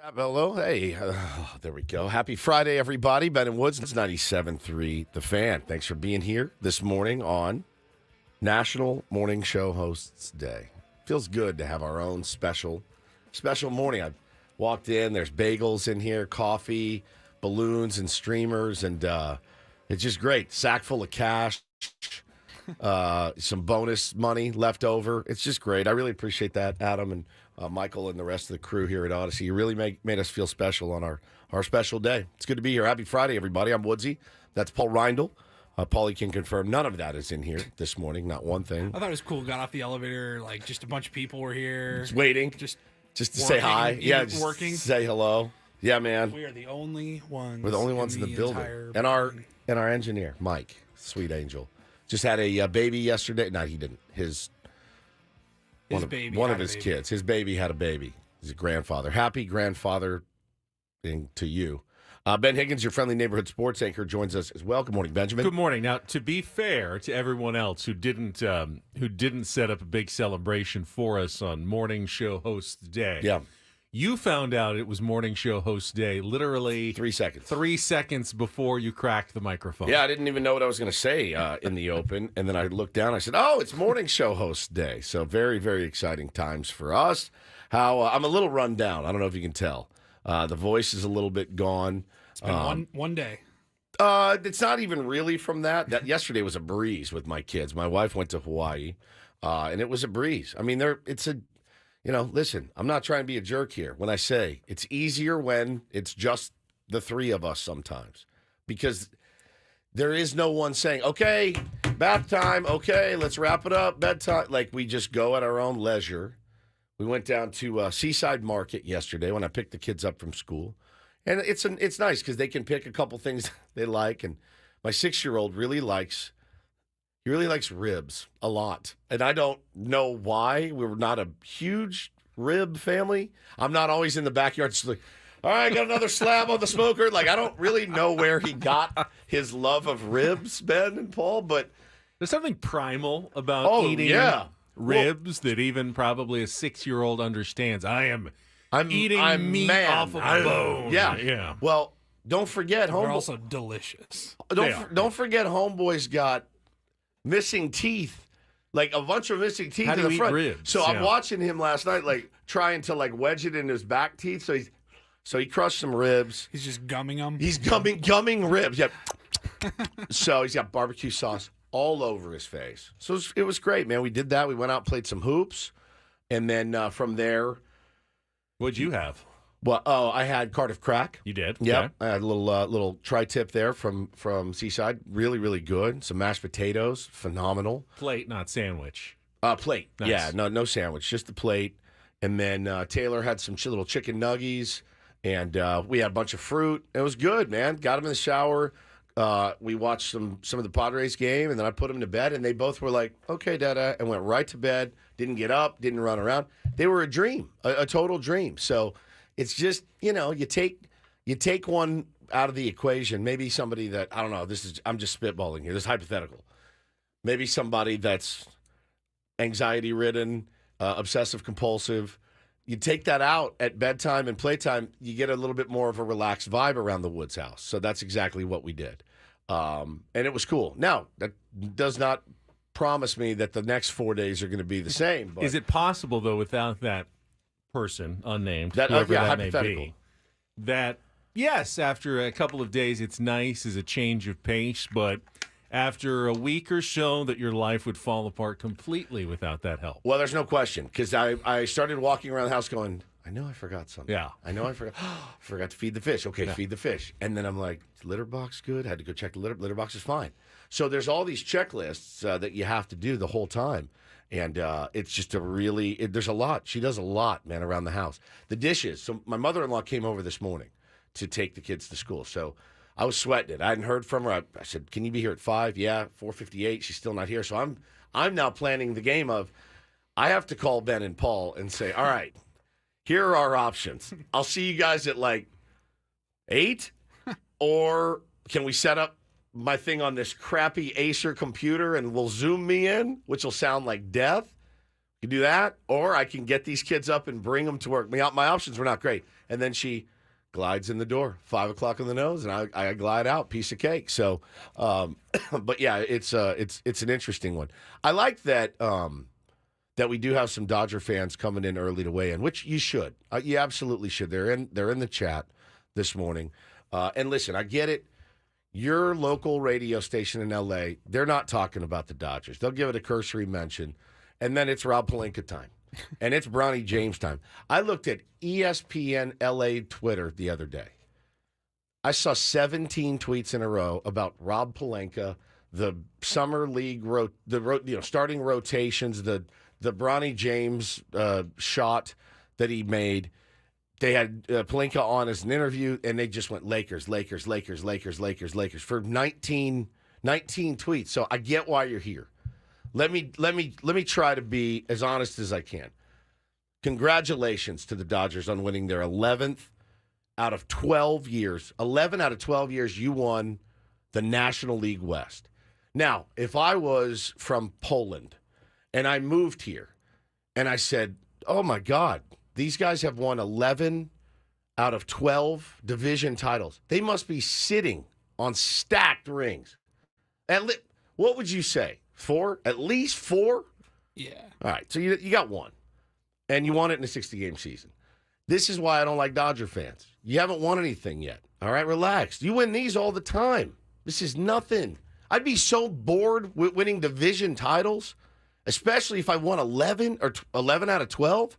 Hello. Hey, there we go. Happy Friday, everybody. Ben and Woods, it's 97.3 The Fan. Thanks for being here this morning on National Morning Show Hosts Day. Feels good to have our own special morning. I walked in, there's bagels in here, coffee, balloons, and streamers, and it's just great. Sack full of cash, some bonus money left over. It's just great. I really appreciate that, Adam and Michael and the rest of the crew here at Odyssey. You really made us feel special on our special day. It's good to be here. Happy Friday, everybody. I'm Woodsy. That's Paul Reindl. Paulie can confirm none of that is in here this morning, not one thing. I thought it was cool. Got off the elevator, just a bunch of people were here. Just waiting. Just to say hi. Yeah, just working. Say hello. Yeah, man. We are the only ones. We're the only ones in the building. And our engineer, Mike, sweet angel, just had a baby yesterday. No, he didn't. One of his kids. His baby had a baby. He's a grandfather. Happy grandfather to you. Ben Higgins, your friendly neighborhood sports anchor, joins us as well. Good morning, Benjamin. Good morning. Now, to be fair to everyone else who didn't set up a big celebration for us on Morning Show Host Day, yeah, you found out it was Morning Show Host Day literally 3 seconds. 3 seconds before you cracked the microphone. Yeah, I didn't even know what I was going to say in the open, and then I looked down. I said, "Oh, it's Morning Show Host Day." So very, very exciting times for us. I'm a little run down. I don't know if you can tell. The voice is a little bit gone. It's been one day. It's not even really from that. Yesterday was a breeze with my kids. My wife went to Hawaii, and it was a breeze. I mean, listen, I'm not trying to be a jerk here when I say it's easier when it's just the three of us sometimes, because there is no one saying, okay, bath time, okay, let's wrap it up, bedtime. Like, we just go at our own leisure. We went down to Seaside Market yesterday when I picked the kids up from school. And it's nice because they can pick a couple things they like. And my 6-year-old really likes ribs a lot. And I don't know why. We're not a huge rib family. I'm not always in the backyard just like, all right, got another slab on the smoker. Like, I don't really know where he got his love of ribs, Ben and Paul, but there's something primal about eating ribs that even probably a 6-year-old understands. I'm eating meat off of a bone. Yeah. Well, don't forget, They're also delicious. Don't forget, Homeboy's got missing teeth, like a bunch of missing teeth in the front. Ribs? So I'm watching him last night, trying to wedge it in his back teeth. So he crushed some ribs. He's just gumming them. He's gumming ribs. Yeah. So he's got barbecue sauce all over his face. So it was great, man. We did that. We went out, played some hoops, and then from there. What'd you have? Well, I had Cardiff Crack. You did? Yeah, okay. I had a little tri-tip there from Seaside. Really, really good. Some mashed potatoes, phenomenal. Plate, not sandwich. Plate. Nice. Yeah, no sandwich, just the plate. And then Taylor had some little chicken nuggies, and we had a bunch of fruit. It was good, man. Got him in the shower. We watched some of the Padres game, and then I put them to bed, and they both were like, okay, Dada, and went right to bed. Didn't get up, didn't run around. They were a dream, a total dream. So it's just, you take one out of the equation. Maybe somebody that, I don't know, I'm just spitballing here. This is hypothetical. Maybe somebody that's anxiety-ridden, obsessive-compulsive. You take that out at bedtime and playtime, you get a little bit more of a relaxed vibe around the Woods house. So that's exactly what we did. And it was cool. Now, that does not promise me that the next 4 days are going to be the same. But is it possible, though, without that person, unnamed, that may be, that, yes, after a couple of days, it's nice as a change of pace, but after a week or so that your life would fall apart completely without that help? Well, there's no question, because I started walking around the house going, I know I forgot something. Yeah. I know I forgot. Forgot to feed the fish. Okay, yeah. Feed the fish. And then I'm like, litter box good? Had to go check the litter box is fine. So there's all these checklists that you have to do the whole time. And it's just there's a lot. She does a lot, man, around the house. The dishes. So my mother-in-law came over this morning to take the kids to school. So I was sweating it. I hadn't heard from her. I said, can you be here at 5? Yeah, 4:58. She's still not here. So I'm now planning the game of, I have to call Ben and Paul and say, all right, here are our options. I'll see you guys at 8, or can we set up my thing on this crappy Acer computer and we'll Zoom me in, which will sound like death? You do that, or I can get these kids up and bring them to work. My options were not great. And then she glides in the door, 5 o'clock on the nose, and I glide out, piece of cake. So, but yeah, it's an interesting one. I like that that we do have some Dodger fans coming in early to weigh in, which you should. You absolutely should. They're in the chat this morning. And listen, I get it. Your local radio station in L.A., they're not talking about the Dodgers. They'll give it a cursory mention, and then it's Rob Pelinka time, and it's Bronny James time. I looked at ESPN L.A. Twitter the other day. I saw 17 tweets in a row about Rob Pelinka, the summer league, starting rotations, the Bronny James shot that he made. They had Pelinka on as an interview, and they just went Lakers, Lakers, Lakers, Lakers, Lakers, Lakers for 19 tweets. So I get why you're here. Let me try to be as honest as I can. Congratulations to the Dodgers on winning their 11th out of 12 years. 11 out of 12 years you won the National League West. Now, if I was from Poland and I moved here and I said, oh my God, these guys have won 11 out of 12 division titles. They must be sitting on stacked rings. What would you say? 4? At least 4? Yeah. All right, so you got 1. And you won it in a 60-game season. This is why I don't like Dodger fans. You haven't won anything yet. All right, relax. You win these all the time. This is nothing. I'd be so bored with winning division titles, especially if I won 11 out of 12.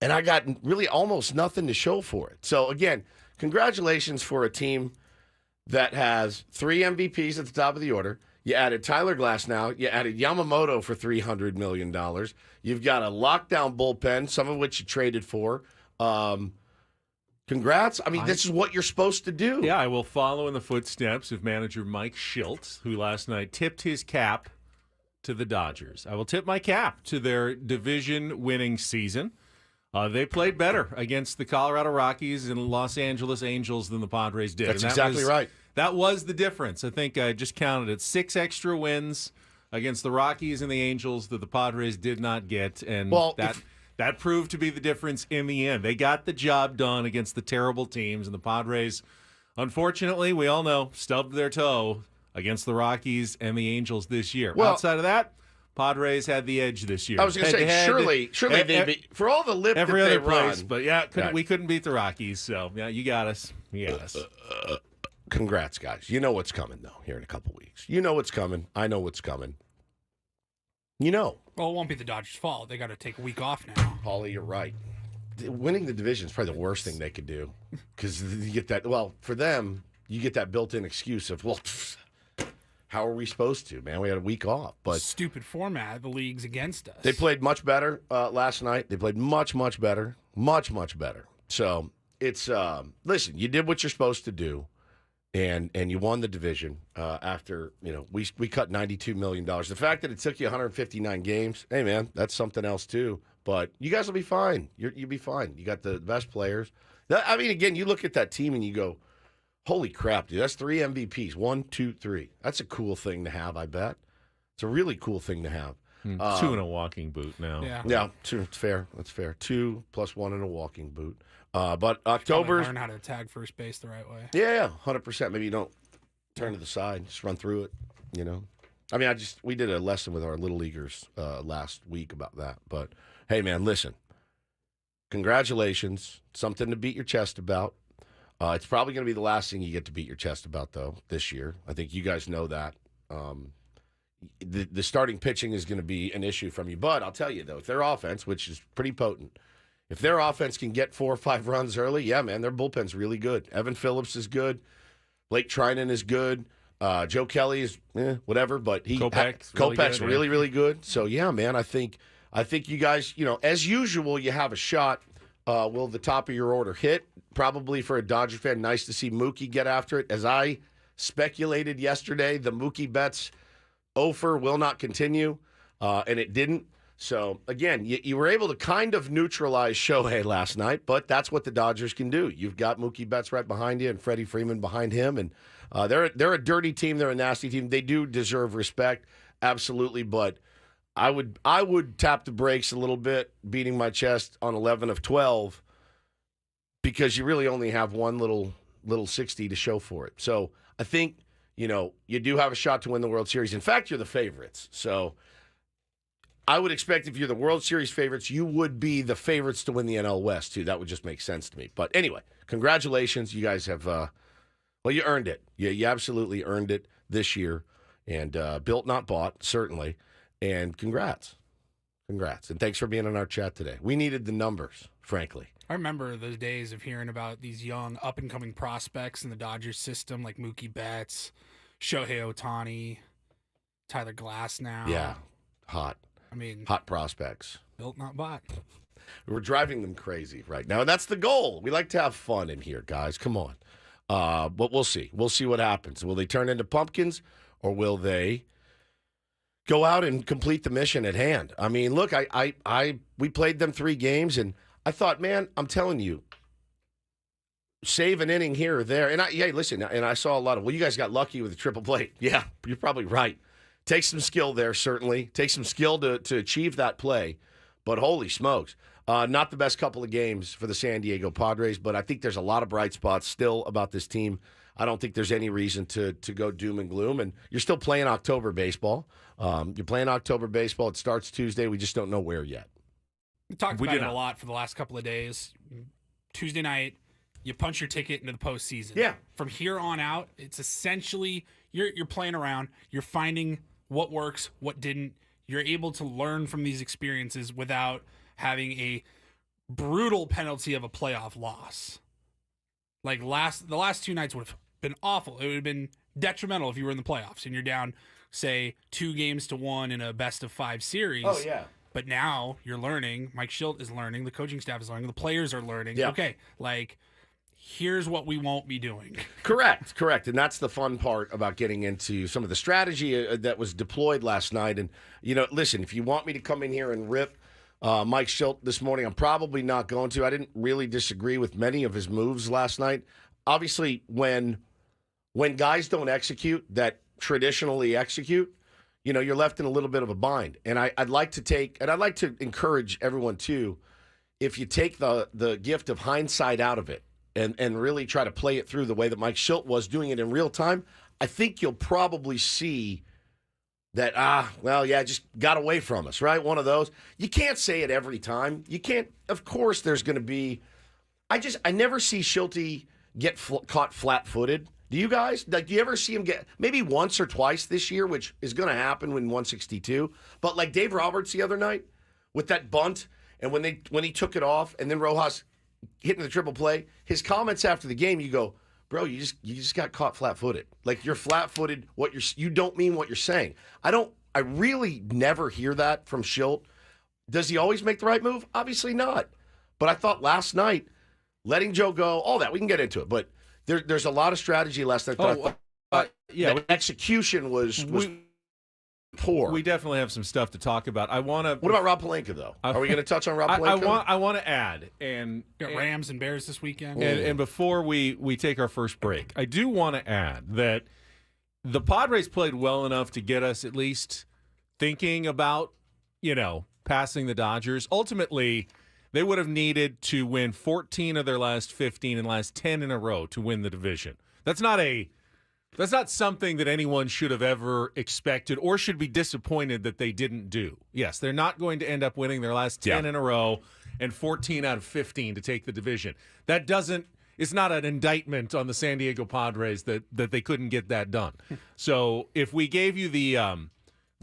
And I got really almost nothing to show for it. So, again, congratulations for a team that has 3 MVPs at the top of the order. You added Tyler Glasnow. You added Yamamoto for $300 million. You've got a lockdown bullpen, some of which you traded for. Congrats. I mean, this is what you're supposed to do. Yeah, I will follow in the footsteps of manager Mike Schiltz, who last night tipped his cap to the Dodgers. I will tip my cap to their division-winning season. They played better against the Colorado Rockies and Los Angeles Angels than the Padres did. That's exactly right. That was the difference. I think I just counted it. 6 extra wins against the Rockies and the Angels that the Padres did not get, and that proved to be the difference in the end. They got the job done against the terrible teams, and the Padres, unfortunately, we all know, stubbed their toe against the Rockies and the Angels this year. Well, outside of that, Padres had the edge this year. I was going to say, surely they beat, for all the lip every that they other place, run. but yeah, we couldn't beat the Rockies, so yeah, you got us. You got us. Congrats, guys. You know what's coming, though, here in a couple weeks. You know what's coming. I know what's coming. You know. Well, it won't be the Dodgers' fault. They got to take a week off now. Paulie, you're right. Winning the division is probably the worst thing they could do because you get that. Well, for them, you get that built-in excuse of, well, how are we supposed to, man? We had a week off. But stupid format. The league's against us. They played much better last night. They played much, much better. Much, much better. So it's, listen, you did what you're supposed to do. And you won the division after, we cut $92 million. The fact that it took you 159 games, hey, man, that's something else, too. But you guys will be fine. You'll be fine. You got the best players. Again, you look at that team and you go, holy crap, dude, that's 3 MVPs. 1, 2, 3. That's a cool thing to have, I bet. It's a really cool thing to have. 2 in a walking boot now. Yeah, 2. It's fair. That's fair. 2 plus 1 in a walking boot. But October. Learn how to tag first base the right way. Yeah, 100%. Maybe you don't turn to the side, just run through it. We did a lesson with our little leaguers last week about that. But hey, man, listen. Congratulations. Something to beat your chest about. It's probably going to be the last thing you get to beat your chest about, though, this year. I think you guys know that. The starting pitching is going to be an issue from you. But I'll tell you, though, if their offense, which is pretty potent, if their offense can get 4 or 5 runs early, yeah, man, their bullpen's really good. Evan Phillips is good. Blake Trinan is good. Joe Kelly is whatever, but Kopech's really, really good. So, yeah, man, I think you guys, as usual, you have a shot. Will the top of your order hit? Probably for a Dodger fan, nice to see Mookie get after it. As I speculated yesterday, the Mookie Betts offer will not continue, and it didn't. So, again, you were able to kind of neutralize Shohei last night, but that's what the Dodgers can do. You've got Mookie Betts right behind you and Freddie Freeman behind him, and they're a dirty team. They're a nasty team. They do deserve respect, absolutely, but I would tap the brakes a little bit, beating my chest on 11 of 12, because you really only have one little 60 to show for it. So I think, you do have a shot to win the World Series. In fact, you're the favorites. So I would expect if you're the World Series favorites, you would be the favorites to win the NL West, too. That would just make sense to me. But anyway, congratulations. You guys have, you earned it. You absolutely earned it this year. And built, not bought, certainly. And congrats. Congrats. And thanks for being on our chat today. We needed the numbers, frankly. I remember those days of hearing about these young up-and-coming prospects in the Dodgers system, like Mookie Betts, Shohei Ohtani, Tyler Glass now. Yeah, hot. I mean, hot prospects. Built, not bought. We're driving them crazy right now. And that's the goal. We like to have fun in here, guys. Come on. But we'll see. We'll see what happens. Will they turn into pumpkins, or will they go out and complete the mission at hand? I mean, look, we played them 3 games, and I thought, man, I'm telling you, save an inning here or there. And listen, and I saw a lot of, you guys got lucky with the triple play. Yeah, you're probably right. Takes some skill there, certainly. Takes some skill to achieve that play. But holy smokes. Not the best couple of games for the San Diego Padres, but I think there's a lot of bright spots still about this team. I don't think there's any reason to go doom and gloom. And you're still playing October baseball. You're playing October baseball. It starts Tuesday. We just don't know where yet. We talked about it a lot for the last couple of days. Tuesday night, you punch your ticket into the postseason. Yeah. From here on out, it's essentially you're playing around. You're finding what works, what didn't. You're able to learn from these experiences without having a brutal penalty of a playoff loss. Like the last 2 nights would have been awful. It would have been detrimental if you were in the playoffs and you're down, say, 2-1 in a best-of-5 series. Oh, yeah. But now you're learning. Mike Schilt is learning. The coaching staff is learning. The players are learning. Yeah. Okay, here's what we won't be doing. Correct. And that's the fun part about getting into some of the strategy that was deployed last night. And, listen, if you want me to come in here and rip Mike Schilt this morning, I'm probably not going to. I didn't really disagree with many of his moves last night. Obviously, when guys don't execute that traditionally execute, you're left in a little bit of a bind. And I'd like to encourage everyone too, if you take the gift of hindsight out of it and really try to play it through the way that Mike Schilt was doing it in real time, I think you'll probably see that, just got away from us, right? One of those. You can't say it every time. You can't, of course there's going to be, I never see Schilty get caught flat-footed. Do you guys? Do you ever see him get, maybe once or twice this year, which is going to happen when 162, but like Dave Roberts the other night with that bunt, and when he took it off, and then Rojas hitting the triple play, his comments after the game, you go, bro, you just got caught flat-footed. Like, you're flat-footed. You don't mean what you're saying. I really never hear that from Schilt. Does he always make the right move? Obviously not. But I thought last night, letting Joe go, all that, we can get into it, but there's a lot of strategy last night. The execution was poor. We definitely have some stuff to talk about. What about Rob Pelinka, though? Are we going to touch on Rob Pelinka? I want to add, and Rams and Bears this weekend. And before we take our first break, I do want to add that the Padres played well enough to get us at least thinking about, passing the Dodgers. Ultimately, they would have needed to win 14 of their last 15 and last 10 in a row to win the division. That's not something that anyone should have ever expected or should be disappointed that they didn't do. Yes, they're not going to end up winning their last 10 in a row and 14 out of 15 to take the division. It's not an indictment on the San Diego Padres that they couldn't get that done. So if we gave you the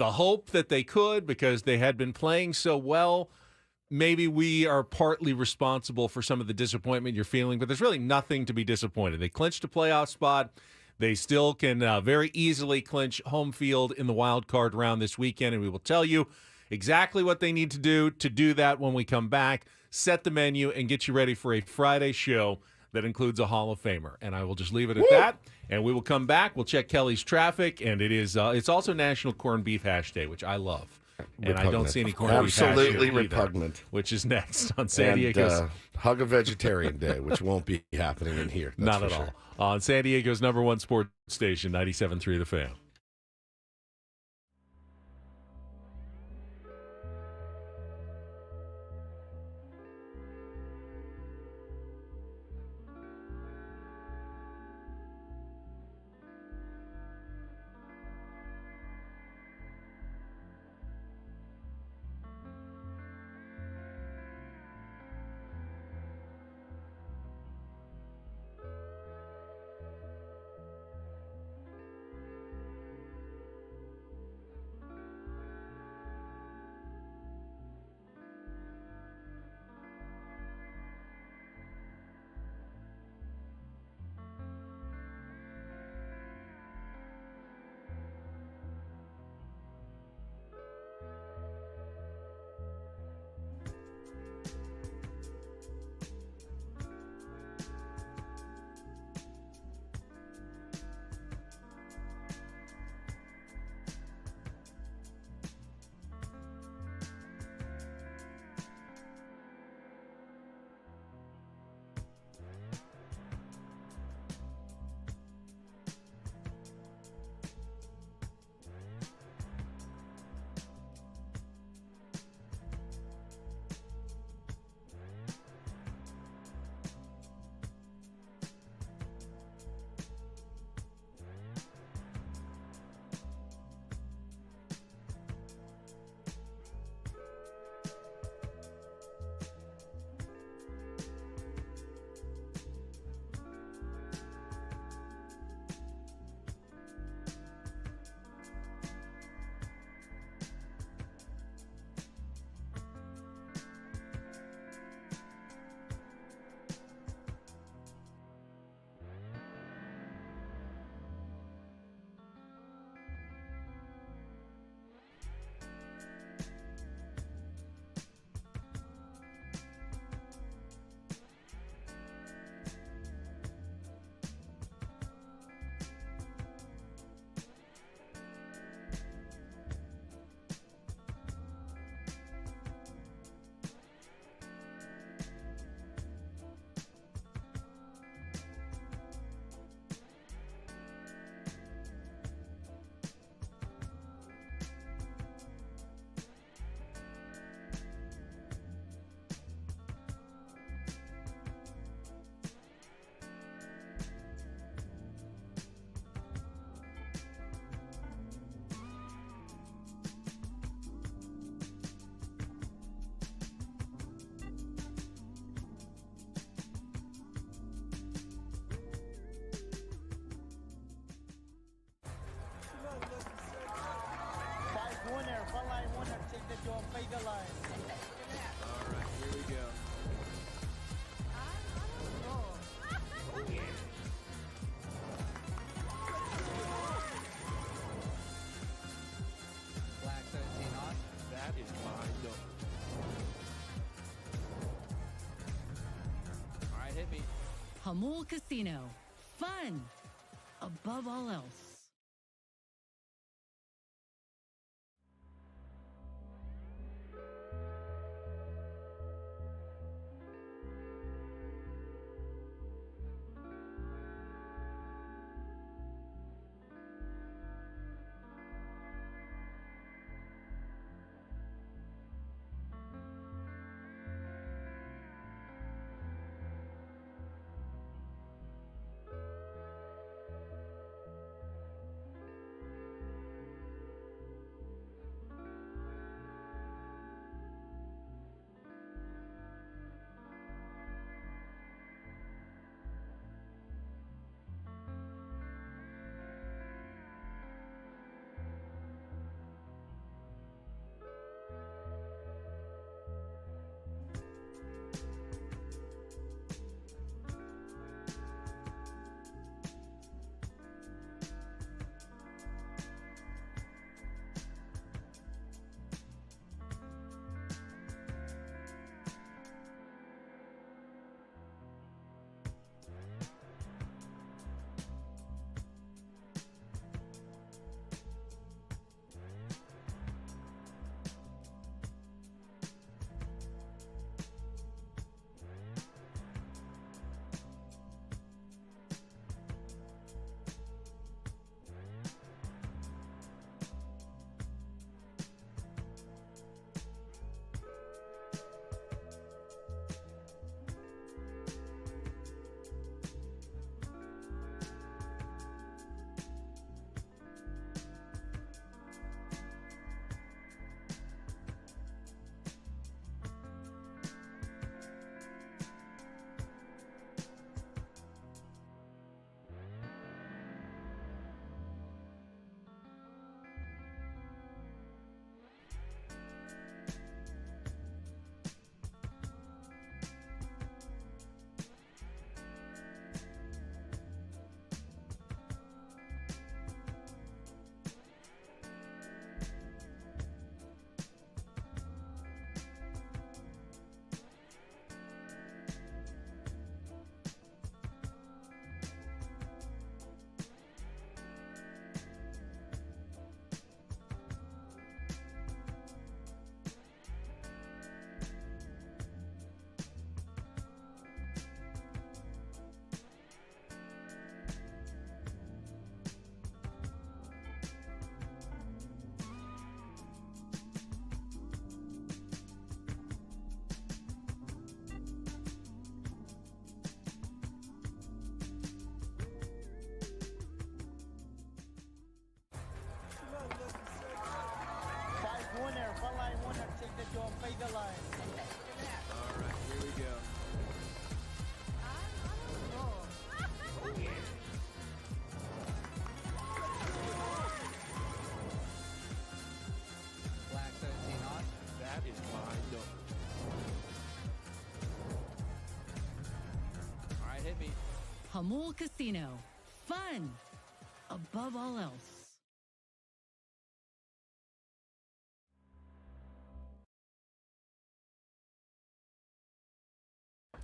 hope that they could because they had been playing so well, maybe we are partly responsible for some of the disappointment you're feeling, but there's really nothing to be disappointed. They clinched a playoff spot. They still can very easily clinch home field in the wild card round this weekend, and we will tell you exactly what they need to do that when we come back, set the menu, and get you ready for a Friday show that includes a Hall of Famer. And I will just leave it at that, and we will come back. We'll check Kelly's traffic, and it's also National Corned Beef Hash Day, which I love. And I don't see any corned beef hash absolutely either, repugnant. Which is next on San Diego's Hug a Vegetarian Day, which won't be happening in here. Not at all. On San Diego's #1 sports station, 97.3 The Fan. All right, here we go. Black 17 on. That is my number. All right, hit me. Hamul Casino. Fun above all else. All right, here we go. Black 17 on. That is my number. All right, hit me. Hamul Casino. Fun above all else.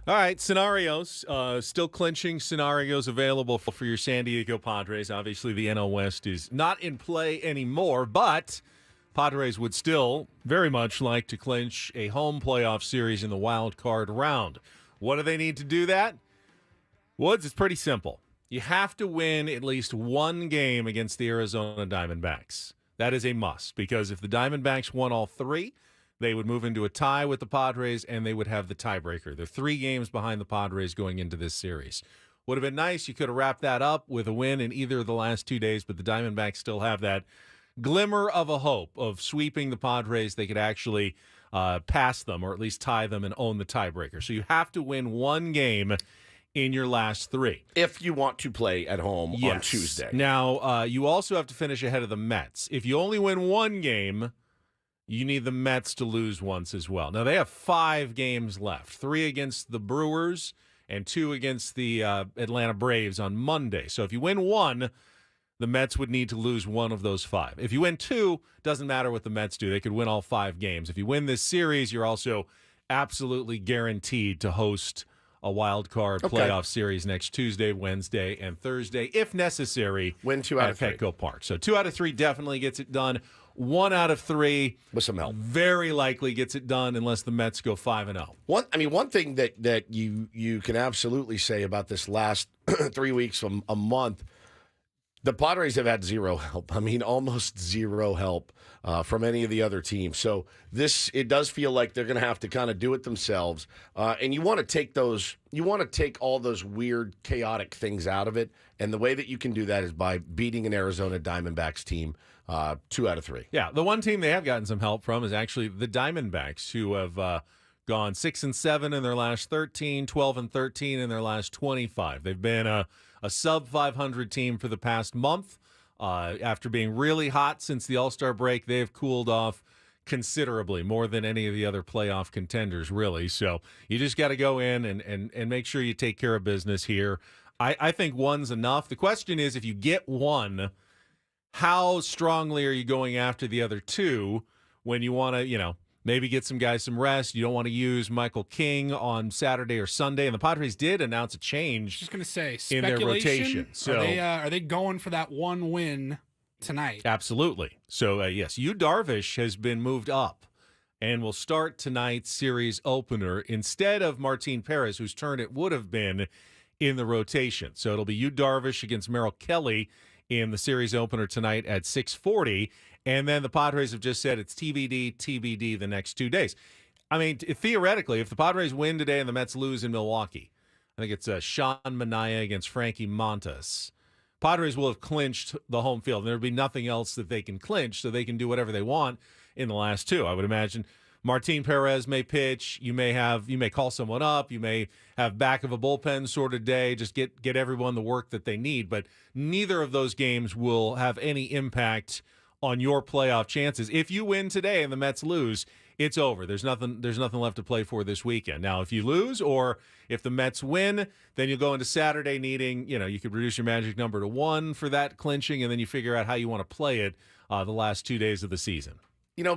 All right, scenarios. Still clinching scenarios available for your San Diego Padres. Obviously, the NL West is not in play anymore, but Padres would still very much like to clinch a home playoff series in the wild card round. What do they need to do that? Woods, it's pretty simple. You have to win at least one game against the Arizona Diamondbacks. That is a must, because if the Diamondbacks won all three, they would move into a tie with the Padres, and they would have the tiebreaker. They're 3 games behind the Padres going into this series. Would have been nice. You could have wrapped that up with a win in either of the last 2 days, but the Diamondbacks still have that glimmer of a hope of sweeping the Padres. They could actually pass them, or at least tie them and own the tiebreaker. So you have to win one game in your last 3. If you want to play at home on Tuesday. Now, you also have to finish ahead of the Mets. If you only win one game, you need the Mets to lose once as well. Now, they have 5 games left, 3 against the Brewers and 2 against the Atlanta Braves on Monday. So if you win 1, the Mets would need to lose 1 of those 5. If you win 2, doesn't matter what the Mets do. They could win all 5 games. If you win this series, you're also absolutely guaranteed to host a wild card playoff series next Tuesday, Wednesday, and Thursday, if necessary. Win 2 out at of 3. Petco Park. So 2 out of 3 definitely gets it done. 1 out of 3 with some help very likely gets it done unless the Mets go 5-0. One thing that you can absolutely say about this last 3 weeks, a month, the Padres have had zero help. I mean, almost zero help from any of the other teams. So it does feel like they're going to have to kind of do it themselves. And you want to take all those weird, chaotic things out of it. And the way that you can do that is by beating an Arizona Diamondbacks team 2 out of 3. Yeah, the one team they have gotten some help from is actually the Diamondbacks, who have gone 6-7 in their last 13, 12-13 in their last 25. They've been a sub 500 team for the past month. After being really hot since the All-Star break, they've cooled off considerably, more than any of the other playoff contenders, really. So you just got to go in and make sure you take care of business here. I think 1's enough. The question is, if you get 1, how strongly are you going after the other 2 when you want to, maybe get some guys some rest? You don't want to use Michael King on Saturday or Sunday. And the Padres did announce a change. Just going to say, in their rotation. So are they going for that 1 win tonight? Absolutely. So, yes, Yu Darvish has been moved up and will start tonight's series opener instead of Martin Perez, whose turn it would have been in the rotation. So it'll be Yu Darvish against Merrill Kelly in the series opener tonight at 6:40. And then the Padres have just said it's TBD the next 2 days. I mean, theoretically, if the Padres win today and the Mets lose in Milwaukee, I think it's Sean Manaea against Frankie Montas. Padres will have clinched the home field, and there will be nothing else that they can clinch, so they can do whatever they want in the last 2. I would imagine Martin Perez may pitch. You may call someone up. You may have back of a bullpen sort of day. Just get everyone the work that they need. But neither of those games will have any impact on your playoff chances. If you win today and the Mets lose, it's over. There's nothing left to play for this weekend. Now, if you lose or if the Mets win, then you'll go into Saturday needing, you could reduce your magic number to 1 for that clinching, and then you figure out how you want to play it the last 2 days of the season.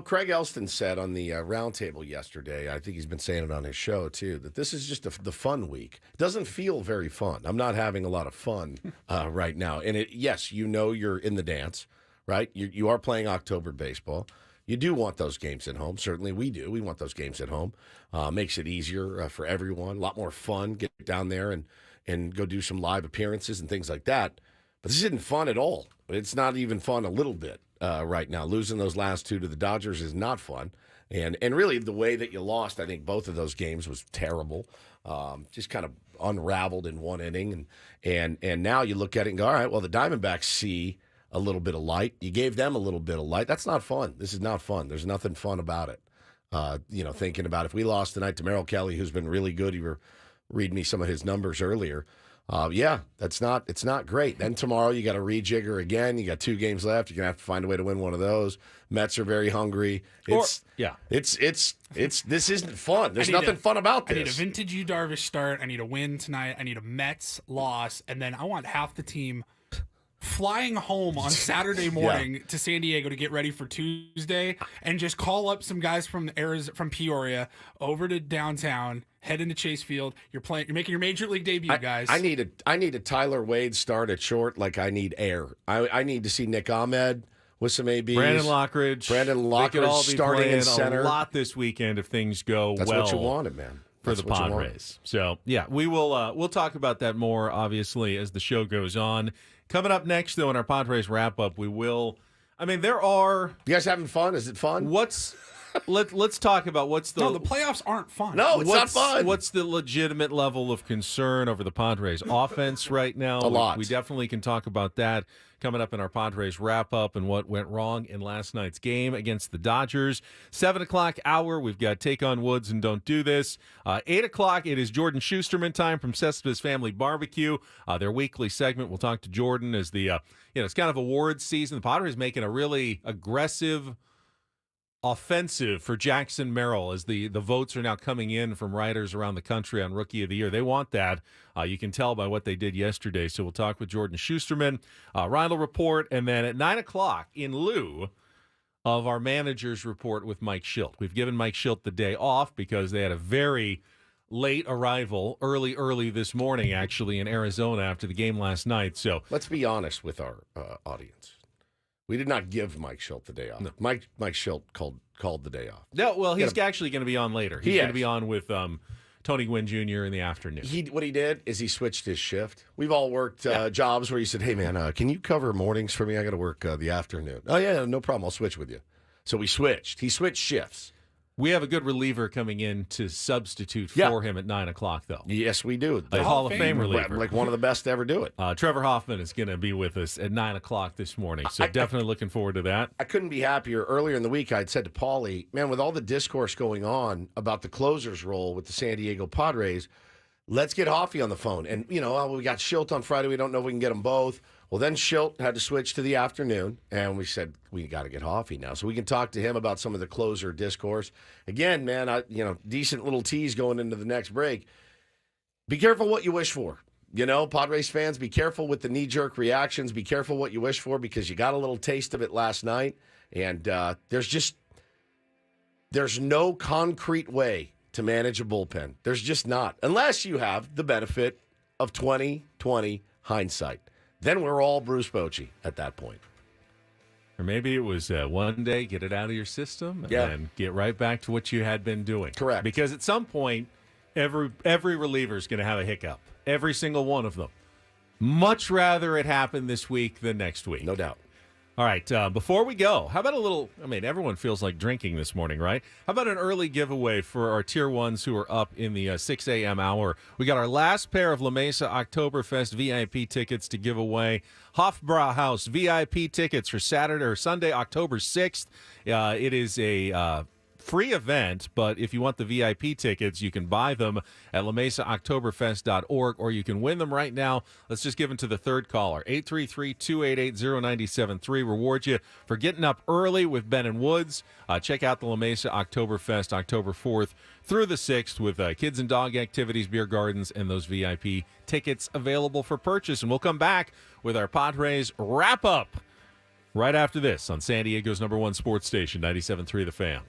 Craig Elston said on the roundtable yesterday, I think he's been saying it on his show too, that this is just the fun week. It doesn't feel very fun. I'm not having a lot of fun right now. And yes, you're in the dance, right? You are playing October baseball. You do want those games at home. Certainly we do. We want those games at home. Makes it easier for everyone. A lot more fun. Get down there and go do some live appearances and things like that. But this isn't fun at all. It's not even fun a little bit right now. Losing those last 2 to the Dodgers is not fun. And really the way that you lost, I think both of those games was terrible. Just kind of unraveled in 1 inning. And now you look at it and go, all right, well, the Diamondbacks see a little bit of light. You gave them a little bit of light. That's not fun. This is not fun. There's nothing fun about it. Thinking about if we lost tonight to Merrill Kelly, who's been really good. You were reading me some of his numbers earlier. It's not great. Then tomorrow you got to rejigger again. You got 2 games left. You're gonna have to find a way to win one of those. Mets are very hungry. This isn't fun. There's nothing fun about this. I need a vintage Yu Darvish start. I need a win tonight. I need a Mets loss, and then I want half the team flying home on Saturday morning to San Diego to get ready for Tuesday, and just call up some guys from Peoria over to downtown, head into Chase Field. You're making your major league debut, guys. I need a Tyler Wade start at short, like I need air. I need to see Nick Ahmed with some ABs. Brandon Lockridge starting in center a lot this weekend if things go That's well. That's what you wanted, man. For the Padres. So we'll talk about that more obviously as the show goes on. Coming up next, though, in our Padres wrap-up, we will. I mean, there are. You guys having fun? Is it fun? Let's talk about what's the. No, the playoffs aren't fun. No, it's not fun. What's the legitimate level of concern over the Padres offense right now? A lot. We definitely can talk about that coming up in our Padres wrap-up and what went wrong in last night's game against the Dodgers. 7 o'clock hour, we've got Take on Woods and Don't Do This. 8 o'clock, it is Jordan Shusterman time from Cespedes Family Barbecue, their weekly segment. We'll talk to Jordan as the, it's kind of awards season. The Padres making a really aggressive offensive for Jackson Merrill as the votes are now coming in from writers around the country on Rookie of the Year. They want that. You can tell by what they did yesterday. So we'll talk with Jordan Shusterman, Reindl Report, and then at 9 o'clock, in lieu of our manager's report with Mike Schilt. We've given Mike Schilt the day off because they had a very late arrival, early this morning, actually, in Arizona after the game last night. So Let's be honest with our audience. We did not give Mike Schilt the day off. No. Mike Schilt called the day off. no, well, he's actually going to be on later. He's He going to is. be on with Tony Gwynn Jr. in the afternoon. What he did is he switched his shift. We've all worked jobs where he said, "Hey man, can you cover mornings for me? I got to work the afternoon." Oh yeah, no problem. I'll switch with you. So we switched. He switched shifts. We have a good reliever coming in to substitute Yeah. for him at 9 o'clock, though. Yes, we do. A Hall of Fame reliever. Like one of the best to ever do it. Trevor Hoffman is going to be with us at 9 o'clock this morning, so definitely looking forward to that. I couldn't be happier. Earlier in the week, I'd said to Paulie, man, with all the discourse going on about the closer's role with the San Diego Padres, let's get Hoffy on the phone. And, we got Schilt on Friday. We don't know if we can get them both. Well, then Schilt had to switch to the afternoon, and we said, we got to get Hoffy now. So we can talk to him about some of the closer discourse. Again, man, decent little tease going into the next break. Be careful what you wish for. Padres fans, be careful with the knee-jerk reactions. Be careful what you wish for because you got a little taste of it last night. And there's no concrete way to manage a bullpen. There's just not. Unless you have the benefit of 20/20 hindsight. Then we're all Bruce Bochy at that point. Or maybe it was one day, get it out of your system, and then get right back to what you had been doing. Correct. Because at some point, every reliever is going to have a hiccup. Every single one of them. Much rather it happen this week than next week. No doubt. All right, before we go, how about a little, everyone feels like drinking this morning, right? How about an early giveaway for our Tier 1s who are up in the 6 a.m. hour? We got our last pair of La Mesa Oktoberfest VIP tickets to give away. Hofbrauhaus VIP tickets for Saturday or Sunday, October 6th. It is a free event, but if you want the VIP tickets, you can buy them at lamesaoktoberfest.org, or you can win them right now. Let's just give them to the third caller. 833-288-0973. Reward you for getting up early with Ben and Woods. Check out the La Mesa Oktoberfest October 4th through the 6th with kids and dog activities, beer gardens, and those VIP tickets available for purchase. And we'll come back with our Padres Wrap-Up right after this on San Diego's #1 sports station, 97.3 The Fan.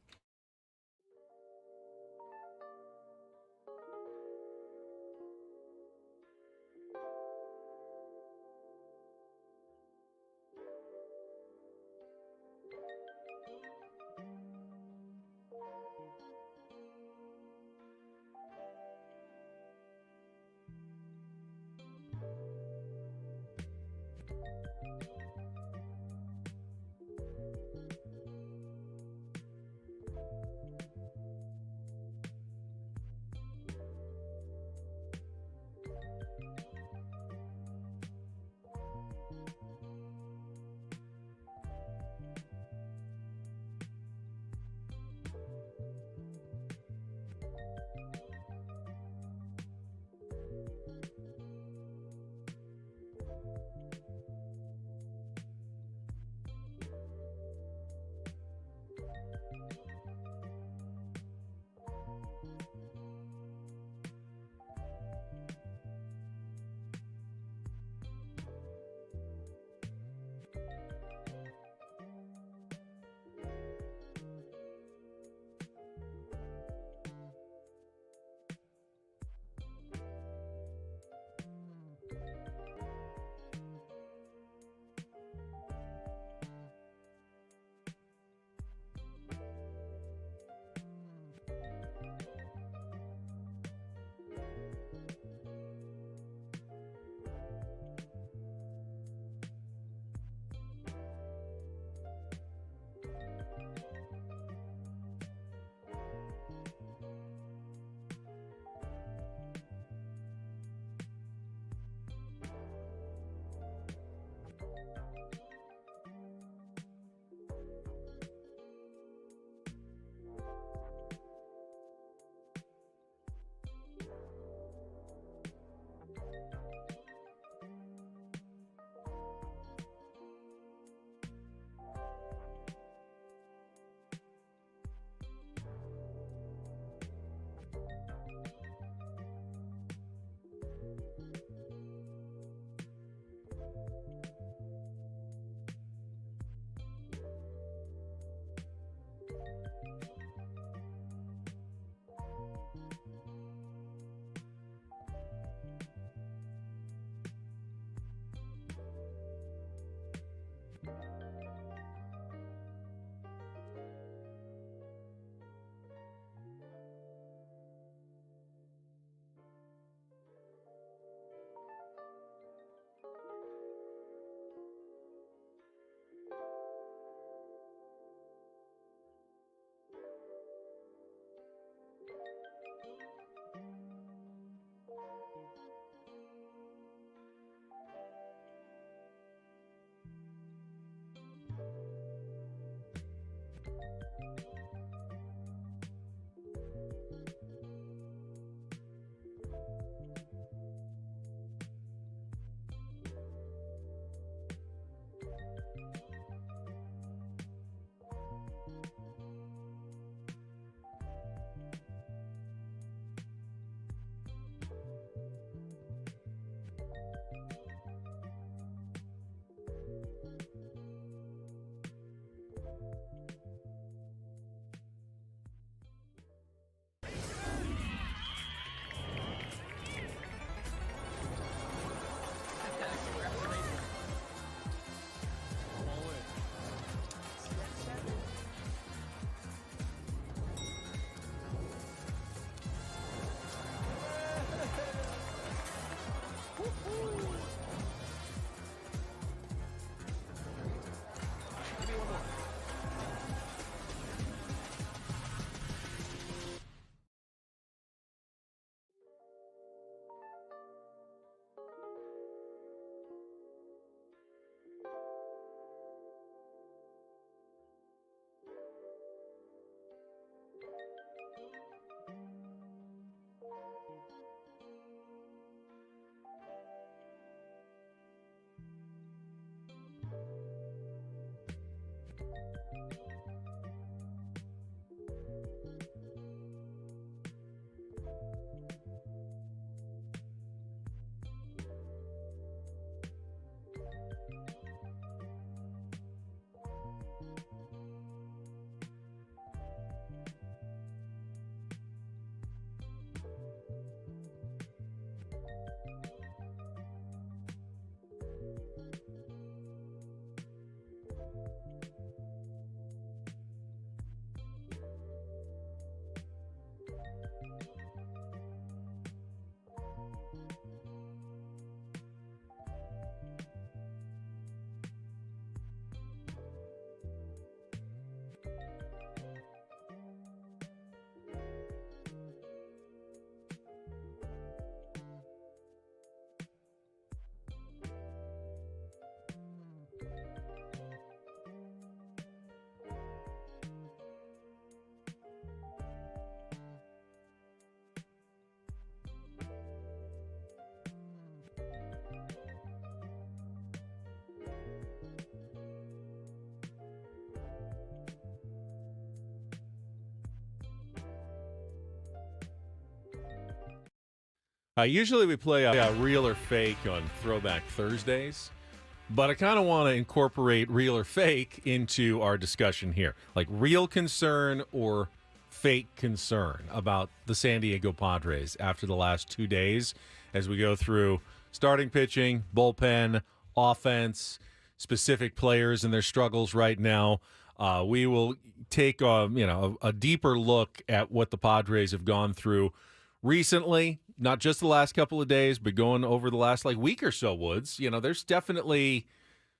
Usually we play a real or fake on Throwback Thursdays, but I kind of want to incorporate real or fake into our discussion here. Like real concern or fake concern about the San Diego Padres after the last 2 days as we go through starting pitching, bullpen, offense, specific players and their struggles right now. We will take a deeper look at what the Padres have gone through recently, not just the last couple of days, but going over the last week or so, Woods. There's definitely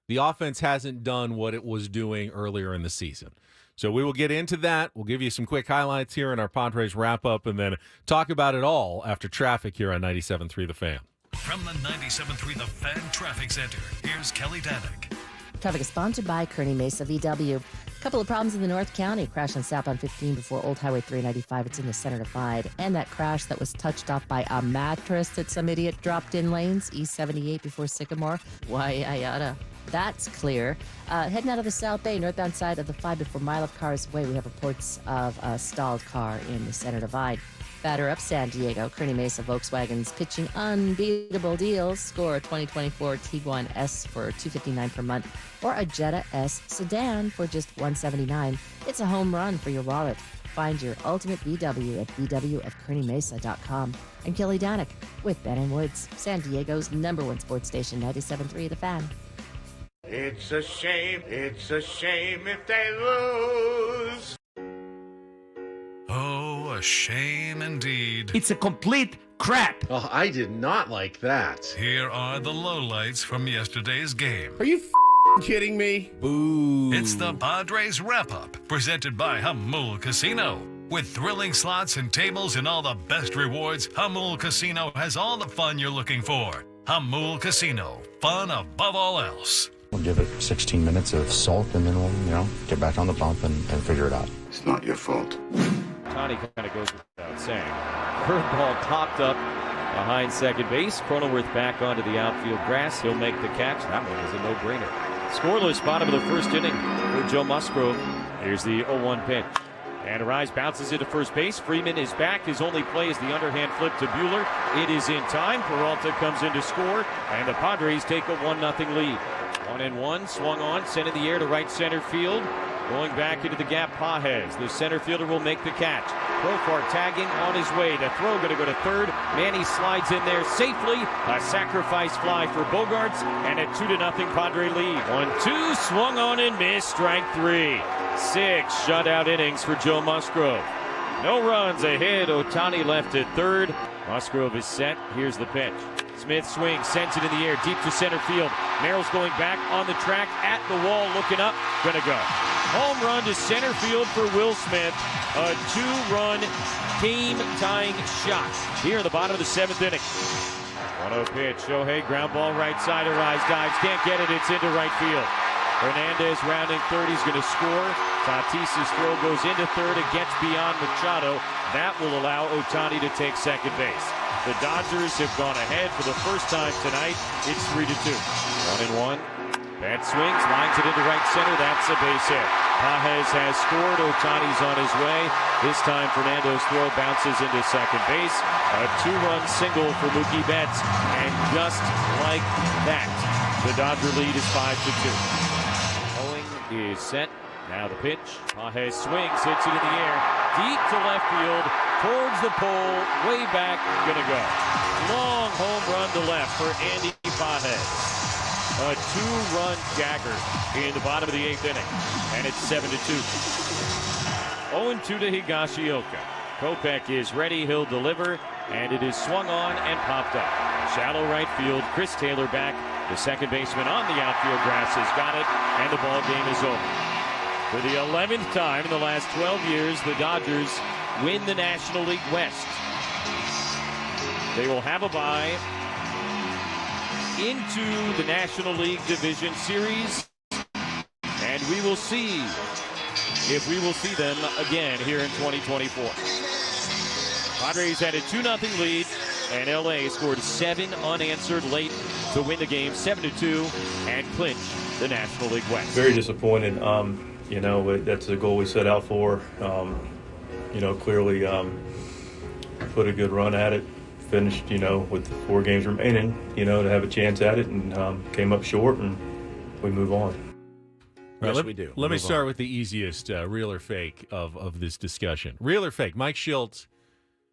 the offense hasn't done what it was doing earlier in the season. So we will get into that. We'll give you some quick highlights here in our Padres wrap-up and then talk about it all after traffic here on 97.3 The Fan. From the 97.3 The Fan Traffic Center, here's Kelly Danick. Traffic is sponsored by Kearney Mesa VW. Couple of problems in the North County. Crash on southbound 15 before Old Highway 395. It's in the Center Divide. And that crash that was touched off by a mattress that some idiot dropped in lanes. East 78 before Sycamore. Why, that's clear. Heading out of the South Bay, northbound side of the 5 before Mile of Cars Way, we have reports of a stalled car in the Center Divide. Batter up San Diego. Kearney Mesa Volkswagen's pitching unbeatable deals. Score a 2024 Tiguan S for $259 per month or a Jetta S sedan for just $179. It's a home run for your wallet. Find your ultimate VW at VW@KearneyMesa.com. I'm Kelly Danick with Ben and Woods, San Diego's #1 sports station, 97.3 The Fan. It's a shame if they lose. Oh, a shame indeed. It's a complete crap. Oh, I did not like that. Here are the lowlights from yesterday's game. Are you kidding me? Boo. It's the Padres Wrap-Up, presented by Hamul Casino. With thrilling slots and tables and all the best rewards, Hamul Casino has all the fun you're looking for. Hamul Casino, fun above all else. We'll give it 16 minutes of salt, and then we'll, get back on the bump and figure it out. It's not your fault. Tony kind of goes without saying. Curveball popped up behind second base. Cronenworth back onto the outfield grass. He'll make the catch. That one is a no-brainer. Scoreless bottom of the first inning for Joe Musgrove. Here's the 0-1 pitch. And Arise bounces into first base. Freeman is back. His only play is the underhand flip to Buehler. It is in time. Peralta comes in to score, and the Padres take a 1-0 lead. 1-1, swung on, sent in the air to right center field. Going back into the gap, Pages. The center fielder will make the catch. Profar tagging on his way. The throw going to go to third. Manny slides in there safely. A sacrifice fly for Bogarts, and a 2-0 Padre lead. 1-2, swung on and missed. Strike 3. 6 shutout innings for Joe Musgrove. No runs ahead. Ohtani left at third. Musgrove is set. Here's the pitch. Smith swings, sends it in the air, deep to center field. Merrill's going back on the track, at the wall, looking up, gonna go. Home run to center field for Will Smith. A 2-run game-tying shot here in the bottom of the 7th inning. 1-0 pitch. Shohei, ground ball right side. Arise dives, can't get it. It's into right field. Hernandez rounding third. He's going to score. Tatis' throw goes into third. It gets beyond Machado. That will allow Ohtani to take second base. The Dodgers have gone ahead for the first time tonight. It's 3-2. 1-1. Bat swings, lines it into right center. That's a base hit. Pages has scored. Ohtani's on his way. This time Fernando's throw bounces into second base. A 2-run single for Mookie Betts. And just like that, the Dodger lead is 5-2. Owing is set. Now the pitch. Pages swings, hits it in the air. Deep to left field. Towards the pole. Way back. Gonna go. Long home run to left for Andy Pages. A 2-run dagger in the bottom of the 8th inning. And it's 7-2. 0-2 to Higashioka. Kopech is ready. He'll deliver. And it is swung on and popped up. Shallow right field. Chris Taylor back. The second baseman on the outfield grass has got it. And the ball game is over. For the 11th time in the last 12 years, the Dodgers win the National League West. They will have a bye into the National League Division Series, and we will see if we will see them again here in 2024. Padres had a 2-0 lead, and LA scored 7 unanswered late to win the game 7-2 and clinch the National League West. Very disappointed. That's the goal we set out for. Clearly put a good run at it. Finished, with 4 games remaining, to have a chance at it, and came up short, and we move on. Yes, we do. Let me start with the easiest real or fake of this discussion. Real or fake? Mike Schultz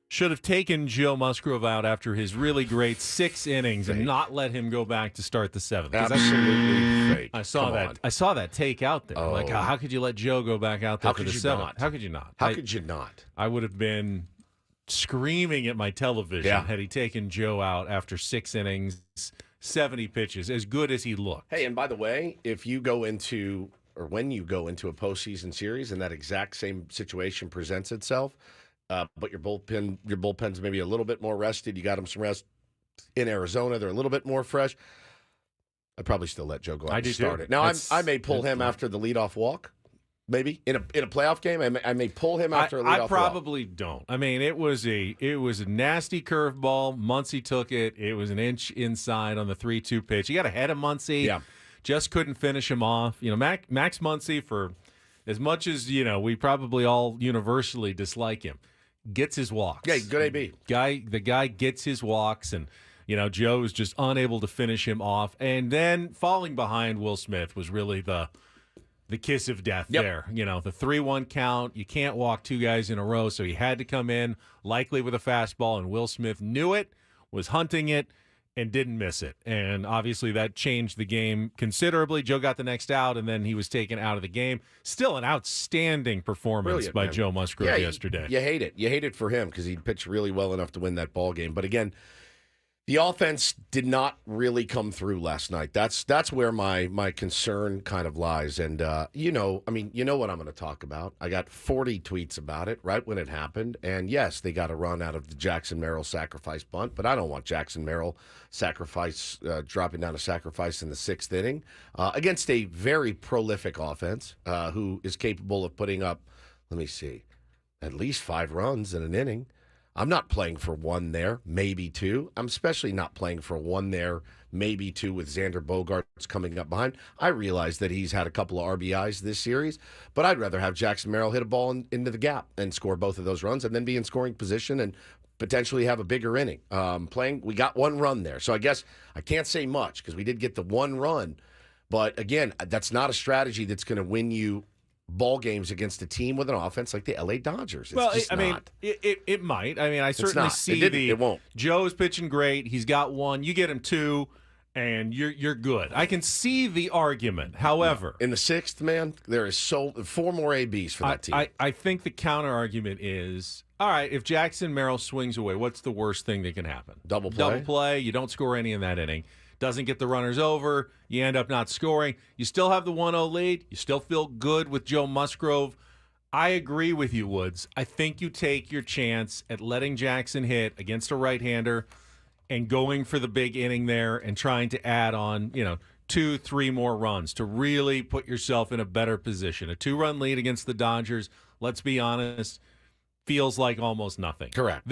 should have taken Joe Musgrove out after his really great 6 innings and not let him go back to start the 7th. Absolutely fake. I saw Come that. on. I saw that take out there. Oh. Like, how could you let Joe go back out there How for could the you 7th? not? How could you not? How could you not? I would have been screaming at my television had he taken Joe out after 6 innings, 70 pitches, as good as he looked. Hey, and by the way, if you go into, or when you go into a postseason series and that exact same situation presents itself, but your bullpen's maybe a little bit more rested, you got them some rest in Arizona, they're a little bit more fresh, I'd probably still let Joe go out and start it. Now, I may pull him after the leadoff walk. Maybe in a playoff game, I may pull him after a leadoff walk. I probably don't. I mean, it was a nasty curveball. Muncy took it. It was an inch inside on the 3-2 pitch. He got ahead of Muncy. Yeah, just couldn't finish him off. Max Muncy, for as much as we probably all universally dislike him, gets his walks. Yeah, good AB. The guy gets his walks, and Joe is just unable to finish him off. And then falling behind Will Smith was really the kiss of death there. The 3-1 count. You can't walk 2 guys in a row, so he had to come in, likely with a fastball, and Will Smith knew it, was hunting it, and didn't miss it. And obviously that changed the game considerably. Joe got the next out, and then he was taken out of the game. Still an outstanding performance by Joe Musgrove yesterday. You hate it. You hate it for him because he pitched really well enough to win that ball game. But again, The offense did not really come through last night. That's where my concern kind of lies. And, you know what I'm going to talk about. I got 40 tweets about it right when it happened. And, yes, they got a run out of the Jackson Merrill sacrifice bunt, but I don't want Jackson Merrill dropping down a sacrifice in the 6th inning against a very prolific offense who is capable of putting up, let me see, at least 5 runs in an inning. I'm not playing for 1 there, maybe 2. I'm especially not playing for 1 there, maybe 2 with Xander Bogaerts coming up behind. I realize that he's had a couple of RBIs this series, but I'd rather have Jackson Merrill hit a ball into the gap and score both of those runs and then be in scoring position and potentially have a bigger inning. We got 1 run there. So I guess I can't say much because we did get the 1 run. But, again, that's not a strategy that's going to win you ball games against a team with an offense like the LA Dodgers. It might. I mean, I certainly see it won't. Joe's pitching great. He's got 1. You get him 2, and you're good. I can see the argument. However, in the 6th, man, there is 4 more ABs for that team. I think the counter argument is, all right, if Jackson Merrill swings away, what's the worst thing that can happen? Double play. You don't score any in that inning. Doesn't get the runners over. You end up not scoring. You still have the 1-0 lead. You still feel good with Joe Musgrove. I agree with you, Woods. I think you take your chance at letting Jackson hit against a right-hander and going for the big inning there and trying to add on, 2-3 more runs to really put yourself in a better position. A 2-run lead against the Dodgers, let's be honest, feels like almost nothing. Correct.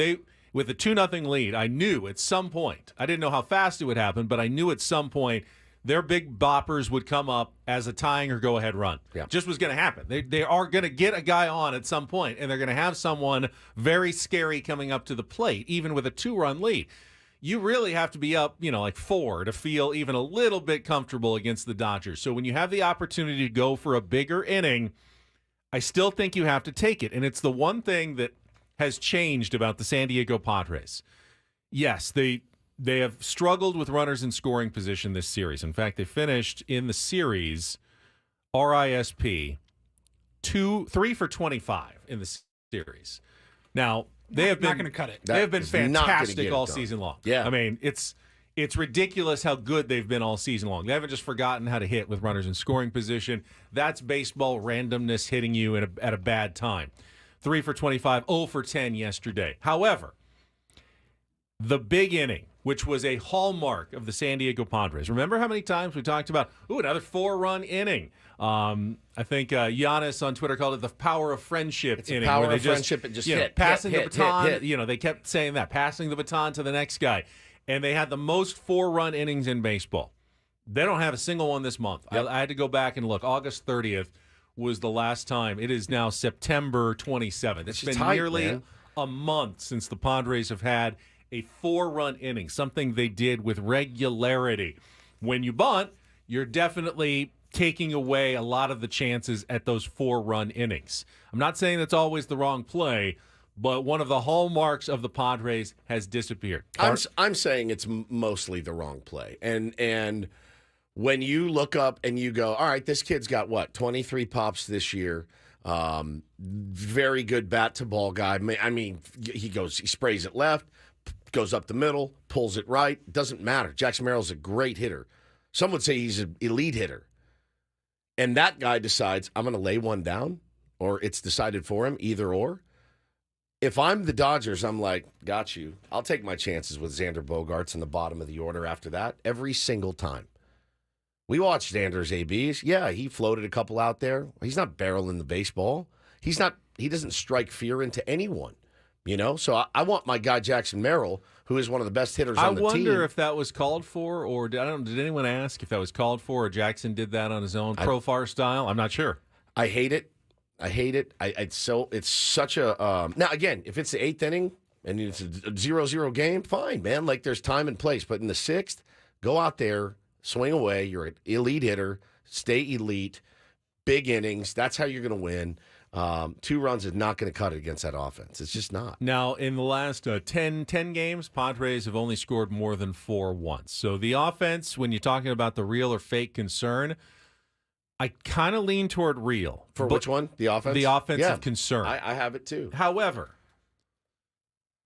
With a 2-0 lead, I knew at some point, I didn't know how fast it would happen, but I knew at some point their big boppers would come up as a tying or go-ahead run. Yeah. Just was going to happen. They are going to get a guy on at some point, and they're going to have someone very scary coming up to the plate, even with a 2-run lead. You really have to be up, like 4 to feel even a little bit comfortable against the Dodgers. So when you have the opportunity to go for a bigger inning, I still think you have to take it. And it's the one thing that has changed about the San Diego Padres. Yes, they have struggled with runners in scoring position this series. In fact, they finished in the series RISP 3 for 25 in the series. Now, they have been not going to cut it. They have been fantastic all season long. Yeah. I mean, it's ridiculous how good they've been all season long. They haven't just forgotten how to hit with runners in scoring position. That's baseball randomness hitting you at a bad time. 3 for 25, 0 for 10 yesterday. However, the big inning, which was a hallmark of the San Diego Padres. Remember how many times we talked about, another 4-run inning. I think Giannis on Twitter called it the power of friendship inning. Power where of friendship and just hit. Passing the baton. Hit. They kept saying that, passing the baton to the next guy. And they had the most 4-run innings in baseball. They don't have a single one this month. Yep. I had to go back and look. August 30th. Was the last time. It is now September 27th. It's been nearly a month since the Padres have had a 4-run inning, something they did with regularity. When you bunt, you're definitely taking away a lot of the chances at those 4-run innings. I'm not saying that's always the wrong play, but one of the hallmarks of the Padres has disappeared. I'm saying it's mostly the wrong play. And when you look up and you go, all right, this kid's got 23 pops this year. Very good bat to ball guy. I mean, he sprays it left, goes up the middle, pulls it right. Doesn't matter. Jackson Merrill's a great hitter. Some would say he's an elite hitter. And that guy decides, I'm going to lay one down, or it's decided for him, either or. If I'm the Dodgers, I'm like, got you. I'll take my chances with Xander Bogaerts in the bottom of the order after that every single time. We watched Xander's ABs. Yeah, he floated a couple out there. He's not barreling the baseball. He doesn't strike fear into anyone, So I want my guy Jackson Merrill, who is one of the best hitters on the team. I wonder if that was called for, or did anyone ask if that was called for, or Jackson did that on his own, Profar style? I'm not sure. I hate it. It's such a now again, if it's the 8th inning and it's a 0-0 game, fine, man. Like there's time and place. But in the 6th, go out there. Swing away. You're an elite hitter. Stay elite. Big innings. That's how you're going to win. 2 runs is not going to cut it against that offense. It's just not. Now, in the last 10 games, Padres have only scored more than 4 once. So the offense, when you're talking about the real or fake concern, I kind of lean toward real. For which one? The offense? The offensive concern. I have it too. However,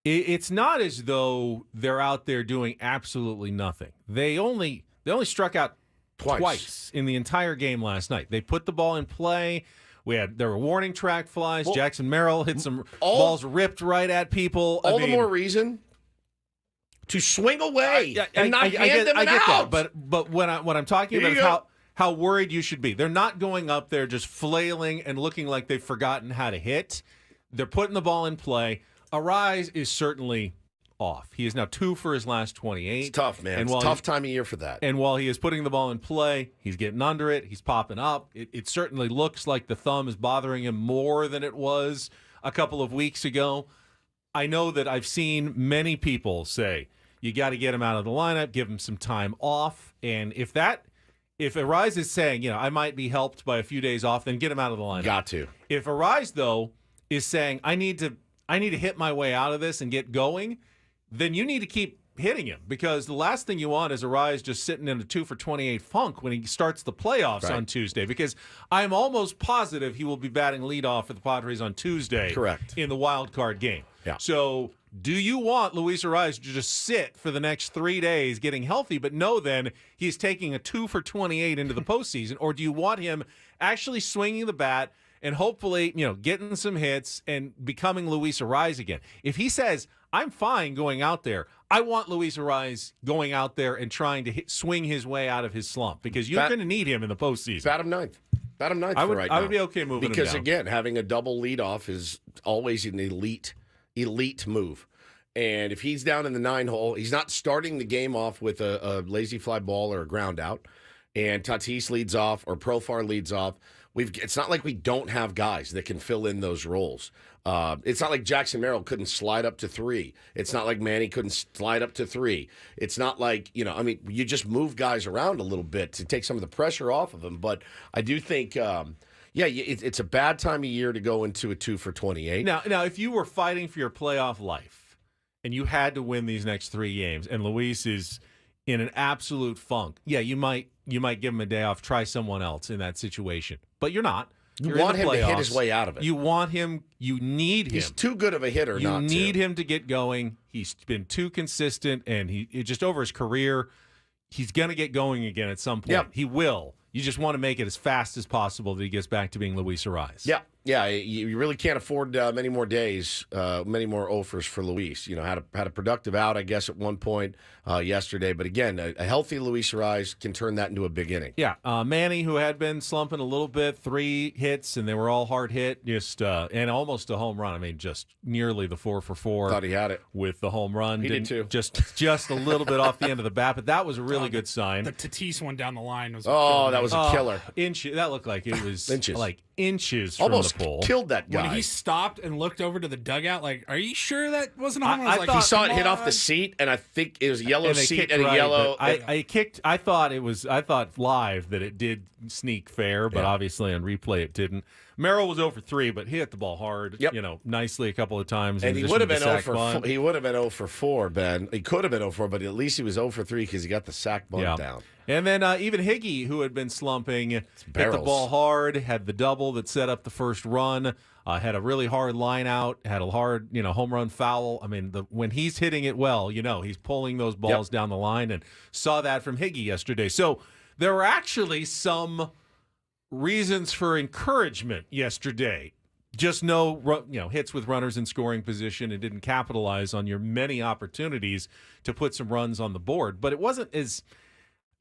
It's not as though they're out there doing absolutely nothing. They only struck out twice in the entire game last night. They put the ball in play. There were warning track flies. Well, Jackson Merrill hit some balls ripped right at people. All the more reason to swing away and not hand them an out. That. But what I'm talking about is how worried you should be. They're not going up there just flailing and looking like they've forgotten how to hit. They're putting the ball in play. Arise is certainly off. He is now 2 for his last 28. It's tough, man. It's a tough time of year for that. And while he is putting the ball in play, he's getting under it. He's popping up. It certainly looks like the thumb is bothering him more than it was a couple of weeks ago. I know that I've seen many people say, you got to get him out of the lineup, give him some time off. And if Arise is saying, I might be helped by a few days off, then get him out of the lineup. Got to. If Arise, though, is saying, I need to hit my way out of this and get going, then you need to keep hitting him, because the last thing you want is Arise just sitting in a 2 for 28 funk when he starts the playoffs on Tuesday, because I'm almost positive he will be batting leadoff for the Padres on Tuesday. Correct. In the wild card game. Yeah. So do you want Luis Arise to just sit for the next 3 days getting healthy, but know then he's taking a 2 for 28 into the postseason, or do you want him actually swinging the bat and hopefully, getting some hits and becoming Luis Arise again? If he says, I'm fine going out there, I want Luis Arise going out there and trying to swing his way out of his slump, because you're going to need him in the postseason. Bat him ninth. Bat him ninth for right now. I would be okay moving because, him down. again, having a double leadoff is always an elite move. And if he's down in the 9 hole, he's not starting the game off with a lazy fly ball or a ground out, and Tatis leads off or Profar leads off. It's not like we don't have guys that can fill in those roles. It's not like Jackson Merrill couldn't slide up to 3. It's not like Manny couldn't slide up to 3. It's not like, you just move guys around a little bit to take some of the pressure off of them. But I do think, it's a bad time of year to go into a 2 for 28. Now, if you were fighting for your playoff life and you had to win these next 3 games, and Luis is in an absolute funk, you might give him a day off, try someone else in that situation. But you're not. You want him to hit his way out of it. You want him. You need him. He's too good of a hitter You not to. need him to get going. He's been too consistent, and he just over his career, he's going to get going again at some point. Yep. He will. You just want to make it as fast as possible that he gets back to being Luis Arise. Yeah, you really can't afford many more days, many more offers for Luis. Had a productive out, I guess, at one point yesterday. But again, a healthy Luis Arise can turn that into a big inning. Yeah, Manny, who had been slumping a little bit, 3 hits, and they were all hard hit, and almost a home run. I mean, just nearly the 4 for 4. Thought he had it with the home run. He did too. Just a little bit off the end of the bat, but that was a really good sign. The Tatis one down the line was. That was a killer. That looked like it was inches. Like inches almost from the pole. Killed that guy. When he stopped and looked over to the dugout, like, are you sure that wasn't a home run? I thought he saw it hit off the seat, and I think it was a yellow seat and a yellow. I thought live that it did sneak fair, but obviously on replay it didn't. Merrill was 0 for 3, but he hit the ball hard, nicely a couple of times. And he would have been 0 for 4. He would have been 0 for 4, Ben. He could have been 0 for 4, but at least he was 0 for 3 because he got the sack bunt down. And then even Higgy, who had been slumping, hit the ball hard, had the double that set up the first run, had a really hard line out, had a hard, home run foul. I mean, when he's hitting it well, he's pulling those balls down the line, and saw that from Higgy yesterday. So there were actually some reasons for encouragement yesterday. Just no, hits with runners in scoring position, and didn't capitalize on your many opportunities to put some runs on the board. But it wasn't as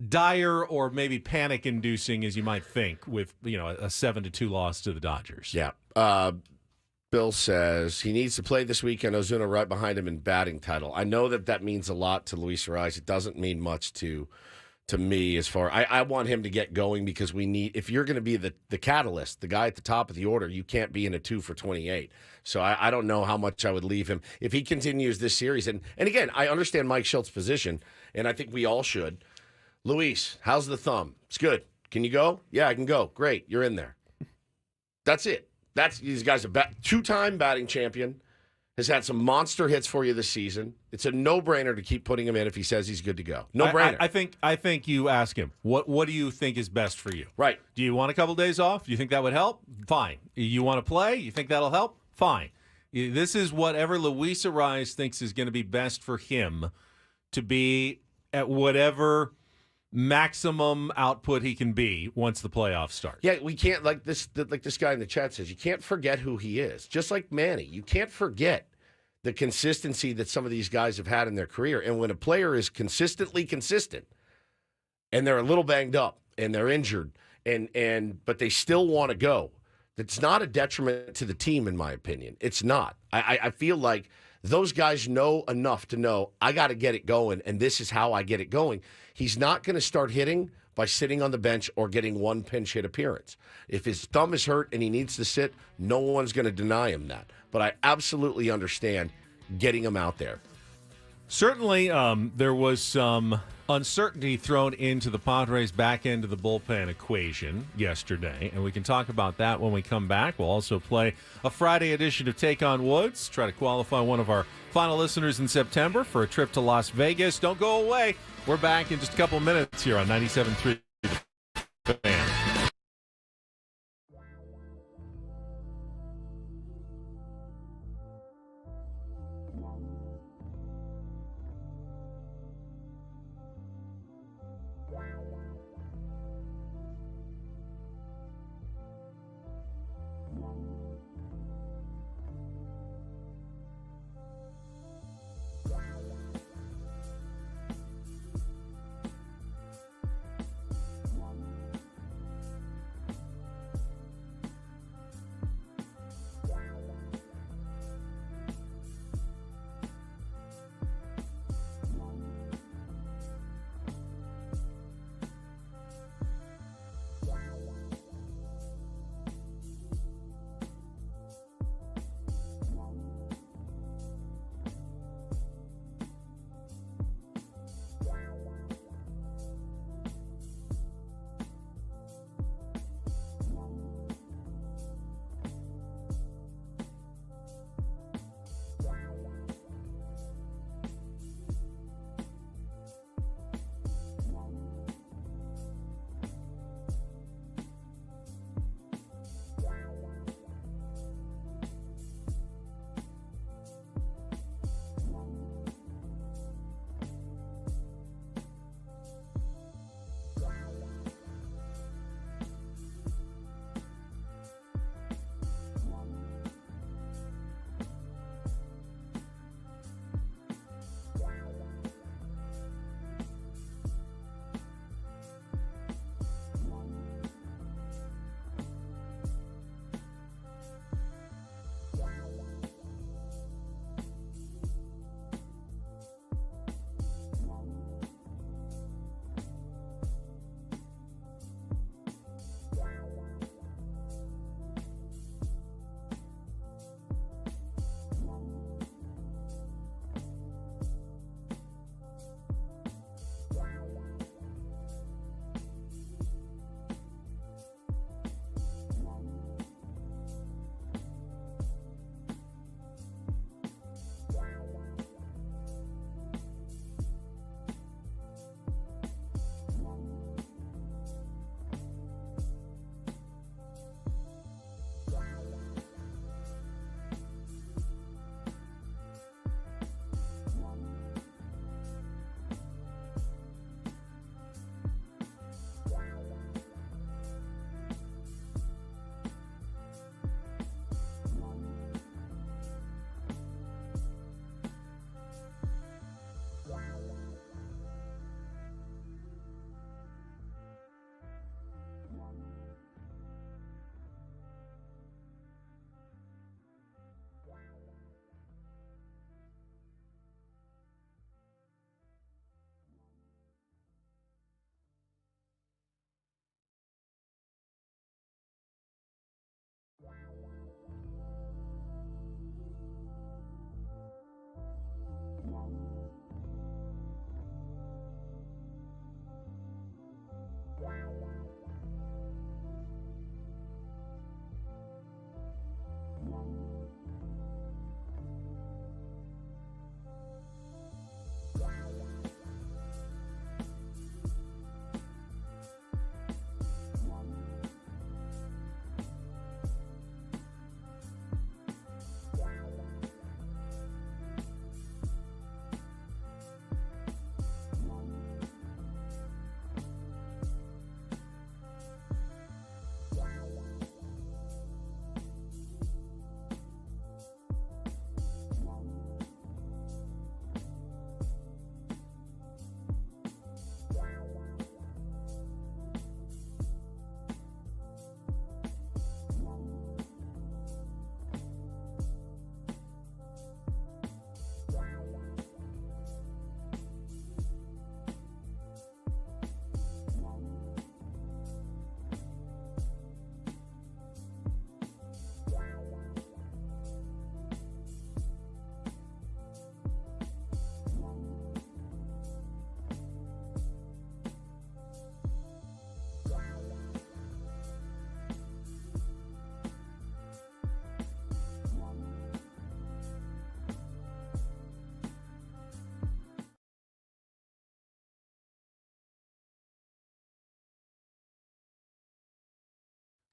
dire or maybe panic-inducing as you might think with, a 7-2 loss to the Dodgers. Yeah. Bill says he needs to play this weekend. Ozuna right behind him in batting title. I know that means a lot to Luis Arise. It doesn't mean much to me as far. I want him to get going, because we need. If you're going to be the catalyst, the guy at the top of the order, you can't be in a 2 for 28. So I don't know how much I would leave him if he continues this series. And again, I understand Mike Schultz's position, and I think we all should. Luis, how's the thumb? It's good. Can you go? Yeah, I can go. Great, you're in there. That's it. These guys are two-time batting champion. Has had some monster hits for you this season. It's a no-brainer to keep putting him in if he says he's good to go. No-brainer. I think you ask him, what do you think is best for you? Right. Do you want a couple days off? Do you think that would help? Fine. You want to play? You think that'll help? Fine. This is whatever Luis Ariz thinks is going to be best for him to be at whatever maximum output he can be once the playoffs start. Yeah, we can't, like this guy in the chat says, you can't forget who he is. Just like Manny, you can't forget the consistency that some of these guys have had in their career. And when a player is consistently consistent and they're a little banged up and they're injured but they still want to go, that's not a detriment to the team, in my opinion. It's not. I feel like those guys know enough to know, I got to get it going, and this is how I get it going. He's not going to start hitting by sitting on the bench or getting one pinch hit appearance. If his thumb is hurt and he needs to sit, no one's going to deny him that. But I absolutely understand getting him out there. Certainly, there was some uncertainty thrown into the Padres' back end of the bullpen equation yesterday, and we can talk about that when we come back. We'll also play a Friday edition of Take on Woods, try to qualify one of our final listeners in September for a trip to Las Vegas. Don't go away. We're back in just a couple minutes here on 97.3 The Fan.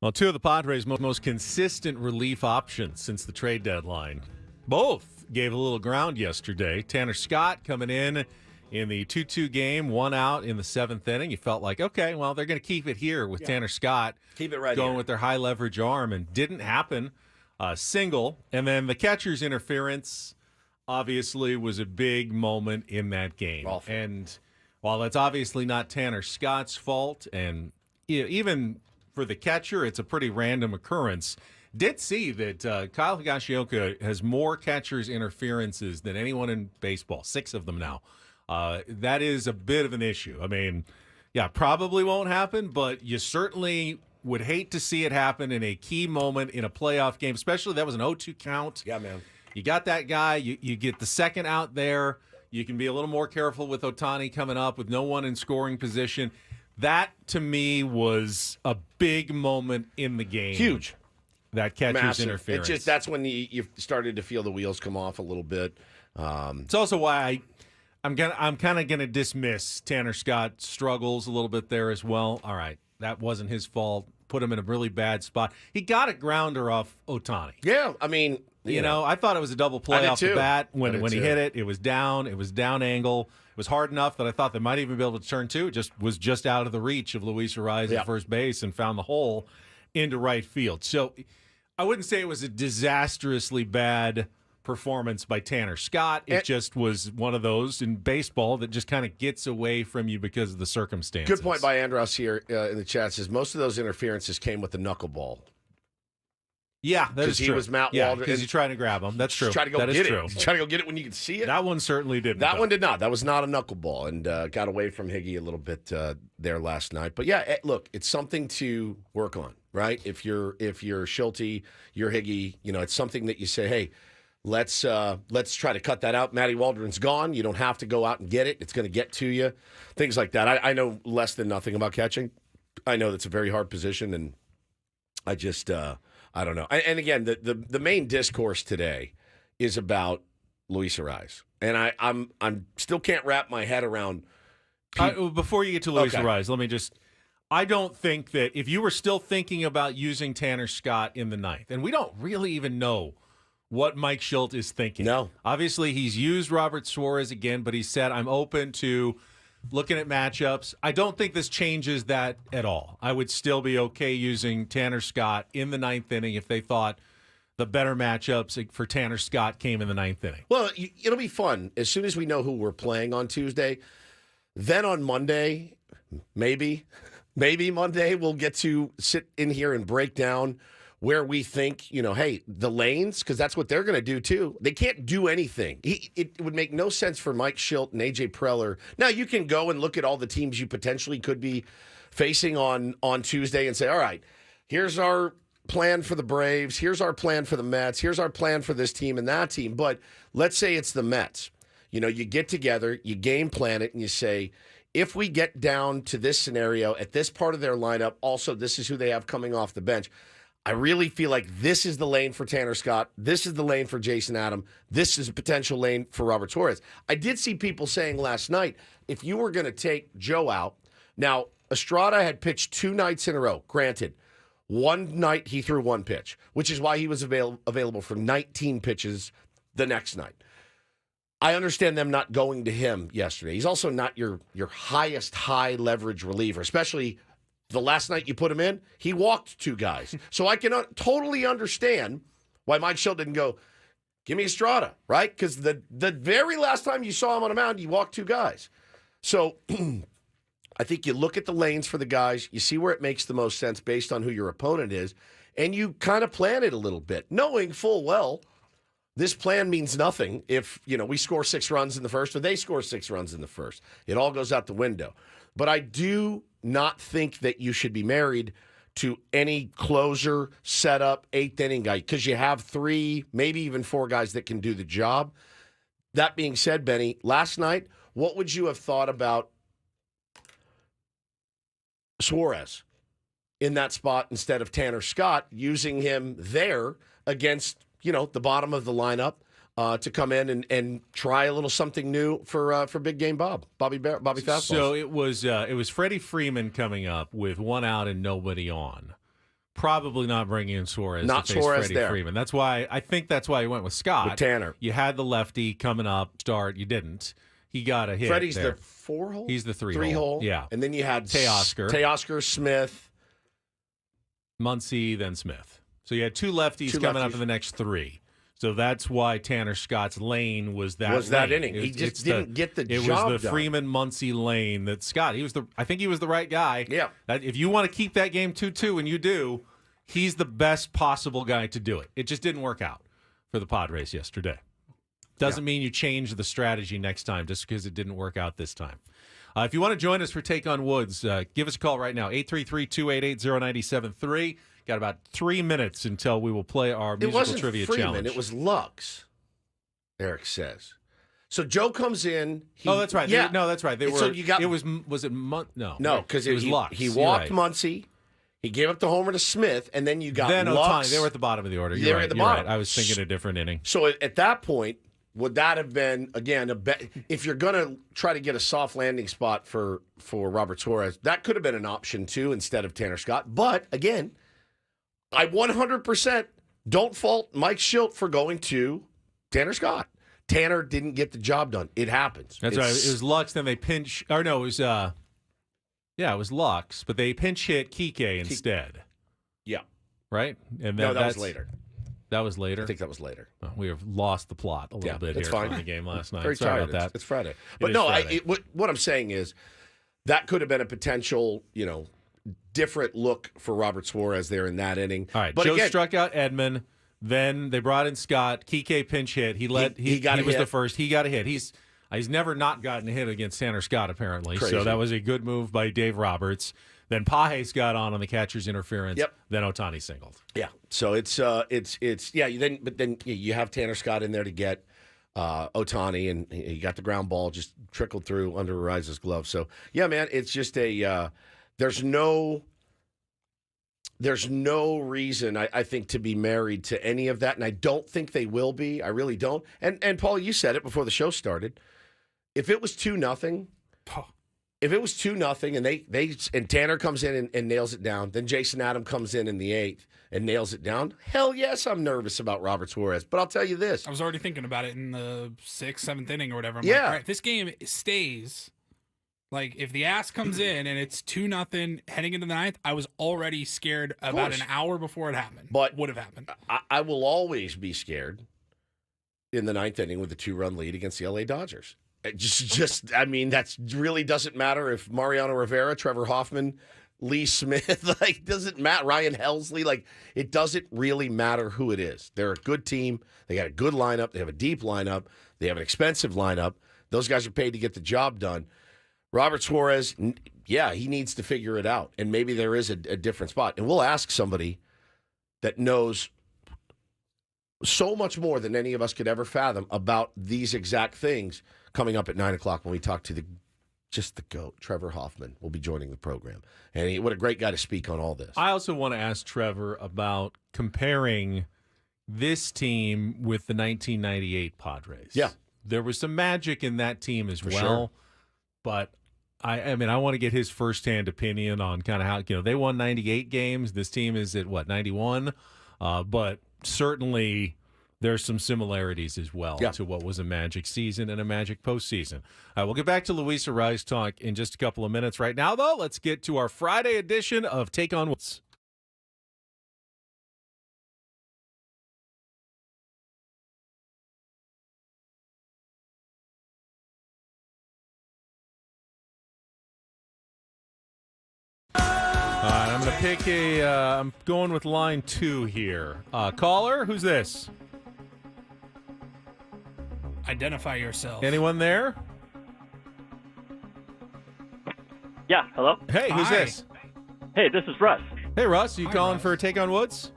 Well, two of the Padres' most consistent relief options since the trade deadline both gave a little ground yesterday. Tanner Scott coming in the 2-2 game, 1 out in the 7th inning. You felt like, okay, well, they're going to keep it here with Tanner Scott. Keep it right going here. with their high leverage arm, and didn't happen. Single. And then the catcher's interference obviously was a big moment in that game. Awful. And while that's obviously not Tanner Scott's fault, and even for the catcher, it's a pretty random occurrence. Did see that Kyle Higashioka has more catcher's interferences than anyone in baseball, 6 of them now. That is a bit of an issue. I mean, yeah, probably won't happen, but you certainly would hate to see it happen in a key moment in a playoff game, especially that was an 0-2 count. Yeah, man. You got that guy. You get the second out there. You can be a little more careful with Ohtani coming up with no one in scoring position. That, to me, was a big moment in the game. Huge. That catcher's Massive. interference. That's when you started to feel the wheels come off a little bit. It's also why I'm kind of gonna dismiss Tanner Scott's struggles a little bit there as well. All right, that wasn't his fault. Put him in a really bad spot. He got a grounder off Ohtani. Yeah, I mean, you know, I thought it was a double play off the bat when he hit it. It was down. It was down angle. It was hard enough that I thought they might even be able to turn two. It just was just out of the reach of Luis Arraez at first base and found the hole into right field. So I wouldn't say it was a disastrously bad performance by Tanner Scott. It just was one of those in baseball that just kind of gets away from you because of the circumstances. Good point by Andros here in the chat. Says most of those interferences came with the knuckleball. Yeah, that is true. He was Matt Waldron. because you're trying to grab him. That's true. Try to go that get is it. true. Try to go get it when you can see it. That one certainly didn't. That one did not. That was not a knuckleball, and got away from Higgy a little bit there last night. But yeah, look, it's something to work on, right? If you're Schulte, you're Higgy, it's something that you say, hey, let's try to cut that out. Matty Waldron's gone. You don't have to go out and get it. It's going to get to you. Things like that. I know less than nothing about catching. I know that's a very hard position, and I just I don't know. And again, the main discourse today is about Luis Arraez, and I'm still can't wrap my head around. Before you get to Luis Arraez, let me just. I don't think that if you were still thinking about using Tanner Scott in the ninth, and we don't really even know what Mike Schulte is thinking. No. Obviously, he's used Robert Suarez again, but he said, I'm open to looking at matchups. I don't think this changes that at all. I would still be okay using Tanner Scott in the ninth inning if they thought the better matchups for Tanner Scott came in the ninth inning. Well, it'll be fun. As soon as we know who we're playing on Tuesday, then on Monday, maybe Monday, we'll get to sit in here and break down where we think, hey, the lanes, because that's what they're going to do too. They can't do anything. It would make no sense for Mike Schulte and A.J. Preller. Now, you can go and look at all the teams you potentially could be facing on Tuesday and say, all right, here's our plan for the Braves. Here's our plan for the Mets. Here's our plan for this team and that team. But let's say it's the Mets. You get together, you game plan it, and you say, if we get down to this scenario at this part of their lineup, also this is who they have coming off the bench. I really feel like this is the lane for Tanner Scott. This is the lane for Jason Adam. This is a potential lane for Robert Suarez. I did see people saying last night, if you were going to take Joe out, now Estrada had pitched 2 nights in a row. Granted, one night he threw 1 pitch, which is why he was available for 19 pitches the next night. I understand them not going to him yesterday. He's also not your highest high leverage reliever, especially the last night you put him in, he walked 2 guys. So I can totally understand why Mike Schulte didn't go, give me Estrada, right? Because the very last time you saw him on a mound, he walked 2 guys. So I think you look at the lanes for the guys, you see where it makes the most sense based on who your opponent is, and you kind of plan it a little bit, knowing full well this plan means nothing if, we score 6 runs in the first or they score 6 runs in the first. It all goes out the window. But I do not think that you should be married to any closer, setup, 8th inning guy because you have 3, maybe even 4 guys that can do the job. That being said, Benny, last night, what would you have thought about Suarez in that spot instead of Tanner Scott, using him there against, the bottom of the lineup to come in and try a little something new for Big Game Bobby Fastballs? So it was Freddie Freeman coming up with 1 out and nobody on. Probably not bringing in Suarez Not to face Suarez Freddie there. Freeman. I think that's why he went with Scott. With Tanner. You had the lefty coming up, start. You didn't. He got a hit. Freddie's there. the 4-hole? He's the 3-hole. 3-hole. Yeah. And then you had Teoscar, Smith. Muncy, then Smith. So you had two lefties coming up in the next 3. So that's why Tanner Scott's lane was that lane. inning. He just didn't get the It job was the done. Freeman-Muncy lane that Scott, I think he was the right guy. Yeah. If you want to keep that game 2-2, and you do, he's the best possible guy to do it. It just didn't work out for the Padres yesterday. Doesn't mean you change the strategy next time just because it didn't work out this time. If you want to join us for Take on Woods, give us a call right now, 833-288-0973. Got about 3 minutes until we will play our musical trivia Freeman, challenge. It was Lux, Eric says. So Joe comes in. That's right. Yeah. That's right. So you got, was it No, because it was Lux. He walked Muncy. He gave up the homer to Smith, and then you got Ohtani. Lux. They were at the bottom of the order. They were at the bottom. Right. I was thinking a different inning. So at that point, would that have been, again, if you're going to try to get a soft landing spot for Robert Suarez, that could have been an option too instead of Tanner Scott. But again, I 100% don't fault Mike Schilt for going to Tanner Scott. Tanner didn't get the job done. It happens. That's right. It was Lux, then they pinch. Or no, it was it was Lux, but they pinch hit Kike instead. Yeah. Right? And that was later. That was later? I think that was later. Oh, we have lost the plot a little bit here from the game last night. Very Sorry tired. about that. It's Friday. But what I'm saying is that could have been a potential, different look for Robert Suarez there in that inning. All right, but Joe again, struck out Edman. Then they brought in Scott. Kike pinch hit. He was the first. He got a hit. He's never not gotten a hit against Tanner Scott, apparently. Crazy. So that was a good move by Dave Roberts. Then Pages got on the catcher's interference. Yep. Then Ohtani singled. Yeah. So it's Then you have Tanner Scott in there to get Ohtani, and he got the ground ball just trickled through under Ariza's glove. So yeah, man, it's just there's no reason I think to be married to any of that, and I don't think they will be. I really don't. And Paul, you said it before the show started. If it was 2-0. If it was 2-0 and Tanner comes in and nails it down, then Jason Adam comes in the 8th and nails it down. Hell yes, I'm nervous about Robert Suarez. But I'll tell you this: I was already thinking about it in the 6th, 7th inning or whatever. I'm Yeah. like, all right, if this game stays, like if the ass comes in and it's 2-0 heading into the 9th, I was already scared about an hour before it happened. But would have happened. I will always be scared in the 9th inning with a 2-run lead against the LA Dodgers. That really doesn't matter if Mariano Rivera, Trevor Hoffman, Lee Smith, doesn't matter. Ryan Helsley, it doesn't really matter who it is. They're a good team. They got a good lineup. They have a deep lineup. They have an expensive lineup. Those guys are paid to get the job done. Robert Suarez, he needs to figure it out. And maybe there is a different spot. And we'll ask somebody that knows so much more than any of us could ever fathom about these exact things coming up at 9 o'clock when we talk to the GOAT, Trevor Hoffman, will be joining the program. And what a great guy to speak on all this. I also want to ask Trevor about comparing this team with the 1998 Padres. Yeah. There was some magic in that team as well. Sure. But I want to get his firsthand opinion on kind of how, they won 98 games. This team is at 91? But certainly there's some similarities as well to what was a Magic season and a Magic postseason. We'll get back to Luis Arraez talk in just a couple of minutes. Right now, though, let's get to our Friday edition of Take on Woods. I'm going to pick I'm going with line 2 here. Caller, who's this? Identify yourself. Anyone there? Yeah, hello? Hey, who's this? Hey, this is Russ. Hey, Russ, you calling Russ. for a Take on Woods?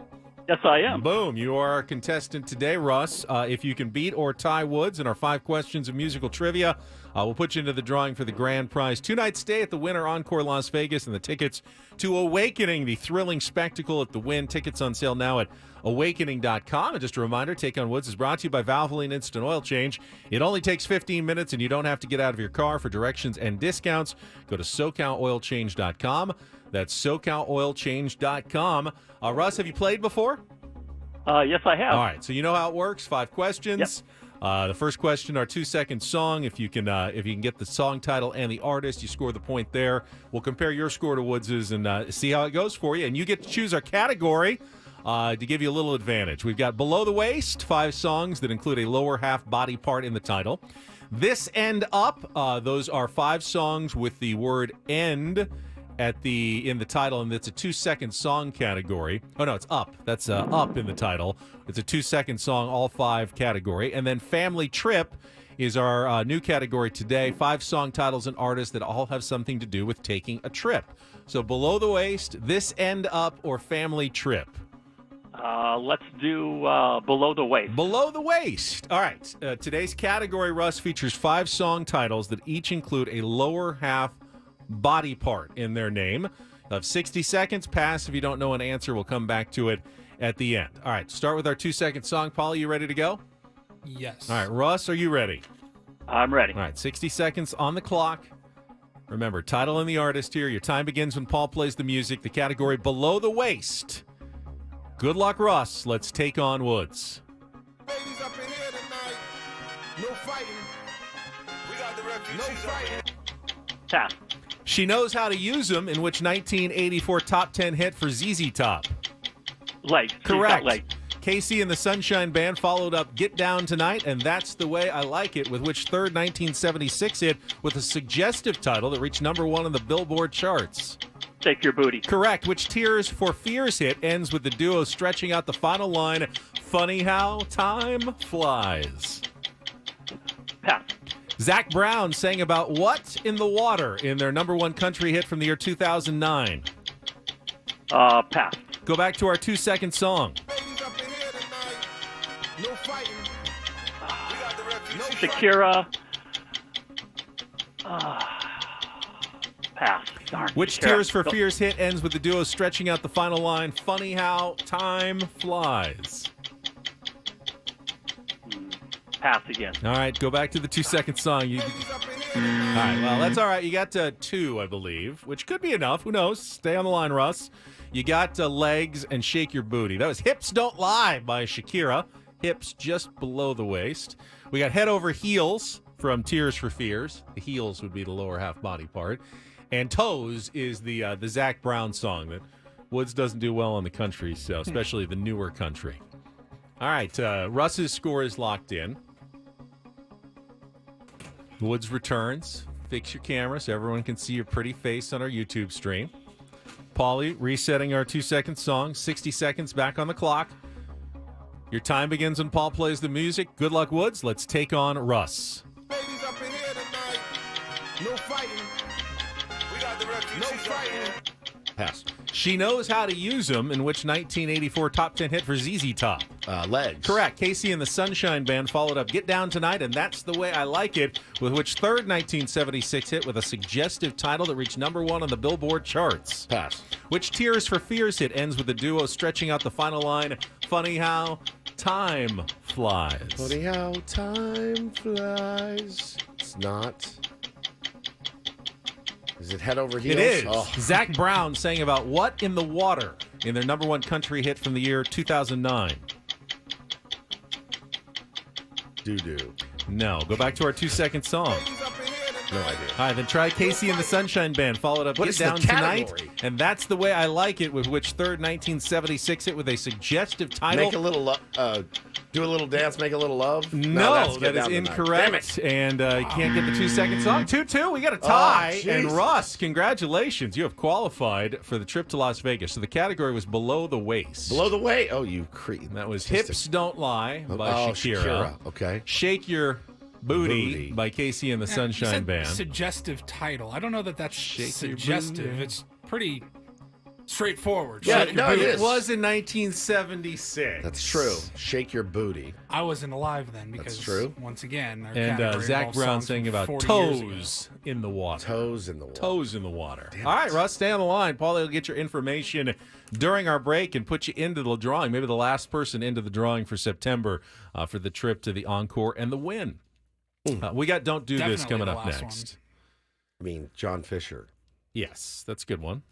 Yes, I am. Boom, you are our contestant today, Russ. If you can beat or tie Woods in our 5 questions of musical trivia, we'll put you into the drawing for the grand prize. 2-night stay at the Winter Encore Las Vegas and the tickets to Awakening, the thrilling spectacle at the Wynn. Tickets on sale now at awakening.com. And just a reminder, Take on Woods is brought to you by Valvoline Instant Oil Change. It only takes 15 minutes, and you don't have to get out of your car. For directions and discounts, go to SoCalOilChange.com. That's SoCalOilChange.com. Russ, have you played before? Yes, I have. All right, so you know how it works. 5 questions. The first question, our 2-second song. If you can get the song title and the artist, you score the point there. We'll compare your score to Woods's and see how it goes for you. And you get to choose our category to give you a little advantage. We've got Below the Waist, 5 songs that include a lower half body part in the title. This and Up, those are 5 songs with the word end in the title, and it's a 2-second song category. Oh, no, it's Up. That's Up in the title. It's a 2-second song, all 5 category. And then Family Trip is our new category today. 5 song titles and artists that all have something to do with taking a trip. So Below the Waist, This End Up, or Family Trip? Let's do Below the Waist. Below the Waist. All right. Today's category, Russ, features 5 song titles that each include a lower half body part in their name. Of 60 seconds. Pass if you don't know an answer. We'll come back to it at the end. All right, start with our 2-second song. Paulie, you ready to go? Yes. All right, Russ, are you ready? I'm ready. All right, 60 seconds on the clock. Remember, title and the artist here. Your time begins when Paul plays the music. The category Below the Waist. Good luck, Russ. Let's take on Woods. Ladies up in here tonight. No fighting. We got the refugees. No fighting. Pass. She Knows How to Use Them, in which 1984 top 10 hit for ZZ Top. Legs. Correct. Legs. Casey and the Sunshine Band followed up Get Down Tonight, and That's the Way I Like It, with which third 1976 hit with a suggestive title that reached number 1 on the Billboard charts. Shake Your Booty. Correct. Which Tears for Fears hit ends with the duo stretching out the final line, Funny How Time Flies. Pass. Zach Brown sang about what in the water in their number 1 country hit from the year 2009? Pass. Go back to our 2-second song. Ladies up in here tonight. No fighting. We got the refugees. Shakira. Pass. Darn. Which Shakira. Tears for Fears hit ends with the duo stretching out the final line, Funny How Time Flies? Pass again. All right, go back to the 2-second song. All right, well, that's all right. You got 2, I believe, which could be enough. Who knows? Stay on the line, Russ. You got Legs and Shake Your Booty. That was Hips Don't Lie by Shakira. Hips just below the waist. We got Head Over Heels from Tears for Fears. The heels would be the lower half body part. And Toes is the Zach Brown song that Woods doesn't do well in the country, so especially the newer country. All right, Russ's score is locked in. Woods returns. Fix your camera so everyone can see your pretty face on our YouTube stream. Paulie, resetting our 2-second song. 60 seconds back on the clock. Your time begins when Paul plays the music. Good luck, Woods. Let's take on Russ. Ladies up in here tonight. No fighting. We got the refugees. No fighting. Pass. She Knows How to Use Them, in which 1984 top 10 hit for ZZ Top. Legs. Correct. Casey and the Sunshine Band followed up Get Down Tonight, and That's the Way I Like It, with which third 1976 hit with a suggestive title that reached number 1 on the Billboard charts. Pass. Which Tears for Fears hit ends with the duo stretching out the final line, Funny How Time Flies. Funny how time flies. It's not. Is it Head Over Heels? It is. Oh. Zach Brown sang about what in the water in their number 1 country hit from the year 2009? Doo-doo. No. Go back to our 2-second song. No idea. All right, then try Casey and the Sunshine Band. Followed up What Get is the Down Tonight, category? and That's the Way I Like It, with which third 1976 hit with a suggestive title. Make a little, do a little dance, make a little love. No, that's Get that is Down Tonight. incorrect. And you can't get the 2-second song. 2-2. We got a tie. Oh, and jeez. Russ, congratulations. You have qualified for the trip to Las Vegas. So the category was Below the Waist. Below the way. Oh, you creep. That was Hips Don't Lie by Shakira. Okay. Shake Your Booty by Casey and the You Sunshine said Band. Suggestive title. I don't know that that's Shake your suggestive. booty. It's pretty straightforward. Yeah, Shake your no, it booty. is. It was in 1976. That's true. Shake your booty. I wasn't alive then because, true. once again, our And category Zach involves Brown songs saying from about 40 years ago. toes in the water. Toes in the water. Toes in the water. Damn All right, it. Russ, stay on the line. Paulie will get your information during our break and put you into the drawing. Maybe the last person into the drawing for September for the trip to the Encore and the win. We got Don't Do This Definitely coming the up last next. I mean, John Fisher. Yes, that's a good one.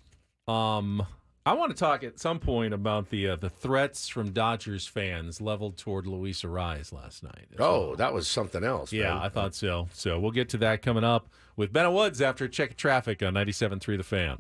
I want to talk at some point about the threats from Dodgers fans leveled toward Luis Arraez last night. That was something else. Yeah, man. I thought so. So we'll get to that coming up with Bennett Woods after a check of traffic on 97.3 The Fan.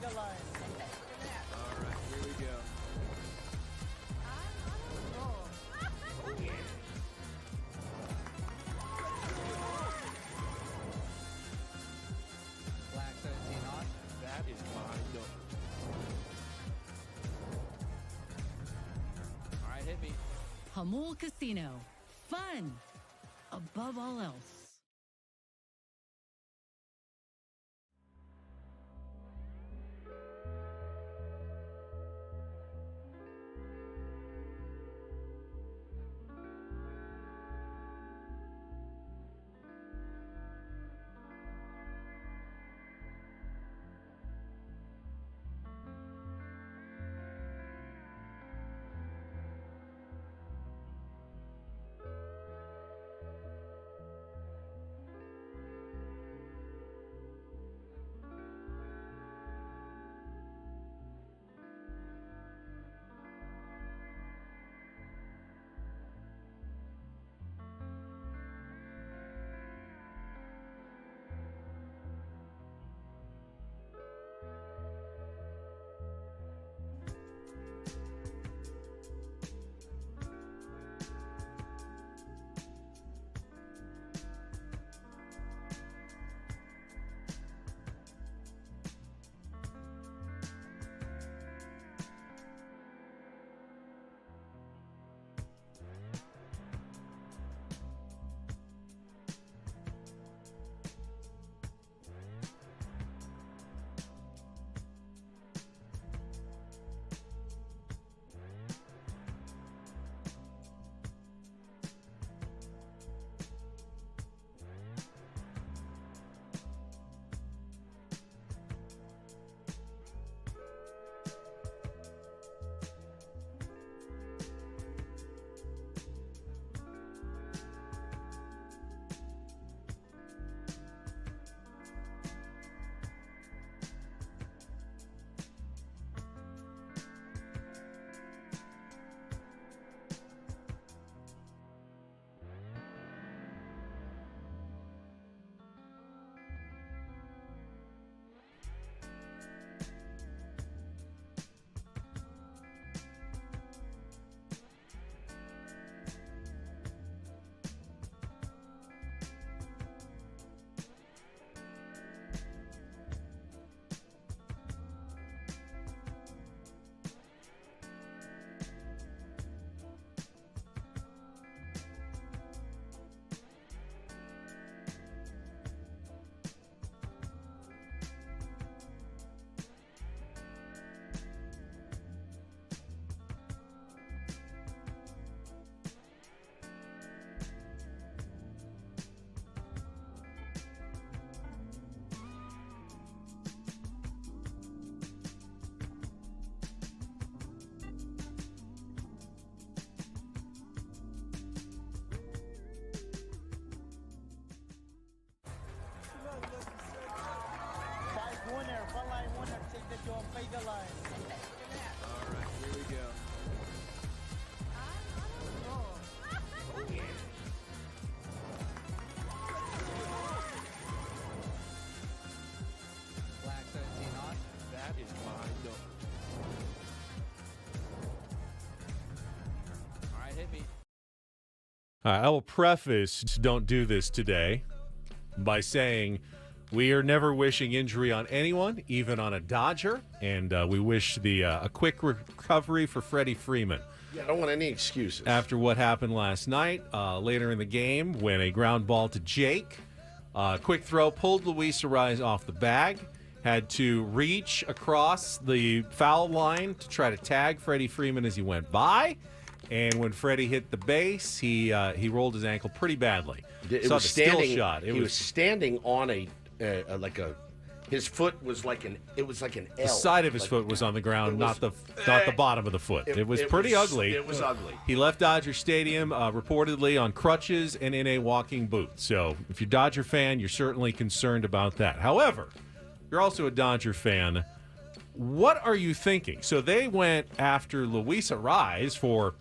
All right, here we go. Black 17 on. That is my number. All right, hit me. Hamul Casino. Fun above all else. All right, here we go. Black 17 on. That is wide open. All right, hit me. I will preface Don't Do This Today by saying we are never wishing injury on anyone, even on a Dodger, and we wish a quick recovery for Freddie Freeman. Yeah, I don't want any excuses. After what happened last night, later in the game, when a ground ball to Jake, quick throw pulled Luis Ariz off the bag, had to reach across the foul line to try to tag Freddie Freeman as he went by. And when Freddie hit the base, he rolled his ankle pretty badly. It Saw was the standing. still shot. He was standing on his foot was like an L. The side of his foot was on the ground, not the bottom of the foot. It was pretty ugly. It was ugly. He left Dodger Stadium reportedly on crutches and in a walking boot. So if you're a Dodger fan, you're certainly concerned about that. However, you're also a Dodger fan. What are you thinking? So they went after Luis Ariz for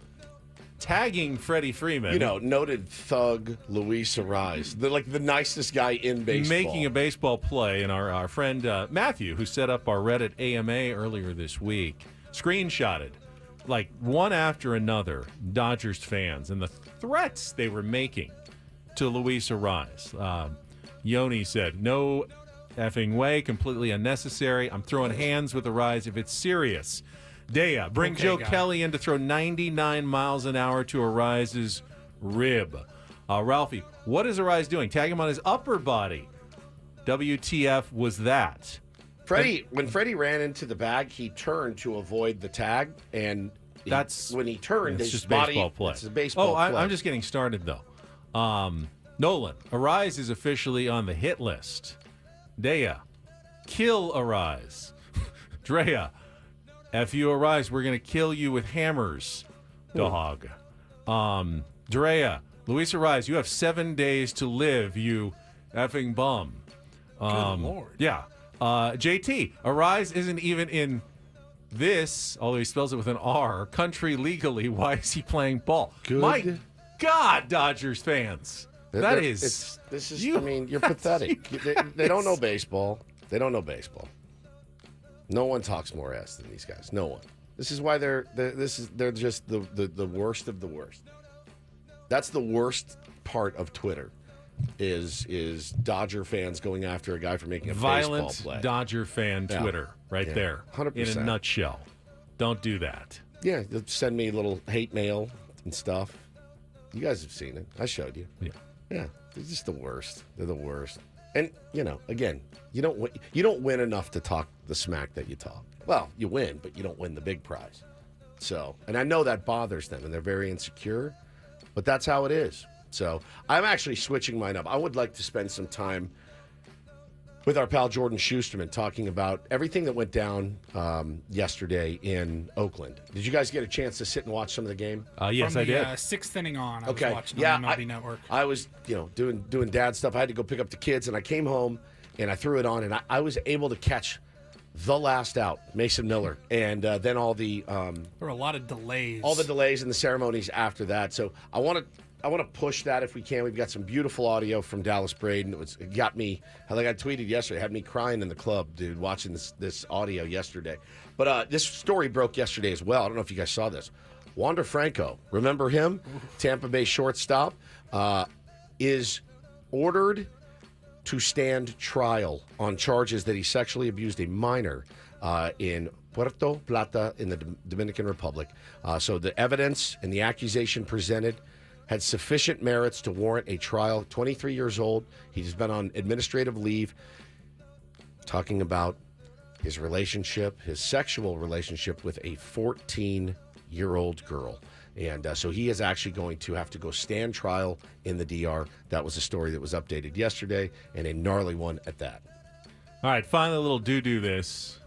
tagging Freddie Freeman. You know, noted thug Luis Ariz. They're like the nicest guy in baseball. Making a baseball play. And our friend Matthew, who set up our Reddit AMA earlier this week, screenshotted like one after another Dodgers fans and the threats they were making to Luis Ariz. Yoni said, no effing way, completely unnecessary. I'm throwing hands with Ariz if it's serious. Dea, bring Joe Kelly in to throw 99 miles an hour to Ariz's rib. Ralphie, what is Ariz doing? Tag him on his upper body. WTF was that? When Freddie ran into the bag, he turned to avoid the tag, and when he turned, it's his just body. baseball play. It's a baseball play. I'm just getting started though. Nolan, Ariz is officially on the hit list. Dea, kill Ariz. Drea, F you Ariz, we're going to kill you with hammers, dog. Drea, Luis Ariz, you have 7 days to live, you effing bum. Good Lord. Yeah. JT, Ariz isn't even in this, although he spells it with an R, country legally. Why is he playing ball? Good. My God, Dodgers fans. This is. I mean, you're pathetic. They don't know baseball. They don't know baseball. No one talks more ass than these guys. No one. This is why they're just the worst of the worst. That's the worst part of Twitter, is Dodger fans going after a guy for making a violent baseball play. Dodger fan Twitter there, 100%. in a nutshell. Don't do that. Yeah, they'll send me little hate mail and stuff. You guys have seen it. I showed you. Yeah, they're just the worst. They're the worst. And again, you don't win enough to talk the smack that you talk. Well, you win, but you don't win the big prize. So, and I know that bothers them, and they're very insecure, but that's how it is. So, I'm actually switching mine up. I would like to spend some time with our pal Jordan Shusterman talking about everything that went down yesterday in Oakland. Did you guys get a chance to sit and watch some of the game? Yes, I did. Sixth inning on. I Okay. was watching on the MLB Network. I was, doing dad stuff. I had to go pick up the kids, and I came home and I threw it on, and I was able to catch the last out, Mason Miller, and then all the there were a lot of delays. all the delays and the ceremonies after that. So I want to push that if we can. We've got some beautiful audio from Dallas Braden. It got me, like I tweeted yesterday, had me crying in the club, dude, watching this audio yesterday. But this story broke yesterday as well. I don't know if you guys saw this. Wander Franco, remember him? Tampa Bay shortstop, is ordered to stand trial on charges that he sexually abused a minor in Puerto Plata in the Dominican Republic. So the evidence and the accusation presented had sufficient merits to warrant a trial. 23 years old. He's been on administrative leave, talking about his relationship, his sexual relationship with a 14-year-old girl. And so he is actually going to have to go stand trial in the DR. That was a story that was updated yesterday, and a gnarly one at that. All right, finally a little do this.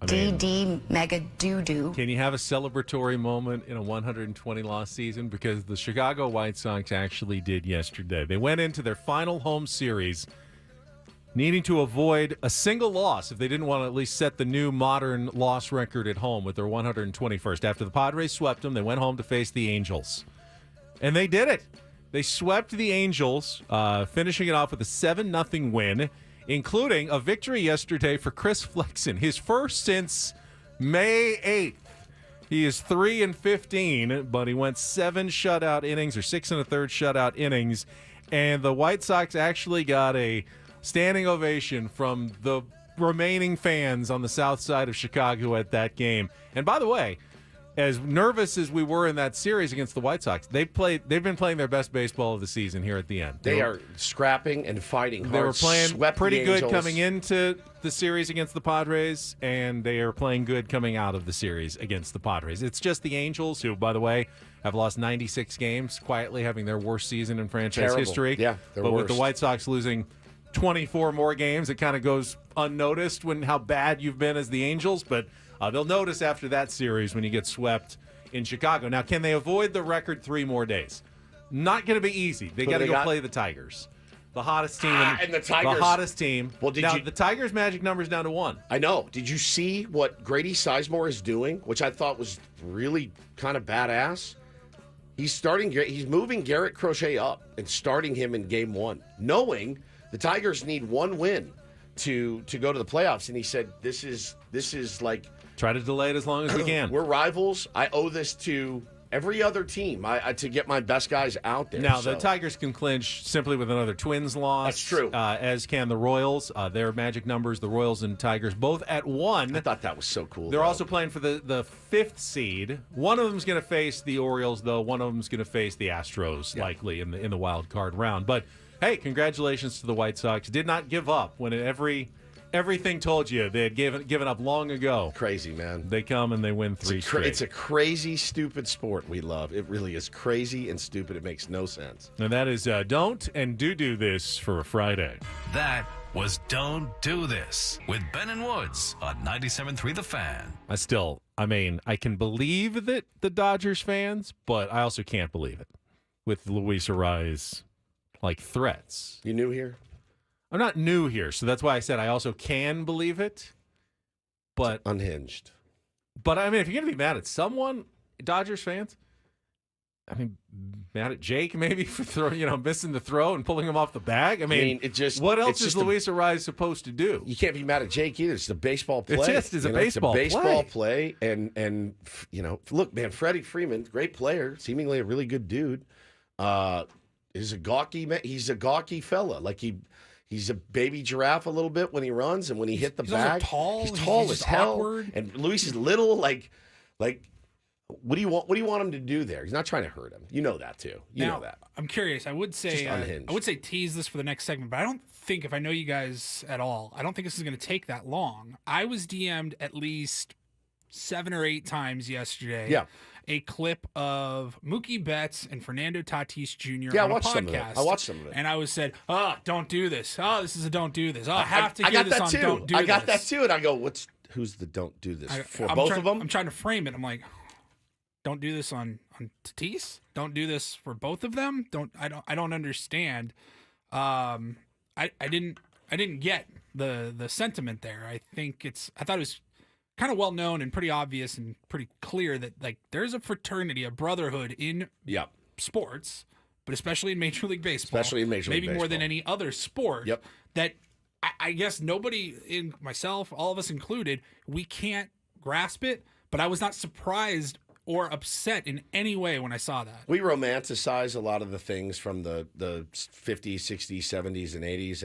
DD mega doo-doo. Can you have a celebratory moment in a 120-loss season? Because the Chicago White Sox actually did yesterday. They went into their final home series needing to avoid a single loss if they didn't want to at least set the new modern loss record at home with their 121st. After the Padres swept them, they went home to face the Angels. And they did it. They swept the Angels, finishing it off with a 7-0 win, including a victory yesterday for Chris Flexen, his first since May 8th. He is 3-15, but he went 7 shutout innings, or 6 1/3 shutout innings, and the White Sox actually got a standing ovation from the remaining fans on the south side of Chicago at that game. And by the way, as nervous as we were in that series against the White Sox, they've been playing their best baseball of the season here at the end. They are scrapping and fighting hard. They were playing Swept pretty the good Angels. coming into the series against the Padres, and they are playing good coming out of the series against the Padres. It's just the Angels, who, by the way, have lost 96 games, quietly having their worst season in franchise Terrible. history. Yeah, they're but worst. with the White Sox losing 24 more games, it kind of goes unnoticed when how bad you've been as the Angels, but they'll notice after that series when you get swept in Chicago. Now, can they avoid the record 3 more days? Not going to be easy. They got to go play the Tigers, the hottest team. And the Tigers, the hottest team. Well, the Tigers' magic number is down to 1. I know. Did you see what Grady Sizemore is doing, which I thought was really kind of badass? He's moving Garrett Crochet up and starting him in game 1, knowing the Tigers need 1 win to go to the playoffs. And he said, "This is like." Try to delay it as long as we can. We're rivals. I owe this to every other team to get my best guys out there. Now, the Tigers can clinch simply with another Twins loss. That's true. As can the Royals. Their magic numbers, the Royals and Tigers, both at 1. I thought that was so cool. They're also playing for the 5th seed. One of them's going to face the Orioles, though. One of them's going to face the Astros, likely, in the wild card round. But, hey, congratulations to the White Sox. Did not give up when everything told you they had given up long ago. Crazy, man. They come and they win 3 straight. It's a crazy, stupid sport we love. It really is crazy and stupid. It makes no sense. And that is Don't and Do This for a Friday. That was Don't Do This with Ben and Woods on 97.3 The Fan. I can believe that the Dodgers fans, but I also can't believe it with Luis Arraez, threats. You new here? I'm not new here, so that's why I said I also can believe it. But it's unhinged. But if you're going to be mad at someone, Dodgers fans, mad at Jake maybe for missing the throw and pulling him off the bag. What else is Luis Arraez supposed to do? You can't be mad at Jake either. It's a baseball play. It's a baseball play. And look, man, Freddie Freeman, great player, seemingly a really good dude. Is a gawky man. He's a gawky fella. He's a baby giraffe a little bit when he runs, and when he hit the bag, tall. He's tall He's as hell. awkward. And Luis is little. What do you want? What do you want him to do there? He's not trying to hurt him. You know that too. You know that. I'm curious. I would say tease this for the next segment, but I don't think, if I know you guys at all, I don't think this is going to take that long. I was DM'd at least 7 or 8 times yesterday. Yeah. A clip of Mookie Betts and Fernando Tatis Jr. Yeah, on I watched a some of podcast. it. I watched some of it. And I was said, don't do this. Oh, this is a don't do this. Oh, I have to hear this on too. don't do this. I got that too. And I go, who's the don't do this for? Both of them? I'm trying to frame it. I'm like, don't do this on Tatis? Don't do this for both of them? I don't understand. I didn't get the sentiment there. I thought it was kind of well known and pretty obvious and pretty clear that there's a fraternity, a brotherhood in sports, but especially in Major League Baseball. Maybe more than any other sport. Yep. That I guess nobody, in myself, all of us included, we can't grasp it, but I was not surprised or upset in any way when I saw that. We romanticize a lot of the things from the 50s, 60s, 70s, and 80s,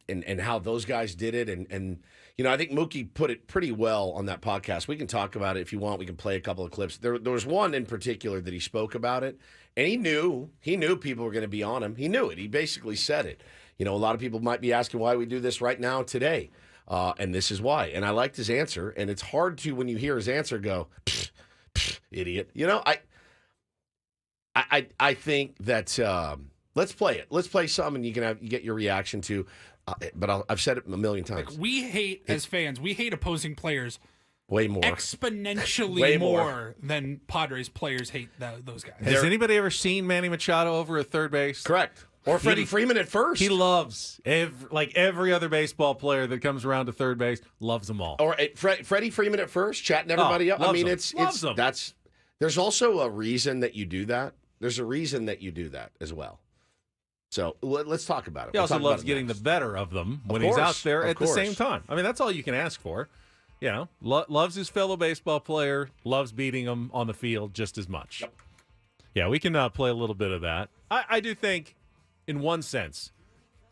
and how those guys did it. And I think Mookie put it pretty well on that podcast. We can talk about it if you want. We can play a couple of clips. There was one in particular that he spoke about it, and he knew people were going to be on him. He knew it. He basically said it. A lot of people might be asking why we do this right now today, and this is why. And I liked his answer, and it's hard to, when you hear his answer, go, idiot. I think that let's play it. Let's play some, and you get your reaction to. But I've said it a million times. We hate, as fans, opposing players way more, exponentially way more than Padres players hate those guys. Has anybody ever seen Manny Machado over at third base? Correct. Or Freddie Freeman at first. He loves every other baseball player that comes around to third base, loves them all. Or Freddie Freeman at first, chatting everybody up. I mean, there's also a reason that you do that. There's a reason that you do that as well. So let's talk about it. He also loves getting the better of them when he's out there at the same time. I mean, that's all you can ask for. You know, loves his fellow baseball player, loves beating him on the field just as much. Yep. Yeah, we can play a little bit of that. I do think, in one sense,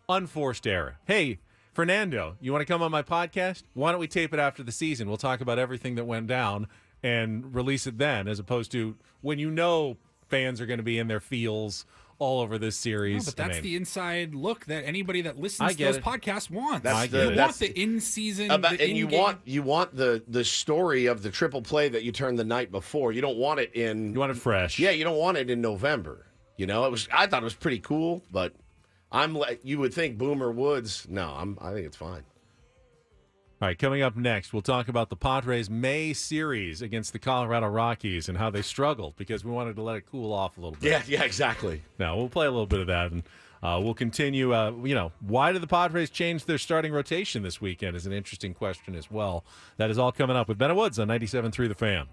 unforced error. Hey, Fernando, you want to come on my podcast? Why don't we tape it after the season? We'll talk about everything that went down and release it then, as opposed to when you know fans are going to be in their feels all over this series. No, but that's the inside look that anybody that listens to those podcasts wants. You want the in-season, and you want the story of the triple play that you turned the night before. You don't want it in. You want it fresh. Yeah, you don't want it in November. You know, I thought it was pretty cool, but you would think Boomer Woods. No, I think it's fine. All right, coming up next, we'll talk about the Padres' May series against the Colorado Rockies and how they struggled because we wanted to let it cool off a little bit. Yeah, exactly. Now, we'll play a little bit of that, and we'll continue. Why did the Padres change their starting rotation this weekend is an interesting question as well. That is all coming up with Ben Woods on 97.3 The Fan.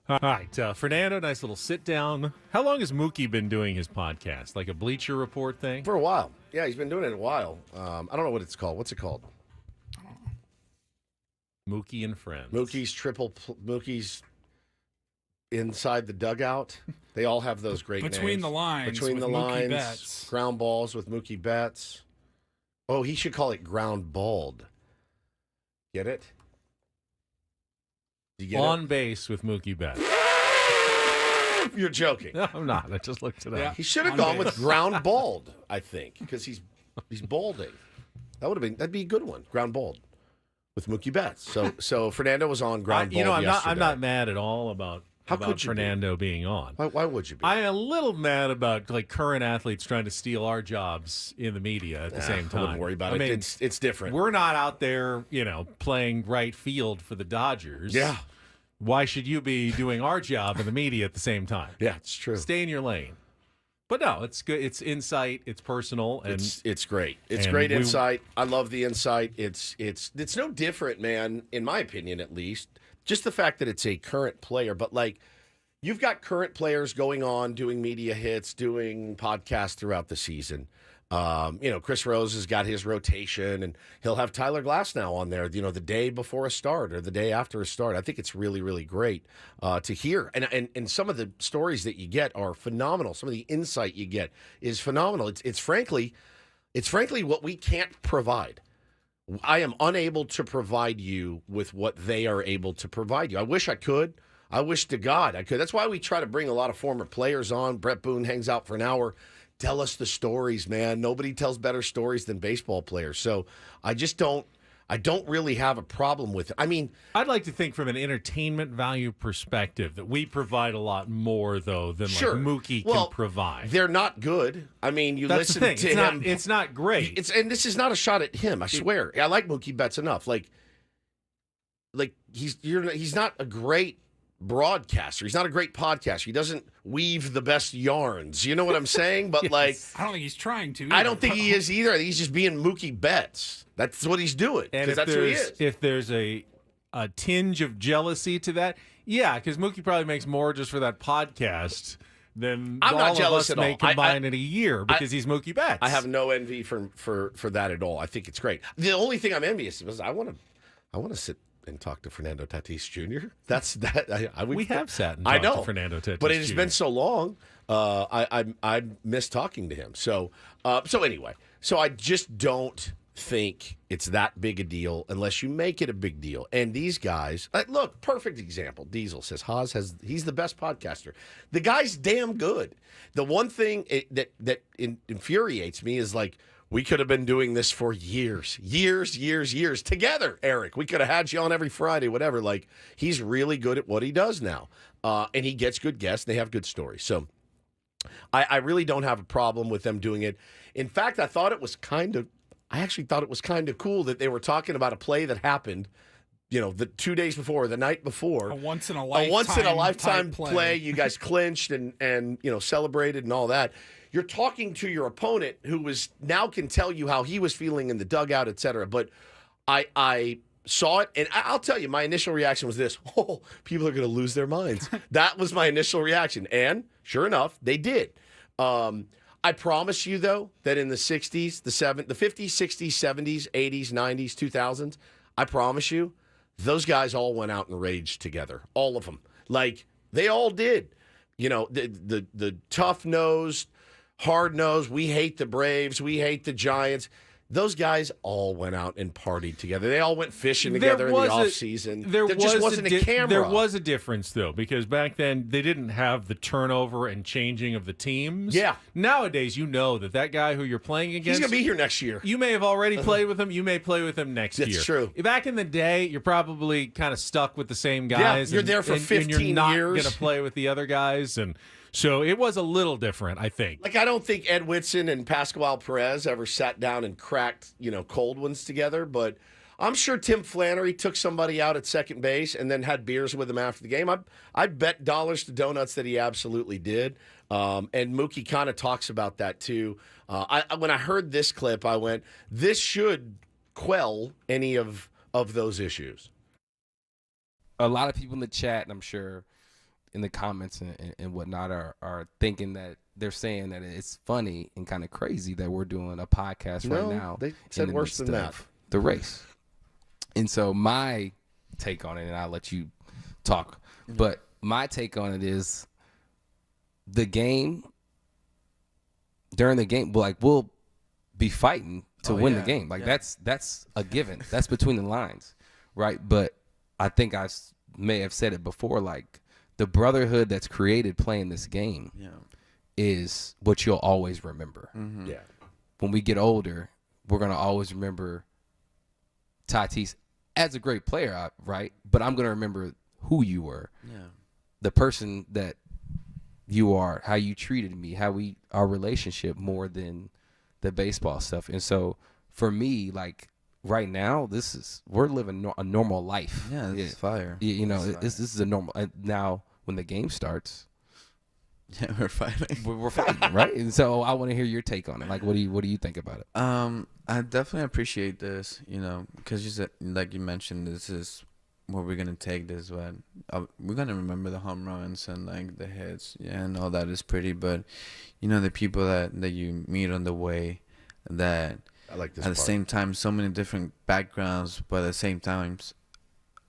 All right, Fernando, nice little sit down. How long has Mookie been doing his podcast? Like a Bleacher Report thing? For a while. Yeah, he's been doing it a while. I don't know what it's called. What's it called? Mookie and Friends. Mookie's Inside the Dugout. They all have those great Between names. the Lines. Between with the Mookie Lines. Betts. Ground Balls with Mookie Betts. Oh, he should call it Ground Balled. Get it? You get On Base with Mookie Betts. You're joking. No, I'm not. I just looked it up. Yeah. He should have gone with Ground Balled, I think, because he's balding. That'd be a good one. Ground Balled with Mookie Betts. So Fernando was on Ground Balled yesterday. I'm not mad at all about Fernando being on. Why would you be? I'm a little mad about like current athletes trying to steal our jobs in the media at the same time. I wouldn't worry about it. Mean, it's different. We're not out there, playing right field for the Dodgers. Yeah. Why should you be doing our job in the media at the same time? Yeah, it's true. Stay in your lane. But no, it's good. It's insight. It's personal, and it's great. It's great insight. I love the insight. It's no different, man. In my opinion, at least, just the fact that it's a current player. But like, you've got current players going on doing media hits, doing podcasts throughout the season. Chris Rose has got his rotation, and he'll have Tyler Glass now on there, the day before a start or the day after a start. I think it's really, really great to hear. And some of the stories that you get are phenomenal. Some of the insight you get is phenomenal. It's frankly what we can't provide. I am unable to provide you with what they are able to provide you. I wish I could. I wish to God I could. That's why we try to bring a lot of former players on. Brett Boone hangs out for an hour. Tell us the stories, man. Nobody tells better stories than baseball players. So I don't really have a problem with it. I mean, I'd like to think from an entertainment value perspective that we provide a lot more, though, than sure. like Mookie can provide. They're not good. I mean, That's listen the thing. to him. It's not great. And this is not a shot at him. I swear. I like Mookie Betts enough. Like he's not a great broadcaster. He's not a great podcaster. He doesn't weave the best yarns. You know what I'm saying? But Yes. I don't think he's trying to. I don't think he is either. I think he's just being Mookie Betts. That's what he's doing. And that's who he is. If there's a tinge of jealousy to that, yeah, because Mookie probably makes more just for that podcast than I'm all not of jealous us at all. may combine in a year because he's Mookie Betts. I have no envy for that at all. I think it's great. The only thing I'm envious of is I want to sit and talk to Fernando Tatis Jr. That's that. We have sat and I talked know to Fernando Tatis but it has Jr. been so long. I miss talking to him. So anyway, I just don't think it's that big a deal unless you make it a big deal. And these guys, look, perfect example. Diesel says he's the best podcaster. The guy's damn good. The one thing that infuriates me is like, We could have been doing this for years together, Eric. We could have had you on every Friday, whatever. Like, he's really good at what he does now. And he gets good guests. They have good stories. So I really don't have a problem with them doing it. In fact, I actually thought it was kind of cool that they were talking about a play that happened, the 2 days before, or the night before. A once in a lifetime play. You guys clinched and celebrated and all that. You're talking to your opponent who now can tell you how he was feeling in the dugout, et cetera. But I saw it, and I'll tell you, my initial reaction was this: oh, people are going to lose their minds. That was my initial reaction, and sure enough, they did. I promise you, though, that in the 60s, the 50s, 60s, 70s, 80s, 90s, 2000s, I promise you, those guys all went out and raged together. All of them. Like, they all did. The tough-nosed, hard-nosed, we hate the Braves, we hate the Giants. Those guys all went out and partied together. They all went fishing together in the offseason. There just wasn't a camera. There was a difference, though, because back then they didn't have the turnover and changing of the teams. Yeah. Nowadays, that guy who you're playing against... He's going to be here next year. You may have already played with him. You may play with him next year. That's true. Back in the day, you're probably kind of stuck with the same guys. Yeah, you're there for 15 years. And you're not going to play with the other guys, and... So it was a little different, I think. Like, I don't think Ed Whitson and Pascual Perez ever sat down and cracked, cold ones together, but I'm sure Tim Flannery took somebody out at second base and then had beers with him after the game. I bet dollars to donuts that he absolutely did. And Mookie kind of talks about that, too. When I heard this clip, I went, this should quell any of those issues. A lot of people in the chat, and I'm sure in the comments and whatnot are thinking that they're saying that it's funny and kind of crazy that we're doing a podcast right now. They said worse than that. The race. And so my take on it, and I'll let you talk, but my take on it is during the game, we'll be fighting to win the game. That's a given. That's between the lines, right? But I think I may have said it before, the brotherhood that's created playing this game is what you'll always remember. Mm-hmm. Yeah. When we get older, we're going to always remember Tatis as a great player, right? But I'm going to remember who you were. Yeah. The person that you are, how you treated me, our relationship more than the baseball stuff. And so for me, right now, we're living a normal life. Yeah, it's fire. This is a normal. Now, when the game starts, yeah, we're fighting. We're fighting, right? And so I want to hear your take on it. What do you think about it? I definitely appreciate this. Because you said, like you mentioned, this is what we're gonna take. This one, we're gonna remember the home runs and the hits, and all that is pretty. But the people that you meet on the way, that. I like this at the same time, so many different backgrounds, but at the same time,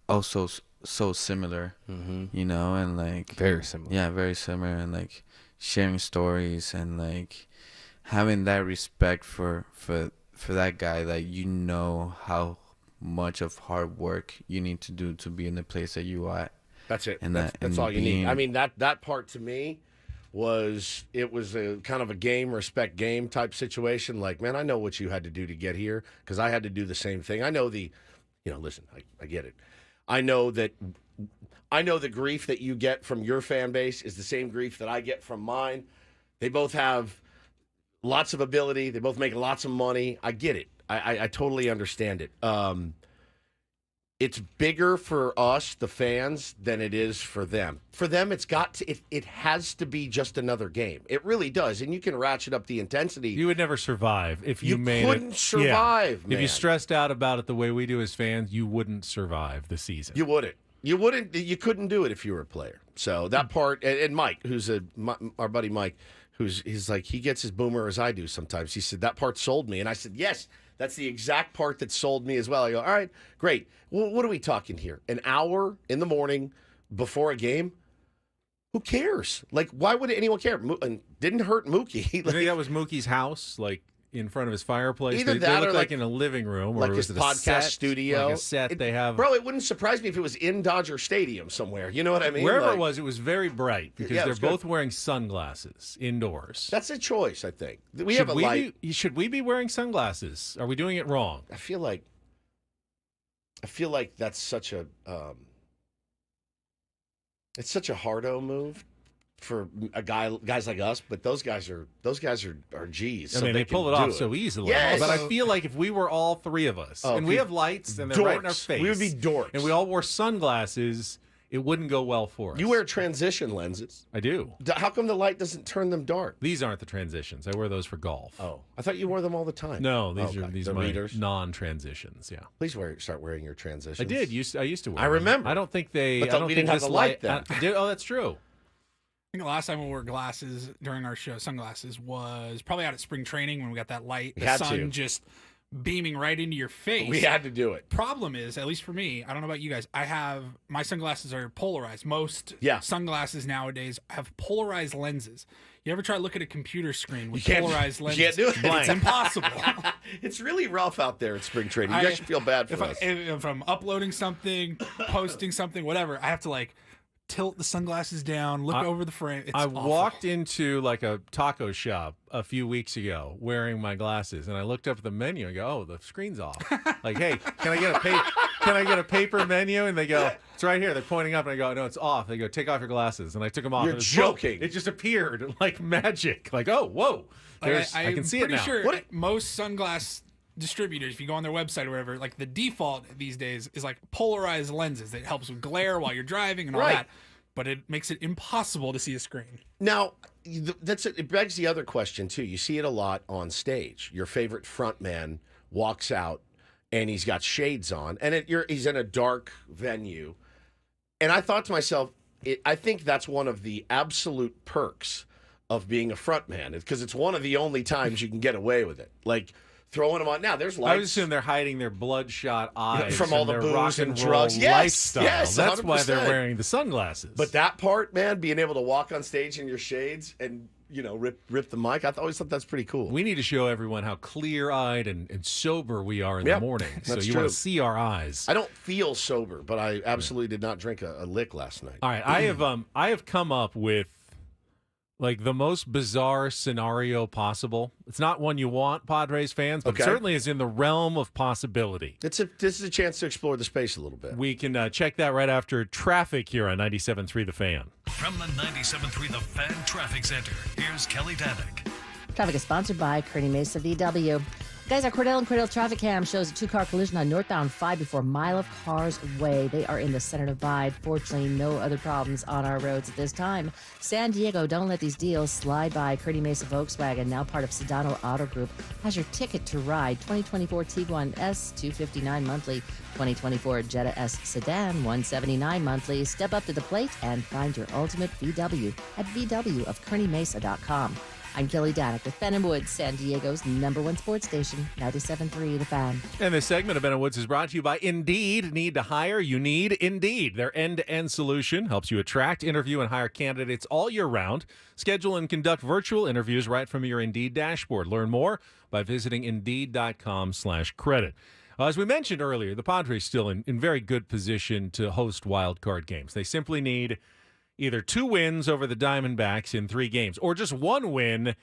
also so similar, and very similar. Yeah, very similar, and sharing stories and having that respect for that guy, how much of hard work you need to do to be in the place that you are at. That's it. And that's all you need. I mean, that part to me was a kind of a respect game type situation. Man, I know what you had to do to get here because I had to do the same thing. I know listen, I get it. I know the grief that you get from your fan base is the same grief that I get from mine. They both have lots of ability. They both make lots of money. I get it. I totally understand it. It's bigger for us, the fans, than it is for them. For them, it has to be just another game. It really does, and you can ratchet up the intensity. You would never survive if you made it. You couldn't survive, man. If you stressed out about it the way we do as fans, you wouldn't survive the season. You wouldn't. You couldn't do it if you were a player. So that part, and Mike, who's our buddy Mike, he's like, he gets his boomer as I do sometimes. He said, that part sold me. And I said, yes, that's the exact part that sold me as well. I go, all right, great. Well, what are we talking here? An hour in the morning before a game? Who cares? Why would anyone care? And didn't hurt Mookie. You think that was Mookie's house? in front of his fireplace. Either They that look or like in a living room, or like was his it a podcast set? studio. Like a set they have. Bro, it wouldn't surprise me if it was in Dodger Stadium somewhere. You know what I mean? Wherever Like, it was very bright because Yeah, it they're was good. both wearing sunglasses indoors. That's a choice, I think. We should have a light. should we be wearing sunglasses? Are we doing it wrong? I feel like that's such a it's such a hardo move for guys like us, but those guys are G's. I so mean, they pull can it off do so easily. Yes. But I feel like if we were all three of us, and we have lights, and they're right in our dorks. face, We would be dorks. and we all wore sunglasses, it wouldn't go well for us. You wear transition lenses. I do. How come the light doesn't turn them dark? These aren't the transitions. I wear those for golf. Oh, I thought you wore them all the time. No, these Okay. are The my readers? non-transitions. Yeah, Please start wearing your transitions. I did. I used to wear. I them. remember. I don't think they. But I don't we think didn't have this the light then. Oh, that's true. I think the last time we wore glasses during our show, sunglasses, was probably out at spring training when we got that light, We the had sun to. just beaming right into your face. We had to do it. Problem is, at least for me, I don't know about you guys, my sunglasses are polarized. Most Yeah. sunglasses nowadays have polarized lenses. You ever try to look at a computer screen with You can't- polarized you lenses? can't do it. It's impossible. It's really rough out there at spring training. You guys should feel bad for us. If I'm uploading something, posting something, whatever, I have to tilt the sunglasses down, look over the frame. It's I awful. walked into like a taco shop a few weeks ago wearing my glasses, and I looked up at the menu and go, "Oh, the screen's off." Like, hey, can I get a paper menu? And they go, "It's right here." They're pointing up, and I go, "No, it's off." They go, "Take off your glasses," and I took them off. You're and joking. It just appeared like magic. Like, oh, whoa! I can see it pretty now. sure most sunglass distributors, if you go on their website or whatever, the default these days is polarized lenses that helps with glare while you're driving and all Right. that. But it makes it impossible to see a screen. Now, it begs the other question, too. You see it a lot on stage. Your favorite front man walks out, and he's got shades on, and he's in a dark venue. And I thought to myself, I think that's one of the absolute perks of being a front man, because it's one of the only times you can get away with it. Throwing them on. Now, there's lights. I would assume they're hiding their bloodshot eyes from all and the their booze rock and roll drugs. Yes, lifestyle. yes, That's why they're 100%. wearing the sunglasses. But that part, man, being able to walk on stage in your shades and, rip the mic, I always thought that's pretty cool. We need to show everyone how clear-eyed and sober we are in the morning. So that's you true. want to see our eyes. I don't feel sober, but I absolutely did not drink a lick last night. All right, I have come up with the most bizarre scenario possible. It's not one you want, Padres fans, but Okay. it certainly is in the realm of possibility. This is a chance to explore the space a little bit. We can check that right after traffic here on 97.3 The Fan. From the 97.3 The Fan Traffic Center, here's Kelly Danick. Traffic is sponsored by Kearney Mesa VW. Guys, our Cordell and Cordell traffic cam shows a two-car collision on northbound 5 before Mile of Cars Way. They are in the center divide. Fortunately, no other problems on our roads at this time. San Diego, don't let these deals slide by. Kearney Mesa Volkswagen, now part of Sedano Auto Group, has your ticket to ride. 2024 Tiguan S, $259 monthly. 2024 Jetta S Sedan, $179 monthly. Step up to the plate and find your ultimate VW at VWofKearneyMesa.com. I'm Kelly Danick with Ben & Woods, San Diego's #1 sports station, 97.3 The Fan. And this segment of Ben & Woods is brought to you by Indeed. Need to hire? You need Indeed. Their end-to-end solution helps you attract, interview, and hire candidates all year round. Schedule and conduct virtual interviews right from your Indeed dashboard. Learn more by visiting Indeed.com/credit. As we mentioned earlier, the Padres still in very good position to host wild card games. They simply need either 2 wins over the Diamondbacks in 3 games, or just 1 win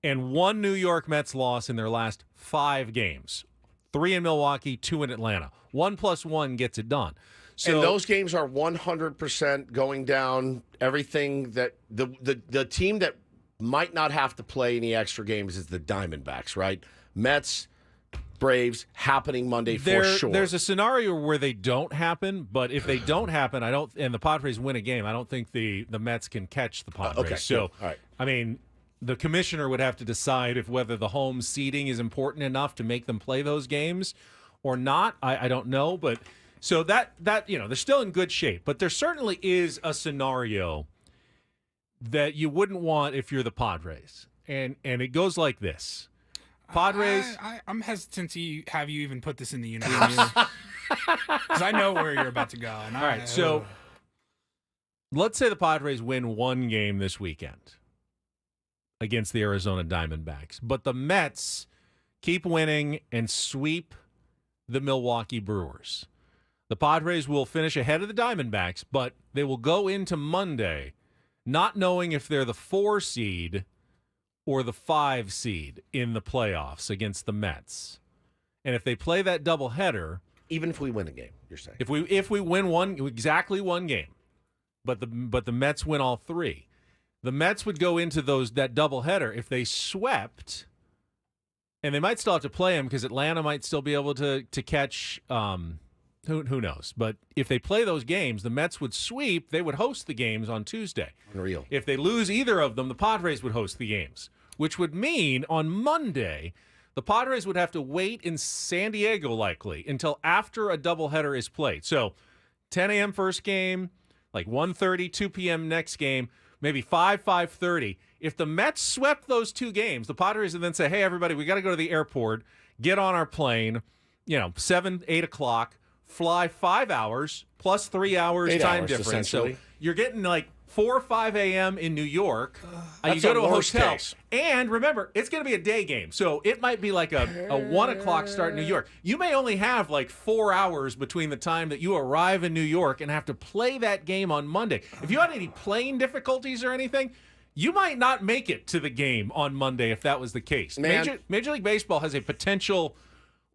and 1 New York Mets loss in their last 5 games. 3 in Milwaukee, 2 in Atlanta. 1 + 1 gets it done. So and those games are 100% going down. Everything that the team that might not have to play any extra games is the Diamondbacks, right? Mets, Braves happening Monday for sure. There's a scenario where they don't happen, but if they don't happen, and the Padres win a game, I don't think the Mets can catch the Padres. Okay, so, all right. I mean, the commissioner would have to decide whether the home seating is important enough to make them play those games or not. I don't know, but so that they're still in good shape, but there certainly is a scenario that you wouldn't want if you're the Padres, and it goes like this. Padres. I'm hesitant to have you even put this in the universe because I know where you're about to go. And all right, so let's say the Padres win 1 game this weekend against the Arizona Diamondbacks, but the Mets keep winning, and sweep the Milwaukee Brewers. The Padres will finish ahead of the Diamondbacks, but they will go into Monday not knowing if they're the 4 seed or the 5 seed in the playoffs against the Mets. And if they play that doubleheader, even if we win a game, you're saying if we win exactly one game, but the Mets win all 3, the Mets would go into that doubleheader if they swept. And they might still have to play them because Atlanta might still be able to catch. Who knows? But if they play those games, the Mets would sweep. They would host the games on Tuesday. Unreal. If they lose either of them, the Padres would host the games, which would mean on Monday, the Padres would have to wait in San Diego likely until after a doubleheader is played. So 10 a.m. first game, like 1:30, 2 p.m. next game, maybe 5:30. If the Mets swept those 2 games, the Padres would then say, hey, everybody, we got to go to the airport, get on our plane, 7, 8 o'clock, fly 5 hours plus 3 hours 8 time hours, difference. So essentially. you're getting like 4 or 5 a.m. in New York. You That's go to a worst hotel. case. And remember, it's going to be a day game. So it might be like a 1 o'clock start in New York. You may only have like 4 hours between the time that you arrive in New York and have to play that game on Monday. If you had any plane difficulties or anything, you might not make it to the game on Monday if that was the case. Man. Major League Baseball has a potential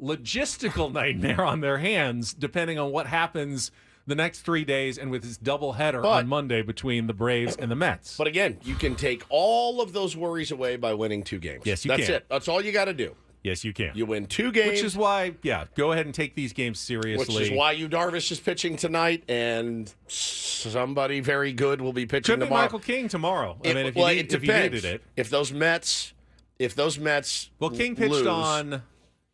logistical nightmare on their hands depending on what happens the next 3 days and with this doubleheader on Monday between the Braves and the Mets. But again, you can take all of those worries away by winning 2 games. Yes, you That's can. it. That's all you got to do. Yes, you can. You win 2 games. Which is why, go ahead and take these games seriously. Which is why Yu Darvish is pitching tonight, and somebody very good will be pitching Could be tomorrow. Michael King tomorrow. It if depends. you needed it. If those Mets Well, King pitched lose,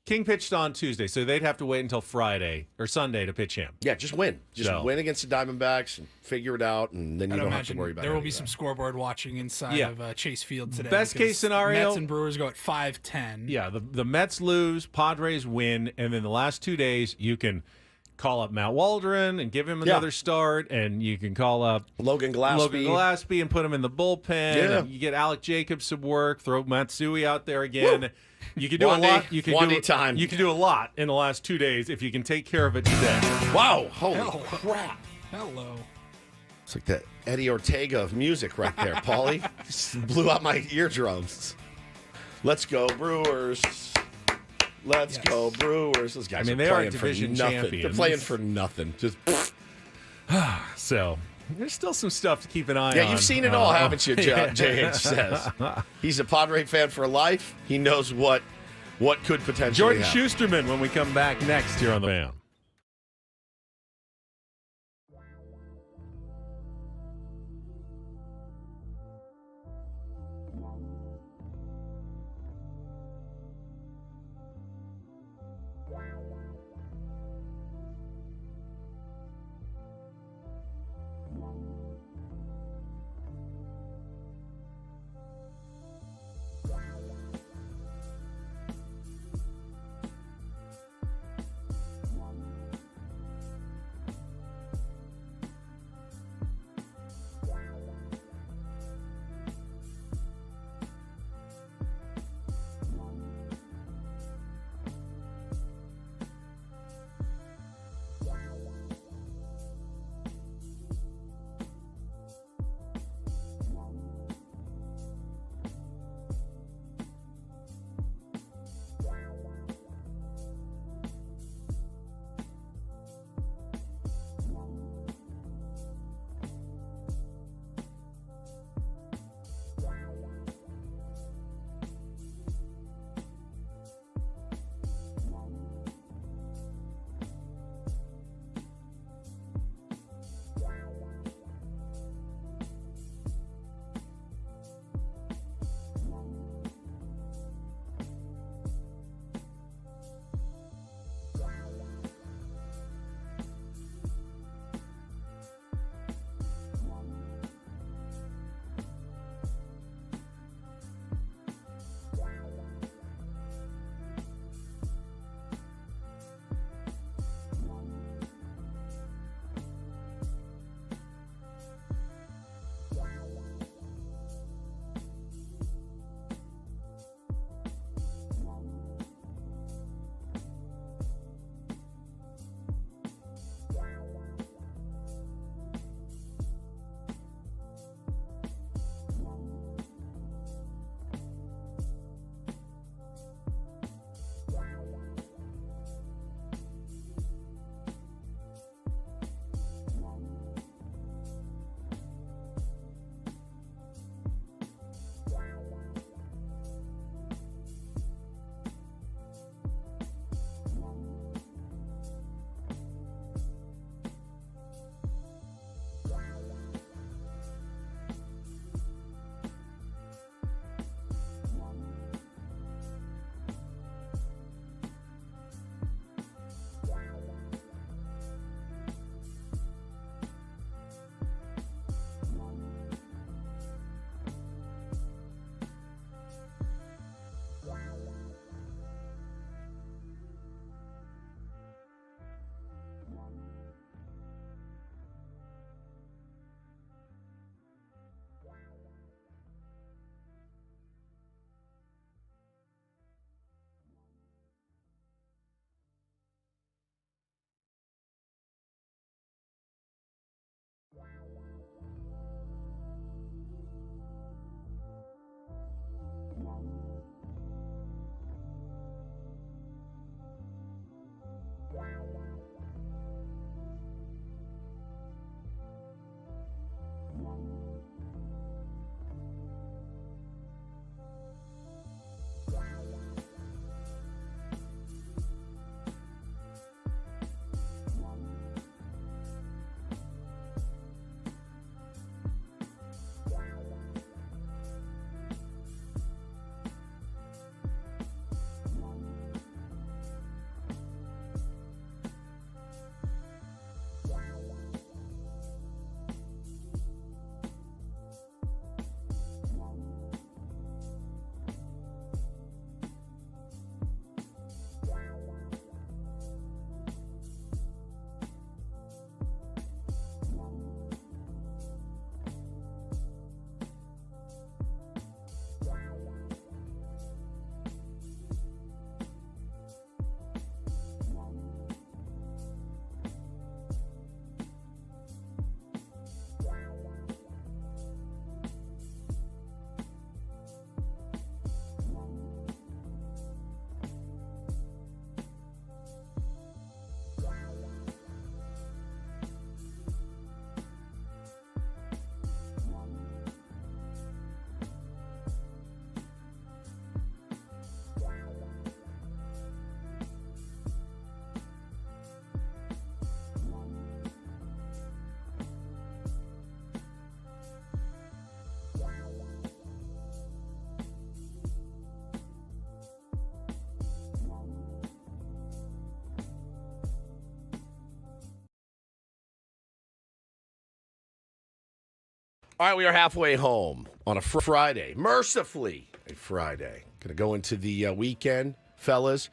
King pitched on Tuesday, so they'd have to wait until Friday or Sunday to pitch him. Yeah, just win. Just So. win against the Diamondbacks and figure it out, and then you I'd don't have imagine to worry about it. there will be some scoreboard watching inside of Chase Field today. Best because case scenario- Mets and Brewers go at 5:10. Yeah, the Mets lose, Padres win, and then the last 2 days you can call up Matt Waldron and give him another start, and you can call up Logan Gillespie and put him in the bullpen. Yeah. And you get Alec Jacobs some work, throw Matsui out there again. Woo. You can do Wandy- a lot. You can Wandy time. You can do a lot in the last 2 days if you can take care of it today. Wow! Holy Hell. crap! Hello. It's like that Eddie Ortega of music right there, Paulie. Just blew out my eardrums. Let's go Brewers! Let's go Brewers! Those guys they are are playing for division nothing. champions. They're playing for nothing. Just So there's still some stuff to keep an eye on. yeah, you've seen it all, haven't you? JH says he's a Padre fan for life. He knows what could potentially Jordan happen. Shusterman when we come back next here on the Fan. All right, we are halfway home on a Friday. Mercifully, a Friday. Going to go into the weekend, fellas.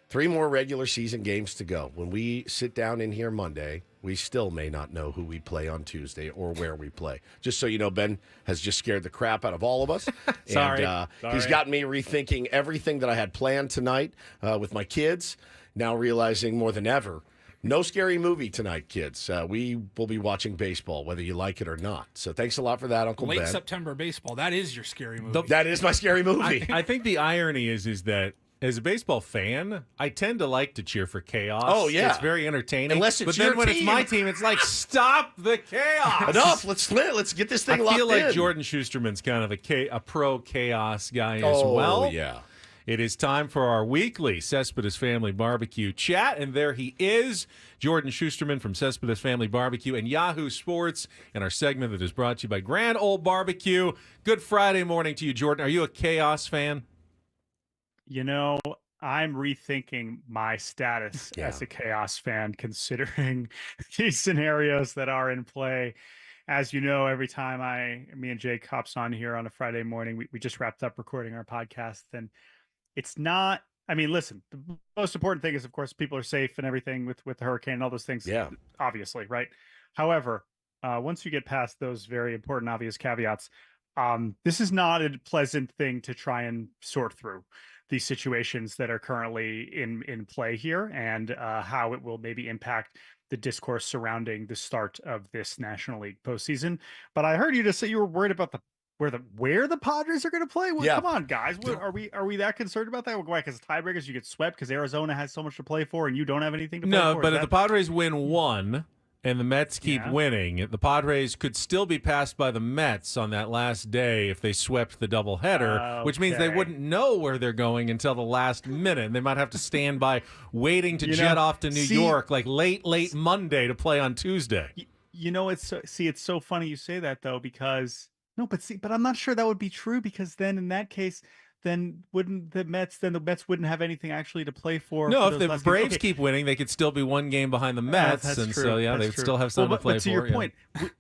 3 more regular season games to go. When we sit down in here Monday, we still may not know who we play on Tuesday or where we play. Just so you know, Ben has just scared the crap out of all of us. Sorry. He's got me rethinking everything that I had planned tonight with my kids. Now realizing more than ever, no scary movie tonight, kids. We will be watching baseball, whether you like it or not. So thanks a lot for that, Uncle Ben. Late September baseball. That is your scary movie. That is my scary movie. I think the irony is that as a baseball fan, I tend to like to cheer for chaos. Oh, yeah. It's very entertaining. Unless it's but then your when team. it's my team, it's like, stop the chaos. Enough. Let's get this thing locked in. I feel like Jordan Shusterman's kind of a pro-chaos guy as Oh, well. yeah. It is time for our weekly Cespedes Family Barbecue chat, and there he is, Jordan Shusterman from Cespedes Family Barbecue and Yahoo Sports, and our segment that is brought to you by Grand Ole Barbecue. Good Friday morning to you, Jordan. Are you a chaos fan? You know, I'm rethinking my status as a chaos fan, considering these scenarios that are in play. As you know, every time me and Jake hops on here on a Friday morning, we just wrapped up recording our podcast, and it's not, I mean, listen, the most important thing is, of course, people are safe and everything with the hurricane and all those things. Yeah. Obviously, right? However, once you get past those very important, obvious caveats, this is not a pleasant thing to try and sort through these situations that are currently in play here, and how it will maybe impact the discourse surrounding the start of this National League postseason. But I heard you just say you were worried about where the Padres are going to play. Well, Yeah. Come on, guys. Are we that concerned about that? Why? Because tiebreakers, you get swept because Arizona has so much to play for, and you don't have anything to play for. No, but if the Padres win one and the Mets keep winning, the Padres could still be passed by the Mets on that last day if they swept the doubleheader, which means they Okay. wouldn't know where they're going until the last minute. And they might have to stand by waiting to jet off to New York like late Monday to play on Tuesday. You know, it's so funny you say that though, because but I'm not sure that would be true, because then in that case, then the Mets wouldn't have anything actually to play for. No, for if those the last games. Braves Okay. keep winning, they could still be one game behind the Mets, That's and true. so That's they would true. still have something Well, to play but to for. your yeah. point,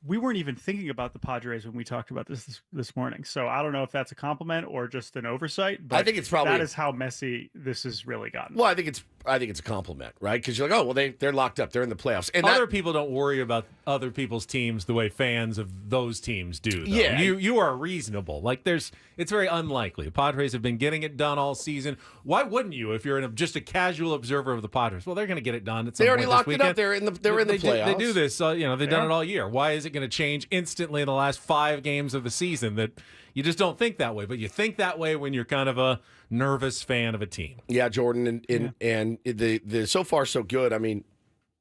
we weren't even thinking about the Padres when we talked about this morning. So I don't know if that's a compliment or just an oversight. But I think it's probably that is how messy this has really gotten. Well, I think it's a compliment, right? Because you're like, oh, well, they're locked up, they're in the playoffs, and Other people don't worry about other people's teams the way fans of those teams do. Though. Yeah. you are reasonable. Like it's very unlikely. The Padres have been getting it done all season. Why wouldn't you if you're just a casual observer of the Padres? Well, they're going to get it done. At some They already point locked this it up. weekend. They're in the playoffs. They do this. They've done it all year. Why is it going to change instantly in the last 5 games of the season? That you just don't think that way. But you think that way when you're kind of a nervous fan of a team. Yeah, Jordan, and the so far so good. I mean,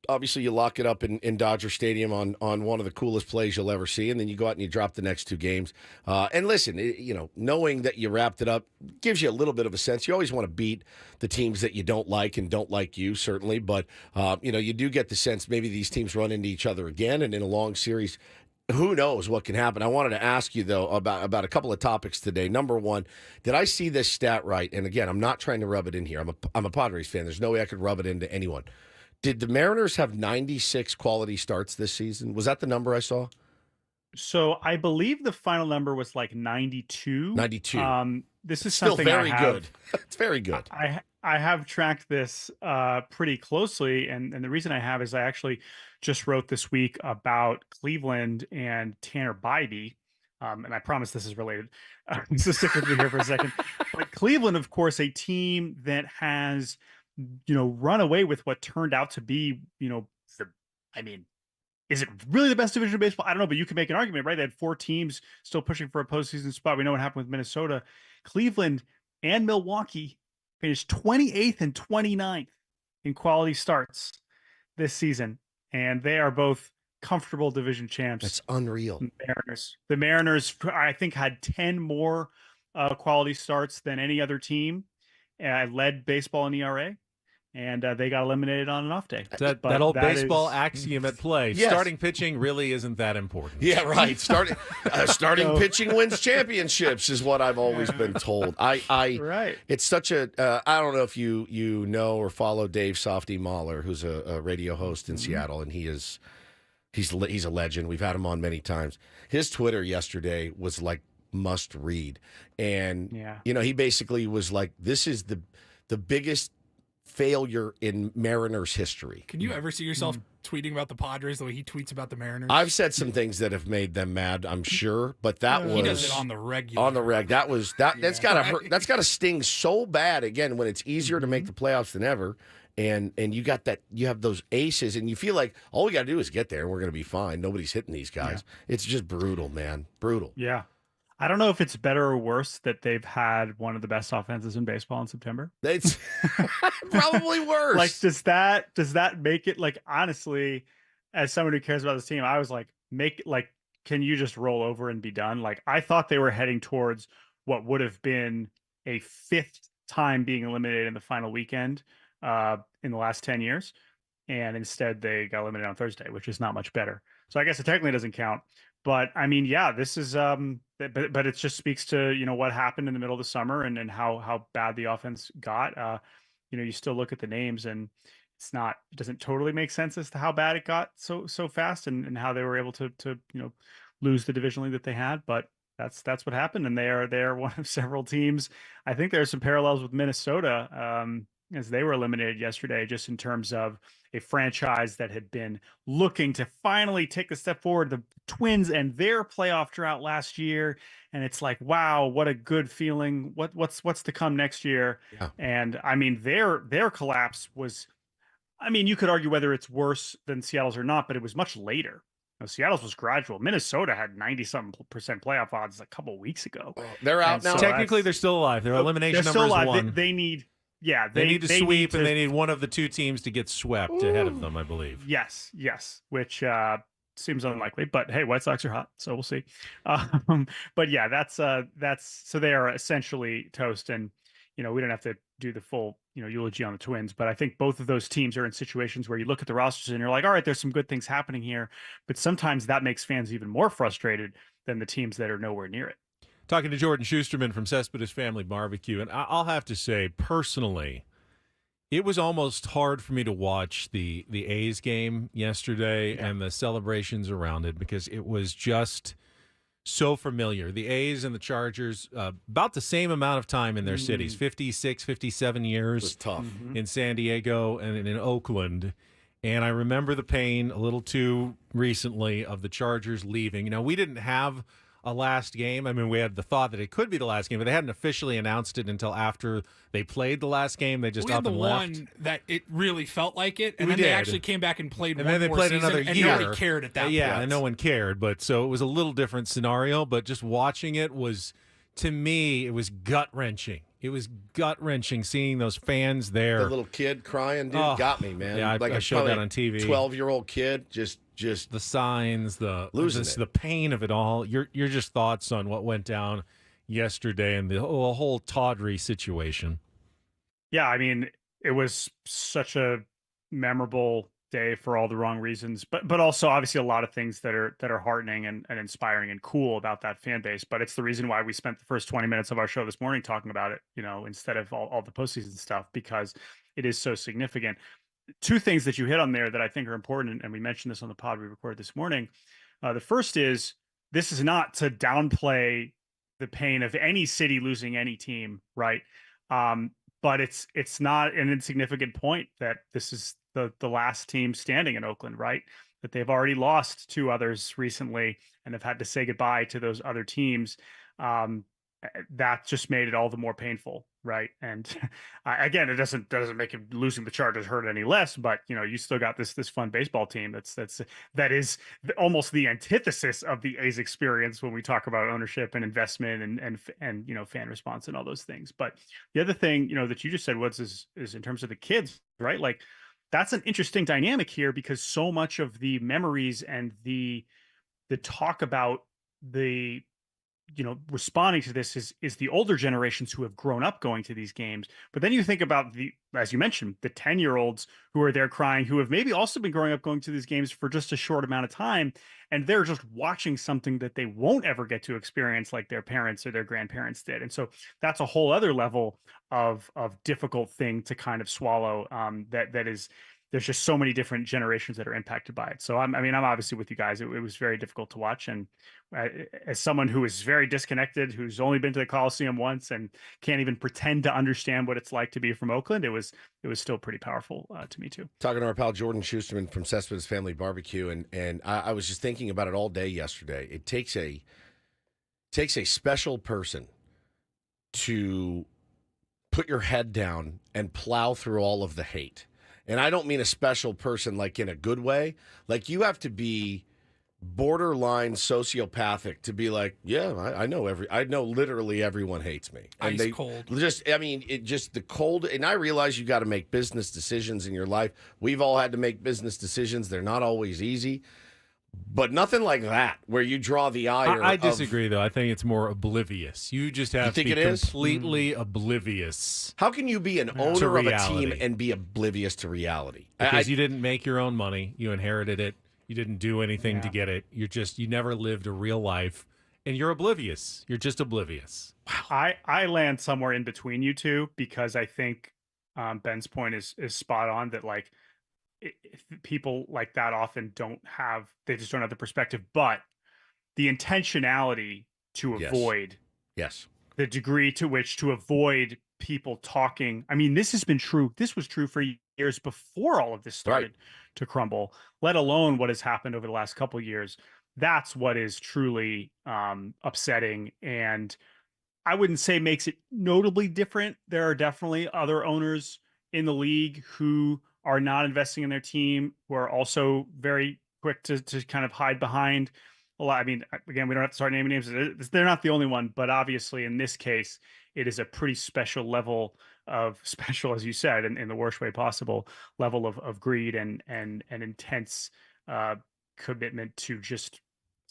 obviously you lock it up in Dodger Stadium on one of the coolest plays you'll ever see, and then you go out and you drop the next 2 games. And listen, knowing that you wrapped it up gives you a little bit of a sense. You always want to beat the teams that you don't like and don't like you, certainly, but you do get the sense maybe these teams run into each other again, and in a long series, who knows what can happen. I wanted to ask you, though, about a couple of topics today. Number one, did I see this stat right? And again, I'm not trying to rub it in here. I'm a Padres fan. There's no way I could rub it into anyone. Did the Mariners have 96 quality starts this season? Was that the number I saw? So I believe the final number was like 92. 92. This is Still something very I have, good. It's very good. I have tracked this pretty closely, and the reason I have is I actually just wrote this week about Cleveland and Tanner Bybee, and I promise this is related. So stick with me here for a second. But Cleveland, of course, a team that has run away with what turned out to be is it really the best division of baseball? I don't know, but you can make an argument, right? They had 4 teams still pushing for a postseason spot. We know what happened with Minnesota. Cleveland and Milwaukee finished 28th and 29th in quality starts this season, and they are both comfortable division champs. That's unreal. The Mariners, I think, had 10 more quality starts than any other team. Led baseball in ERA. And they got eliminated on an off day. That old baseball axiom at play. Yes. Starting pitching really isn't that important. Yeah, right. Starting pitching wins championships is what I've always been told. Right. It's such a. I don't know if you know or follow Dave Softy Mahler, who's a radio host in Seattle, and he is He's a legend. We've had him on many times. His Twitter yesterday was like must read, and he basically was like, "This is the biggest failure in Mariners history." Can you ever see yourself tweeting about the Padres the way he tweets about the Mariners? I've said some things that have made them mad, I'm sure, but that was he does it on the regular. On the reg, that's got to hurt. That's got to sting so bad again when it's easier to make the playoffs than ever. And you have those aces, and you feel like all we got to do is get there, and we're going to be fine. Nobody's hitting these guys. Yeah. It's just brutal, man. Brutal. Yeah. I don't know if it's better or worse that they've had one of the best offenses in baseball in September. It's probably worse. Like, does that make it, like, honestly, as someone who cares about this team, I was like, can you just roll over and be done? Like, I thought they were heading towards what would have been a 5th time being eliminated in the final weekend in the last 10 years. And instead they got eliminated on Thursday, which is not much better. So I guess it technically doesn't count. But I mean, yeah, this is but it just speaks to, what happened in the middle of the summer and how bad the offense got. You still look at the names and it doesn't totally make sense as to how bad it got so fast and how they were able to lose the division lead that they had. But that's what happened. And they're one of several teams. I think there's some parallels with Minnesota, as they were eliminated yesterday, just in terms of a franchise that had been looking to finally take a step forward. The Twins and their playoff drought last year, and it's like, wow, what a good feeling. What's to come next year? Yeah. And I mean, their collapse was, I mean, you could argue whether it's worse than Seattle's or not, but it was much later. Seattle's was gradual. Minnesota had 90-something% playoff odds a couple weeks ago. They're out now. Technically, they're still alive. Their elimination number is 1. They need. Yeah, they need to sweep, and they need one of the 2 teams to get swept ahead of them, I believe. Yes, which seems unlikely, but hey, White Sox are hot, so we'll see. But yeah, that's so they are essentially toast, and we don't have to do the full eulogy on the Twins, but I think both of those teams are in situations where you look at the rosters and you're like, all right, there's some good things happening here, but sometimes that makes fans even more frustrated than the teams that are nowhere near it. Talking to Jordan Shusterman from Cespedes Family Barbecue, and I'll have to say, personally, it was almost hard for me to watch the A's game yesterday and the celebrations around it because it was just so familiar. The A's and the Chargers, about the same amount of time in their cities, 56, 57 years. It was tough. In San Diego and in Oakland. And I remember the pain a little too recently of the Chargers leaving. We didn't have a last game. I mean, we had the thought that it could be the last game, but they hadn't officially announced it until after they played the last game. They just up and left. One that it really felt like it, and We then they did. actually came back and played And one then they more played season, another and year. nobody cared at that Yeah, point. and no one cared. But so it was a little different scenario. But just watching it was, to me, it was gut wrenching. It was gut wrenching seeing those fans there. The little kid crying, dude, got me, man. Yeah, I showed that on TV. 12-year-old kid, just the signs, the pain of it all. Your just thoughts on what went down yesterday and the whole Tawdry situation. Yeah, I mean, it was such a memorable day for all the wrong reasons, but also obviously a lot of things that are heartening and inspiring and cool about that fan base. But it's the reason why we spent the first 20 minutes of our show this morning talking about it, instead of all the postseason stuff, because it is so significant. 2 things that you hit on there that I think are important, and we mentioned this on the pod we recorded this morning. The first is, this is not to downplay the pain of any city losing any team, right? But it's not an insignificant point that this is the last team standing in Oakland, right? That they've already lost 2 others recently and have had to say goodbye to those other teams. That just made it all the more painful, right? And again, it doesn't make losing the Chargers hurt any less, but you still got this fun baseball team that is almost the antithesis of the A's experience when we talk about ownership and investment and fan response and all those things. But the other thing that you just said is in terms of the kids, right? Like, that's an interesting dynamic here, because so much of the memories and the talk about the responding to this is the older generations who have grown up going to these games. But then you think about as you mentioned, the 10-year-olds who are there crying, who have maybe also been growing up going to these games for just a short amount of time, and they're just watching something that they won't ever get to experience like their parents or their grandparents did. And so that's a whole other level of difficult thing to kind of swallow. That there's just so many different generations that are impacted by it. So I'm obviously with you guys. It was very difficult to watch. And as someone who is very disconnected, who's only been to the Coliseum once and can't even pretend to understand what it's like to be from Oakland, it was still pretty powerful to me too. Talking to our pal Jordan Shusterman from Cespedes Family Barbecue, and I was just thinking about it all day yesterday. It takes a special person to put your head down and plow through all of the hate. And I don't mean a special person like in a good way. Like, you have to be borderline sociopathic to be like, yeah, I know literally everyone hates me. And Ice cold. Just the cold. And I realize you got to make business decisions in your life. We've all had to make business decisions. They're not always easy. But nothing like that, where you draw the ire. I disagree, though. I think it's more oblivious. You just have to be completely oblivious. How can you be an owner of a team and be oblivious to reality? Because you didn't make your own money. You inherited it. You didn't do anything to get it. You never lived a real life, and you're oblivious. You're just oblivious. Wow. I land somewhere in between you two, because I think Ben's point is spot on, that like, people like that often they just don't have the perspective, but the intentionality to avoid the degree to which to avoid people talking. I mean, this has been true. This was true for years before all of this started to crumble, let alone what has happened over the last couple of years. That's what is truly upsetting. And I wouldn't say makes it notably different. There are definitely other owners in the league who are not investing in their team, who are also very quick to kind of hide behind a lot. I mean, again, we don't have to start naming names. They're not the only one, but obviously in this case, it is a pretty special level of special, as you said, in the worst way possible, level of greed and intense commitment to just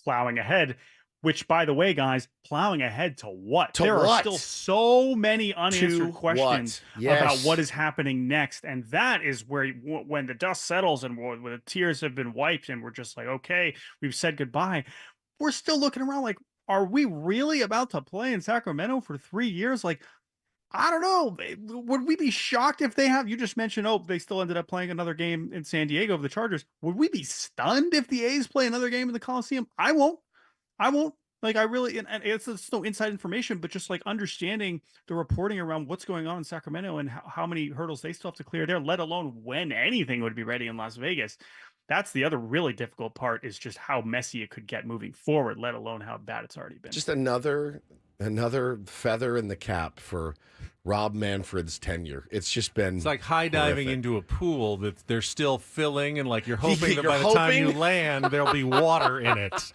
plowing ahead. Which, by the way, guys, plowing ahead to what? There are still so many unanswered questions about what is happening next. And that is where, when the dust settles and when the tears have been wiped and we're just like, okay, we've said goodbye, we're still looking around like, are we really about to play in Sacramento for 3 years? Like, I don't know. Would we be shocked if they have, you just mentioned, they still ended up playing another game in San Diego of the Chargers. Would we be stunned if the A's play another game in the Coliseum? I won't. Like, I really, and it's no inside information, but just like understanding the reporting around what's going on in Sacramento and how many hurdles they still have to clear there, let alone when anything would be ready in Las Vegas. That's the other really difficult part, is just how messy it could get moving forward, let alone how bad it's already been. Just another feather in the cap for Rob Manfred's tenure. It's like high diving into a pool that they're still filling, and like you're hoping that by the time you land, there'll be water in it. That's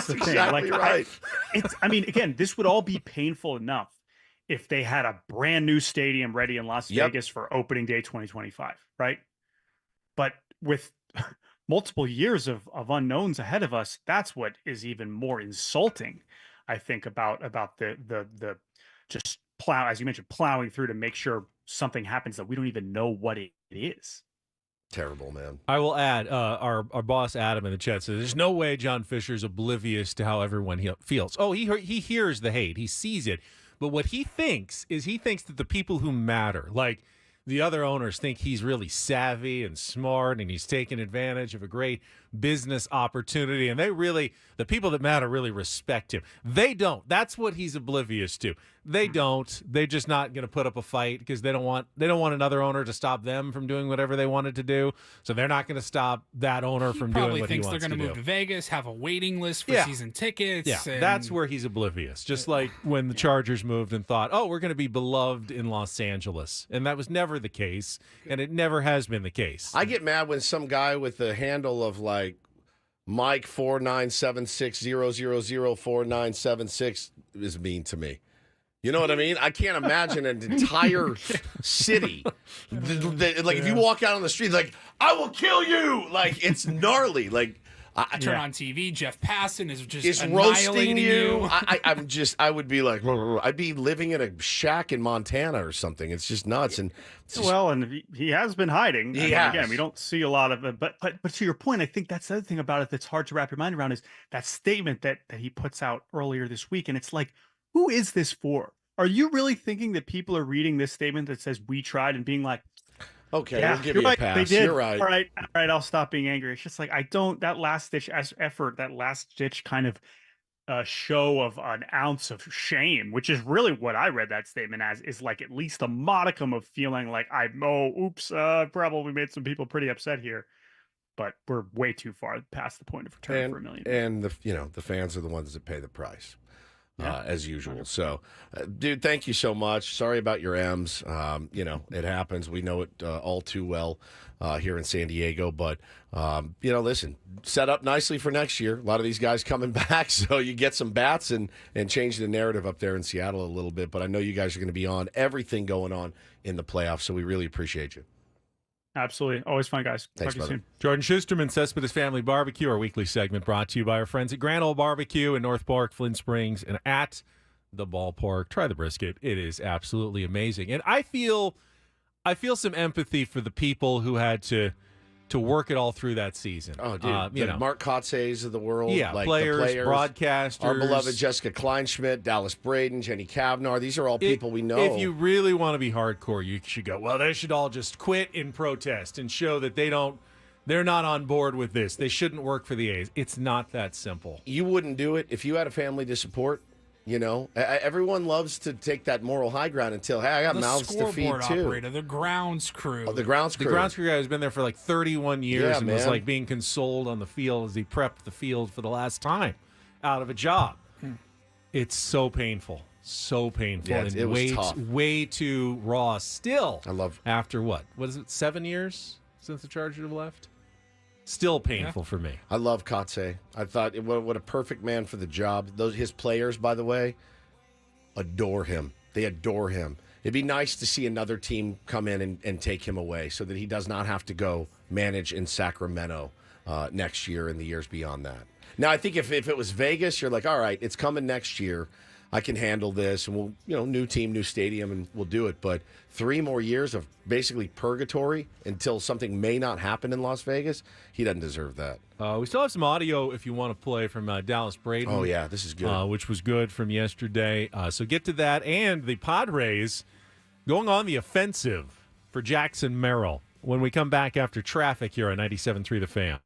the thing. Exactly right. Again, this would all be painful enough if they had a brand new stadium ready in Las Vegas for opening day 2025, right? But with multiple years of unknowns ahead of us, that's what is even more insulting, I think, about the just as you mentioned, plowing through to make sure something happens that we don't even know what it is. Terrible, man. I will add, our boss Adam in the chat says, there's no way John Fisher's oblivious to how everyone feels. Oh, he hears the hate. He sees it. But what he thinks that the people who matter, like the other owners, think he's really savvy and smart and he's taking advantage of a great business opportunity. And the people that matter really respect him. They don't. That's what he's oblivious to. They don't. They're just not going to put up a fight because they don't want another owner to stop them from doing whatever they wanted to do. So they're not going to stop that owner from doing what he wants to do. Probably thinks they're going to move to Vegas, have a waiting list for season tickets. Yeah, that's where he's oblivious. Just like when the Chargers moved and thought, we're going to be beloved in Los Angeles. And that was never the case, and it never has been the case. I get mad when some guy with the handle of like Mike 4976004976 is mean to me. You know what I mean? I can't imagine an entire city. Like, if you walk out on the street, like, I will kill you. Like, it's gnarly. Like, I turn on TV. Jeff Passan is just roasting you. you. I would be like, I'd be living in a shack in Montana or something. It's just nuts. And and he has been hiding. Again, we don't see a lot of it. But to your point, I think that's the other thing about it that's hard to wrap your mind around is that statement that he puts out earlier this week. And it's like, who is this for? Are you really thinking that people are reading this statement that says we tried and being like, Okay, Yeah, we'll give you're you a right. pass. They did. You're right. All right. I'll stop being angry. It's just like that last ditch effort, that last ditch kind of show of an ounce of shame, which is really what I read that statement as, is like at least a modicum of feeling like probably made some people pretty upset here, but we're way too far past the point of return for $1 million. And the fans are the ones that pay the price. As usual. So, dude, thank you so much. Sorry about your M's. It happens. We know it all too well here in San Diego. But, listen, set up nicely for next year. A lot of these guys coming back, so you get some bats and change the narrative up there in Seattle a little bit. But I know you guys are going to be on everything going on in the playoffs, so we really appreciate you. Absolutely. Always fun, guys. Thanks, Talk to you soon. Jordan Shusterman, Cespedes Family Barbecue, our weekly segment brought to you by our friends at Grand Ole Barbecue in North Park, Flint Springs, and at the ballpark. Try the brisket. It is absolutely amazing. And I feel some empathy for the people who had to work it all through that season. Oh, dude. Mark Kotze's of the world. Yeah, like players, the players, broadcasters. Our beloved Jessica Kleinschmidt, Dallas Braden, Jenny Kavnar. These are all people we know. If you really want to be hardcore, you should go, well, they should all just quit in protest and show that they're not on board with this. They shouldn't work for the A's. It's not that simple. You wouldn't do it if you had a family to support. Everyone loves to take that moral high ground until, hey, I got mouths to feed too. Operator, the grounds crew. Oh, the grounds crew. The grounds crew guy has been there for like 31 years Yeah, and was like being consoled on the field as he prepped the field for the last time out of a job. It's so painful. So painful. Yeah, and it was tough. Way too raw still. I love after what is it, 7 years since the Chargers have left? Still painful for me. I love Kotze. I thought, what a perfect man for the job. His players, by the way, adore him. They adore him. It'd be nice to see another team come in and take him away so that he does not have to go manage in Sacramento next year and the years beyond that. Now, I think if it was Vegas, you're like, all right, it's coming next year. I can handle this, and we'll, new team, new stadium, and we'll do it. But 3 more years of basically purgatory until something may not happen in Las Vegas, he doesn't deserve that. We still have some audio if you want to play from Dallas Braden. Oh, yeah, this is good. Which was good from yesterday. So get to that. And the Padres going on the offensive for Jackson Merrill when we come back after traffic here on 97.3 The Fan.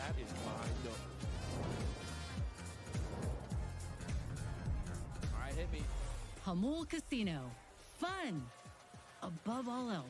That is my number. All right, hit me. Hamul Casino. Fun above all else.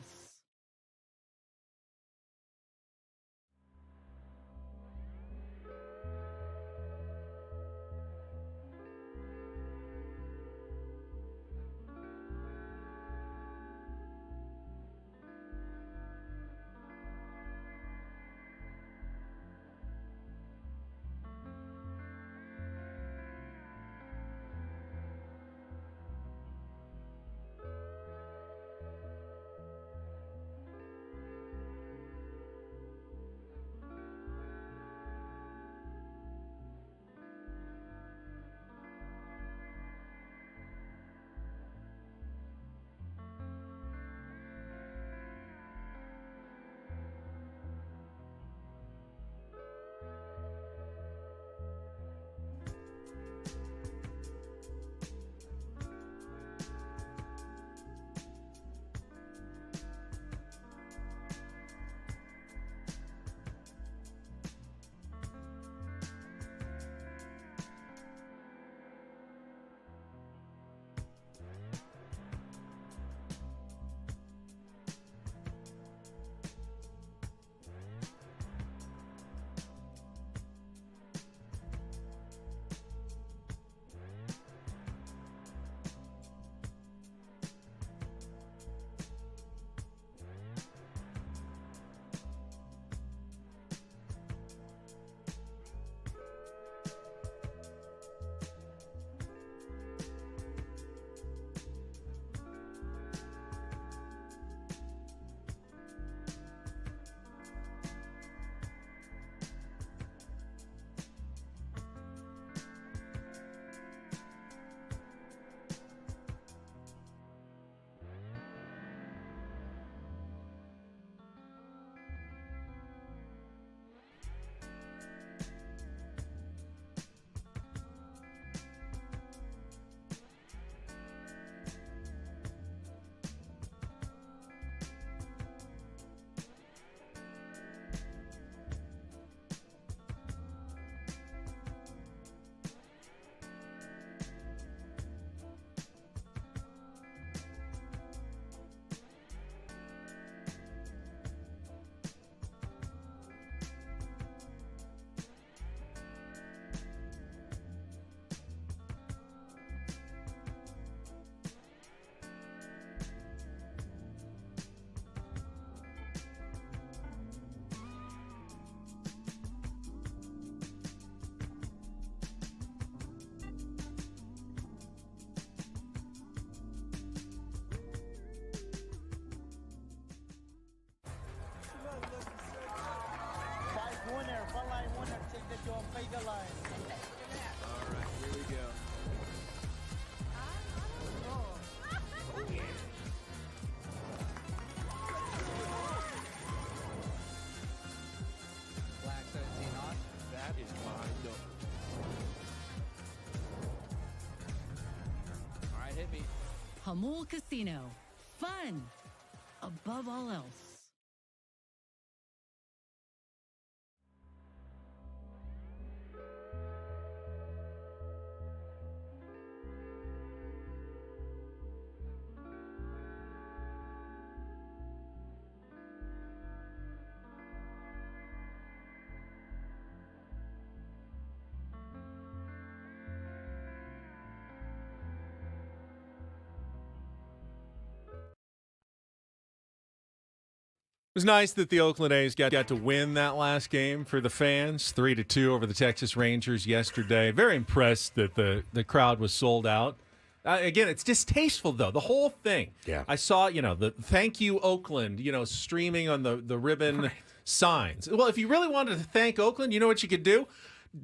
All right, here we go. Black 17 on. That is my number. All right, hit me. Hamul Casino. Fun above all else. It was nice that the Oakland A's got to win that last game for the fans, 3-2 over the Texas Rangers yesterday. Very impressed that the crowd was sold out. Again, it's distasteful, though, the whole thing. Yeah. I saw, the thank you, Oakland, streaming on the ribbon signs. Well, if you really wanted to thank Oakland, you know what you could do?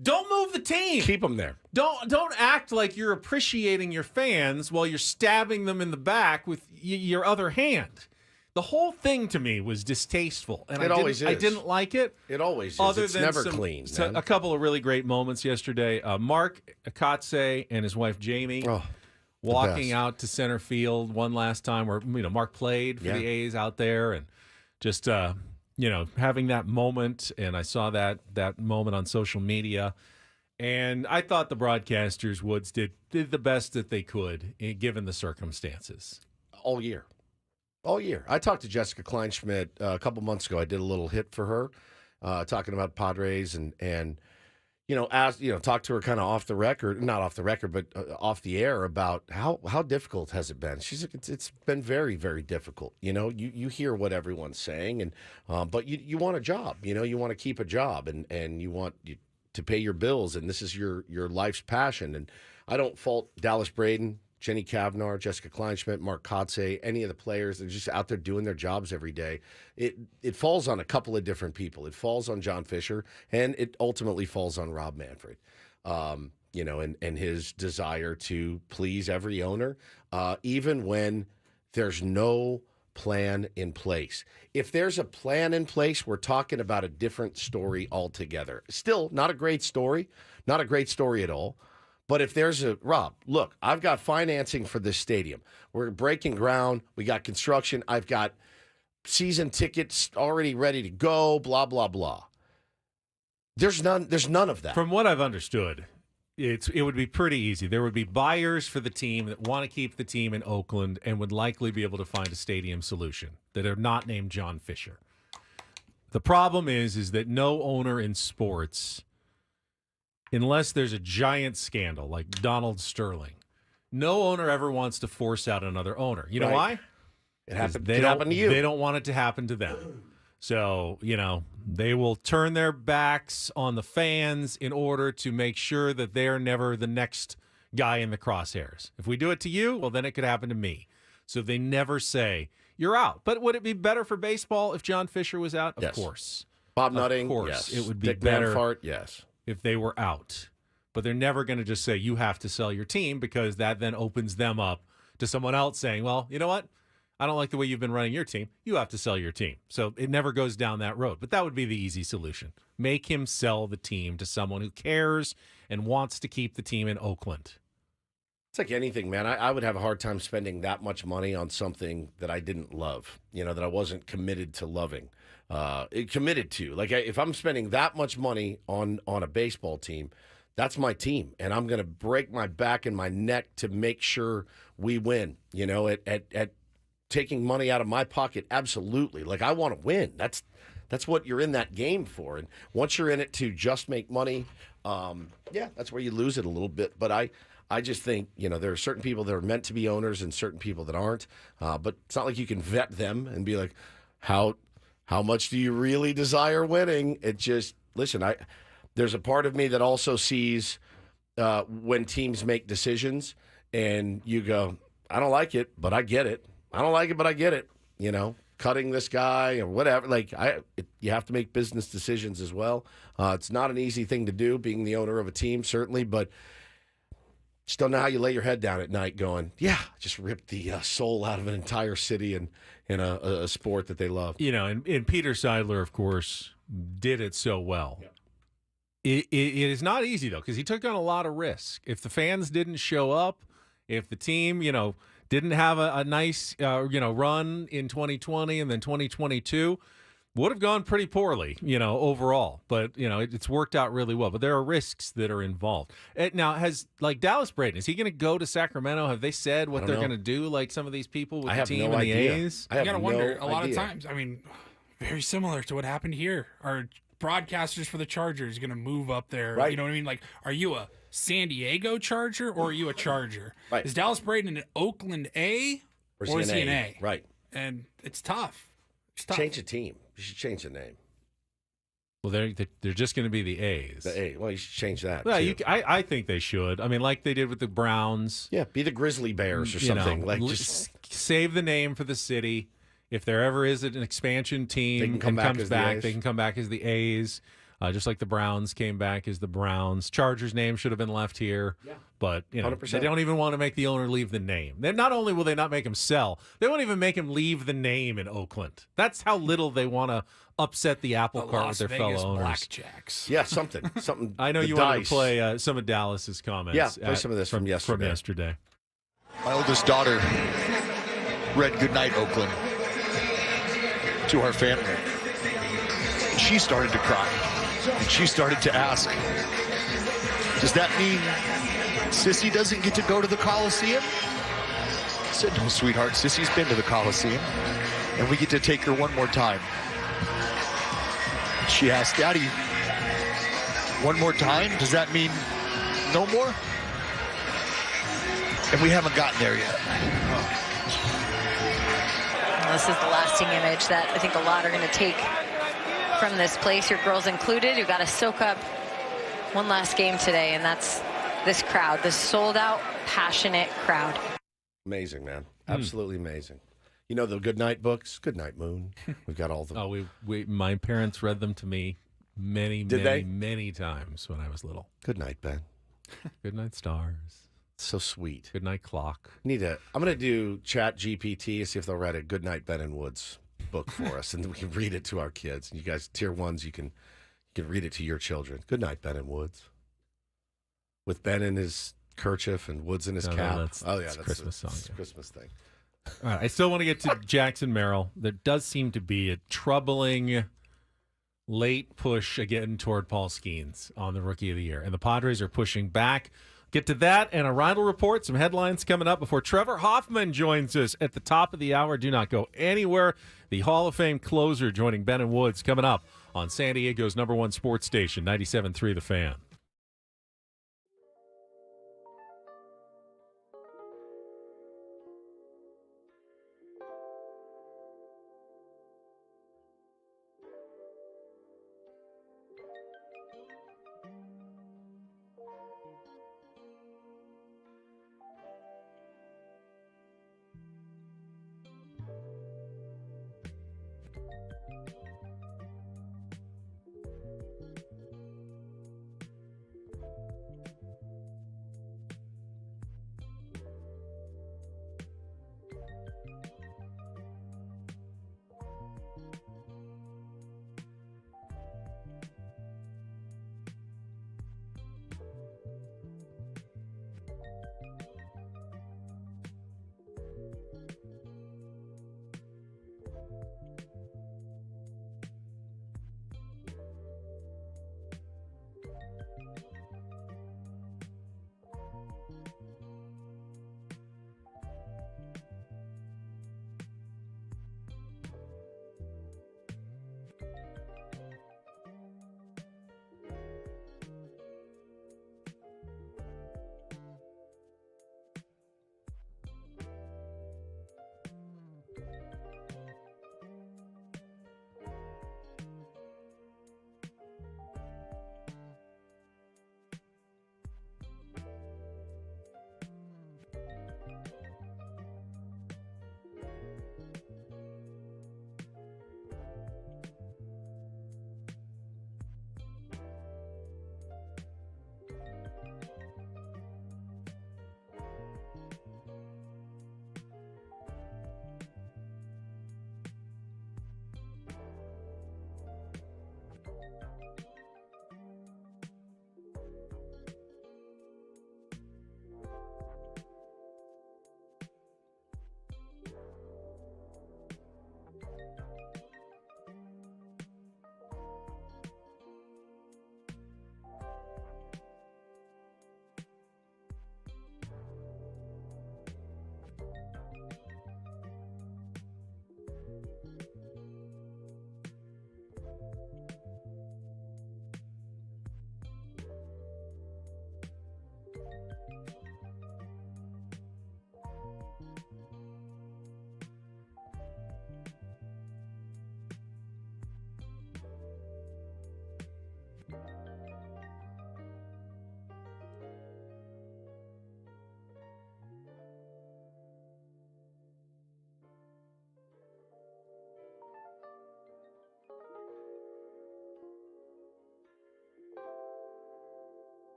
Don't move the team. Keep them there. Don't act like you're appreciating your fans while you're stabbing them in the back with your other hand. The whole thing to me was distasteful, and I didn't like it. It always is. Other It's than never clean. A couple of really great moments yesterday. Mark Akatse and his wife Jamie walking out to center field one last time, where Mark played for the A's out there, and just having that moment, and I saw that moment on social media, and I thought the broadcasters, Woods, did the best that they could given the circumstances. All year. I talked to Jessica Kleinschmidt a couple months ago. I did a little hit for her, talking about Padres and talked to her kind of off the record, not off the record, but off the air about how difficult has it been. She's like, it's been very, very difficult. You hear what everyone's saying, and but you want a job. You want to keep a job, and you want to pay your bills, and this is your life's passion. And I don't fault Dallas Braden, Jenny Kavnar, Jessica Kleinschmidt, Mark Kotze, any of the players that are just out there doing their jobs every day. It falls on a couple of different people. It falls on John Fisher, and it ultimately falls on Rob Manfred, and his desire to please every owner, even when there's no plan in place. If there's a plan in place, we're talking about a different story altogether. Still, not a great story at all. But if there's Rob, look, I've got financing for this stadium. We're breaking ground. We got construction. I've got season tickets already ready to go, blah, blah, blah. There's none of that. From what I've understood, it would be pretty easy. There would be buyers for the team that want to keep the team in Oakland and would likely be able to find a stadium solution that are not named John Fisher. The problem is that no owner in sports, unless there's a giant scandal like Donald Sterling, no owner ever wants to force out another owner. You know why? It happened to you. They don't want it to happen to them. So, they will turn their backs on the fans in order to make sure that they're never the next guy in the crosshairs. If we do it to you, well, then it could happen to me. So they never say, you're out. But would it be better for baseball if John Fisher was out? Of course. Bob Nutting, of course. yes. It would be Dick better Manfart, yes. if they were out. But they're never going to just say, you have to sell your team, because that then opens them up to someone else saying, well, you know what? I don't like the way you've been running your team. You have to sell your team. So it never goes down that road. But that would be the easy solution. Make him sell the team to someone who cares and wants to keep the team in Oakland. It's like anything, man. I would have a hard time spending that much money on something that I didn't love, that I wasn't committed to loving. Committed to. Like, if I'm spending that much money on a baseball team, that's my team. And I'm going to break my back and my neck to make sure we win, at taking money out of my pocket, absolutely. Like, I want to win. That's what you're in that game for. And once you're in it to just make money, that's where you lose it a little bit. But I just think, there are certain people that are meant to be owners and certain people that aren't. But it's not like you can vet them and be like, how much do you really desire winning? It just, listen, there's a part of me that also sees when teams make decisions and you go, I don't like it, but I get it. I don't like it, but I get it. Cutting this guy or whatever. Like, you have to make business decisions as well. It's not an easy thing to do, being the owner of a team, certainly, but just don't know how you lay your head down at night going, just ripped the soul out of an entire city and a sport that they love. And Peter Seidler, of course, did it so well. Yeah. It is not easy, though, because he took on a lot of risk. If the fans didn't show up, if the team, didn't have a nice, run in 2020 and then 2022, would have gone pretty poorly, overall. But, it's worked out really well. But there are risks that are involved. Now, Dallas Braden, is he going to go to Sacramento? Have they said what they're going to do, like some of these people with the team and the A's? I got to wonder, a lot of times, very similar to what happened here. Are broadcasters for the Chargers going to move up there? Right. You know what I mean? Like, are you a San Diego Charger or are you a Charger? Right. Is Dallas Braden an Oakland A or is he an A? Right. And it's tough. Change the team. You should change the name. Well, they're just going to be the A's. The A. Well, you should change that. Well, I think they should. Like they did with the Browns. Yeah, be the Grizzly Bears or something. Just save the name for the city. If there ever is an expansion team comes back, they can come back as the A's. Just like the Browns came back as the Browns. Chargers' name should have been left here. Yeah. But, 100%. They don't even want to make the owner leave the name. Not only will they not make him sell, they won't even make him leave the name in Oakland. That's how little they want to upset the apple cart with their fellow owners. Blackjacks. Yeah, something. I know you wanted to play some of Dallas's comments. Yeah, play some of this from yesterday. My oldest daughter read Goodnight Oakland to her family. And she started to cry. And she started to ask, does that mean Sissy doesn't get to go to the Coliseum? I said, no, sweetheart, Sissy's been to the Coliseum. And we get to take her one more time. She asked, Daddy, one more time? Does that mean no more? And we haven't gotten there yet. This is the lasting image that I think a lot are going to take from this place, your girls included, who got to soak up one last game today, and that's this crowd, this sold-out, passionate crowd. Amazing, man. Absolutely amazing. You know the Good Night books? Good Night Moon. We've got all the... Oh, my parents read them to me many times when I was little. Good night, Ben. Good night, stars. So sweet. Good night, clock. I'm going to do Chat GPT and see if they'll write a Good Night, Ben and Woods book for us, and we can read it to our kids. And you guys, tier ones, you can read it to your children. Good night, Ben and Woods. With Ben in his kerchief and Woods in his cap. That's that's Christmas song. It's a Christmas thing. All right, I still want to get to Jackson Merrill. There does seem to be a troubling late push again toward Paul Skeens on the Rookie of the Year, and the Padres are pushing back. Get to that and a Reindl Report, some headlines coming up before Trevor Hoffman joins us at the top of the hour. Do not go anywhere. The Hall of Fame closer joining Ben and Woods coming up on San Diego's #1 sports station, 97.3 The Fan.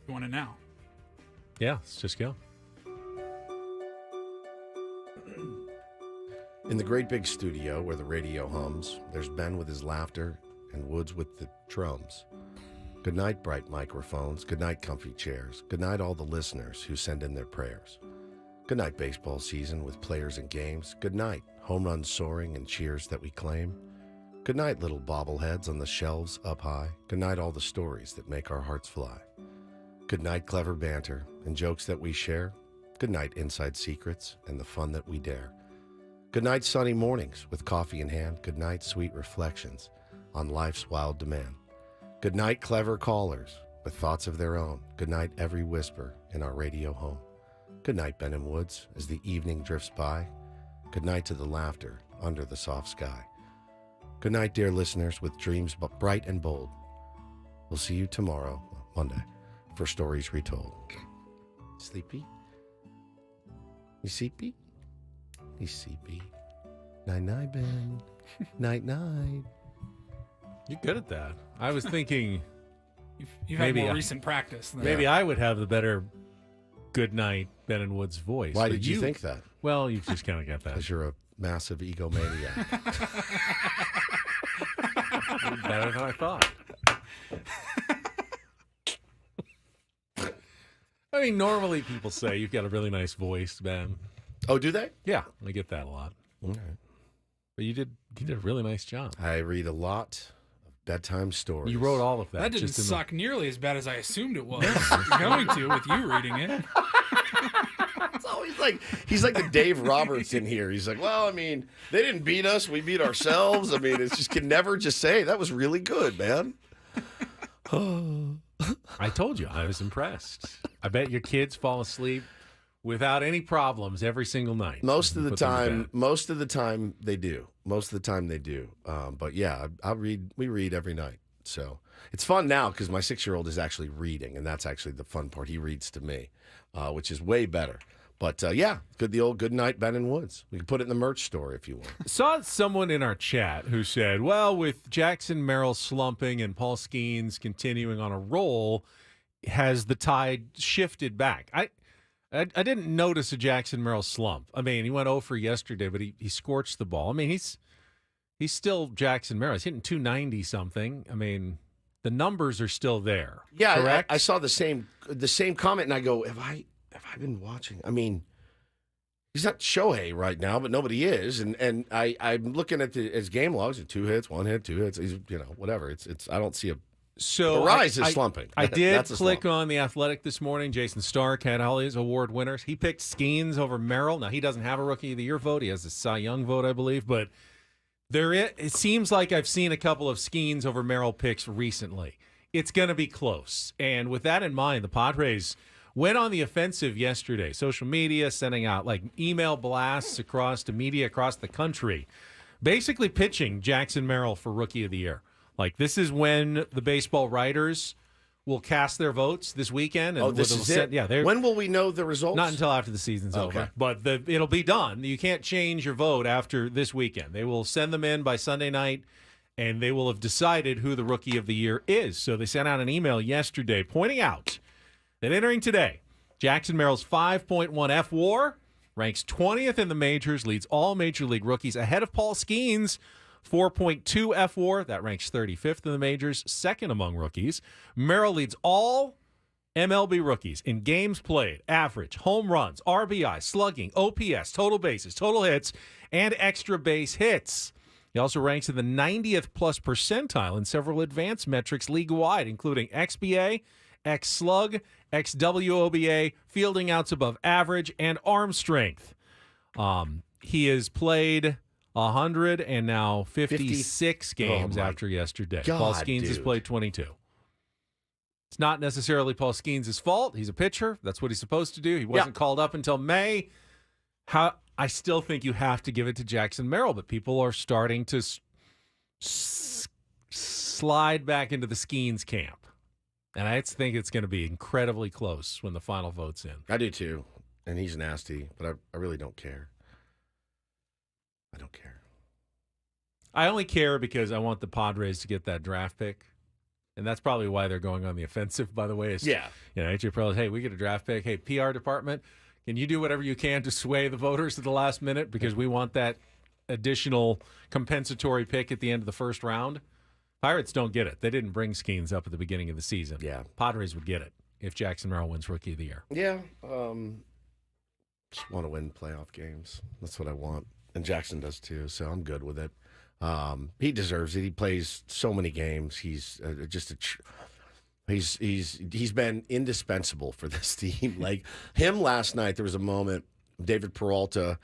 You want it now? Yeah, let's just go. In the great big studio where the radio hums, there's Ben with his laughter and Woods with the drums. Good night, bright microphones. Good night, comfy chairs. Good night, all the listeners who send in their prayers. Good night, baseball season with players and games. Good night, home runs soaring and cheers that we claim. Good night, little bobbleheads on the shelves up high. Good night, all the stories that make our hearts fly. Good night, clever banter and jokes that we share. Good night, inside secrets and the fun that we dare. Good night, sunny mornings with coffee in hand. Good night, sweet reflections on life's wild demand. Good night, clever callers with thoughts of their own. Good night, every whisper in our radio home. Good night, Ben and Woods, as the evening drifts by. Good night to the laughter under the soft sky. Good night, dear listeners, with dreams bright and bold. We'll see you tomorrow, Monday, for Stories Retold. Sleepy? You sleepy? You sleepy? Night-night, Ben. Night-night. You're good at that. I was thinking You've had more recent practice. Than maybe I would have the better good night Ben and Woods voice. Why but did you think that? Well, you've just kind of got that. Because you're a massive egomaniac. Better than I thought. I mean, normally people say you've got a really nice voice, Ben. Oh, do they? Yeah, I get that a lot. All right. But you did a really nice job. I read a lot of bedtime stories. You wrote all of that. That didn't suck nearly as bad as I assumed it was going to with you reading it. It's always like he's like the Dave Roberts in here. He's like, well, I mean, they didn't beat us, we beat ourselves. I mean, it's just can never just say that was really good, man. I told you I was impressed. I bet your kids fall asleep without any problems every single night. Most of the time they do. But yeah, we read every night. So it's fun now because my 6-year-old is actually reading, and that's actually the fun part. He reads to me, which is way better. But yeah, the old good night, Ben and Woods. We can put it in the merch store if you want. Saw someone in our chat who said, well, with Jackson Merrill slumping and Paul Skeens continuing on a roll, has the tide shifted back? I didn't notice a Jackson Merrill slump. I mean, he went 0 for yesterday, but he scorched the ball. I mean, he's still Jackson Merrill. He's hitting 290 something. I mean, the numbers are still there. Yeah, correct? I saw the same comment, and I go, have I been watching? I mean, he's not Shohei right now, but nobody is, and I'm looking at his game logs: 2 hits, 1 hit, 2 hits. He's whatever. It's I don't see a. So the rise is slumping. I did That's a click slump. on The Athletic this morning. Jason Stark had all his award winners. He picked Skeens over Merrill. Now, he doesn't have a Rookie of the Year vote. He has a Cy Young vote, I believe. But it seems like I've seen a couple of Skeens over Merrill picks recently. It's going to be close. And with that in mind, the Padres went on the offensive yesterday. Social media, sending out like email blasts across to media across the country, basically pitching Jackson Merrill for Rookie of the Year. Like, this is when the baseball writers will cast their votes this weekend. And This is it? Yeah. When will we know the results? Not until after the season's over. But it'll be done. You can't change your vote after this weekend. They will send them in by Sunday night, and they will have decided who the Rookie of the Year is. So they sent out an email yesterday pointing out that entering today, Jackson Merrill's 5.1 FWAR ranks 20th in the majors, leads all Major League rookies ahead of Paul Skeens' 4.2 FWAR. That ranks 35th in the majors, second among rookies. Merrill leads all MLB rookies in games played, average, home runs, RBI, slugging, OPS, total bases, total hits, and extra base hits. He also ranks in the 90th plus percentile in several advanced metrics league-wide, including XBA, X-Slug, XWOBA, fielding outs above average, and arm strength. He has played 100 and now 56 games after yesterday. Paul Skeens has played 22. It's not necessarily Paul Skeens' fault. He's a pitcher. That's what he's supposed to do. He wasn't called up until May. I still think you have to give it to Jackson Merrill, but people are starting to slide back into the Skeens camp. And I think it's going to be incredibly close when the final vote's in. I do too. And he's nasty, but I really don't care. I don't care. I only care because I want the Padres to get that draft pick. And that's probably why they're going on the offensive, by the way. AJ Preller, hey, we get a draft pick. Hey, PR department, can you do whatever you can to sway the voters at the last minute? Because we want that additional compensatory pick at the end of the first round. Pirates don't get it. They didn't bring Skeens up at the beginning of the season. Yeah. Padres would get it if Jackson Merrill wins Rookie of the Year. Yeah. Just want to win playoff games. That's what I want. And Jackson does too, so I'm good with it. He deserves it. He plays so many games. He's he's been indispensable for this team. Like him last night, there was a moment. David Peralta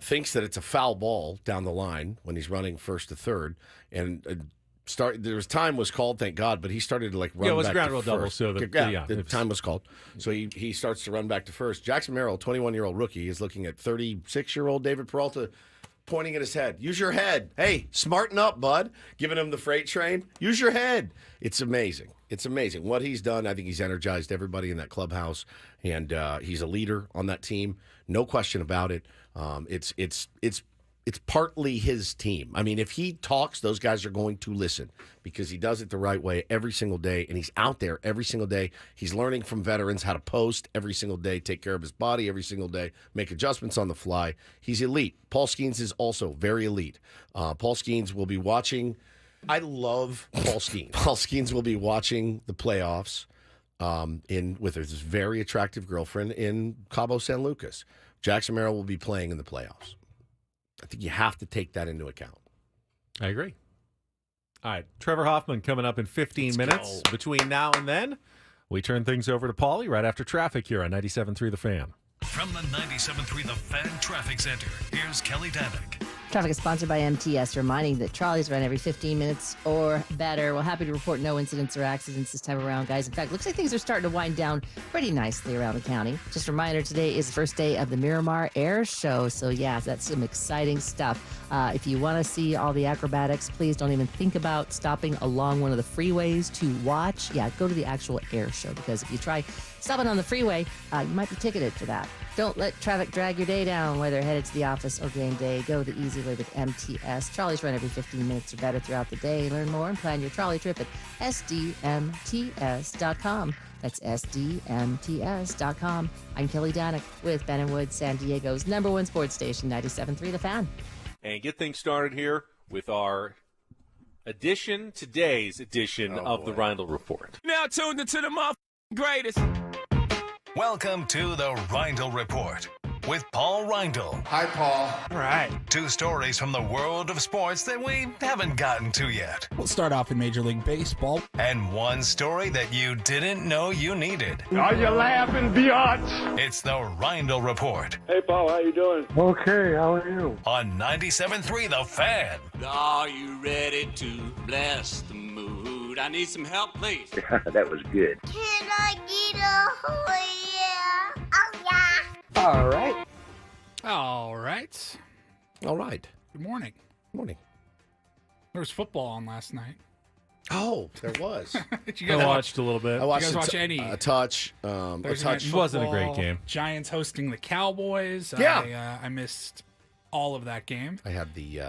thinks that it's a foul ball down the line when he's running first to third, and time was called, thank God, but he started to run back. It was a ground to rule double, first. so the time was called. So he starts to run back to first. Jackson Merrill, 21-year-old rookie, is looking at 36-year-old David Peralta, pointing at his head. Use your head. Hey, smarten up, bud. Giving him the freight train. Use your head. It's amazing. It's amazing what he's done. I think he's energized everybody in that clubhouse, and he's a leader on that team. No question about it. It's partly his team. I mean, if he talks, those guys are going to listen because he does it the right way every single day, and he's out there every single day. He's learning from veterans how to post every single day, take care of his body every single day, make adjustments on the fly. He's elite. Paul Skeens is also very elite. Paul Skeens will be watching. I love Paul Skeens. Paul Skeens will be watching the playoffs with his very attractive girlfriend in Cabo San Lucas. Jackson Merrill will be playing in the playoffs. I think you have to take that into account. I agree. All right, Trevor Hoffman coming up in 15 minutes. Go. Between now and then, we turn things over to Paulie right after traffic here on 97.3 The Fan. From the 97.3 The Fan Traffic Center, here's Kelly Danick. Traffic is sponsored by MTS, reminding that trolleys run every 15 minutes or better. Well, happy to report no incidents or accidents this time around, guys. In fact, looks like things are starting to wind down pretty nicely around the county. Just a reminder, today is the first day of the Miramar Air Show. So, yeah, that's some exciting stuff. If you want to see all the acrobatics, please don't even think about stopping along one of the freeways to watch. Yeah, go to the actual air show, because if you try stopping on the freeway, you might be ticketed for that. Don't let traffic drag your day down, whether headed to the office or game day. Go the easy way with MTS. Trolleys run every 15 minutes or better throughout the day. Learn more and plan your trolley trip at sdmts.com. That's SDMTS.com. I'm Kelly Danick with Ben and Wood, San Diego's #1 sports station, 97.3 The Fan. And get things started here with our today's edition of the Reindl Report. Now tuned into the greatest. Welcome to the Reindl Report with Paul Reindl. Hi, Paul. All right. 2 stories from the world of sports that we haven't gotten to yet. We'll start off in Major League Baseball. And 1 story that you didn't know you needed. Are you laughing, biatch? It's the Reindl Report Hey, Paul, how you doing? Okay, how are you? on 97.3 The Fan. Are you ready to bless the mood? I need some help, please. That was good. Can I get a oh yeah? Oh yeah. All right. All right. All right. Good morning. Morning. There was football on last night. Oh, there was. Did you I guys watched a little bit. I watched guys watch any? a touch. Thursday night It wasn't a great football, game. Giants hosting the Cowboys. Yeah. I missed all of that game. I had the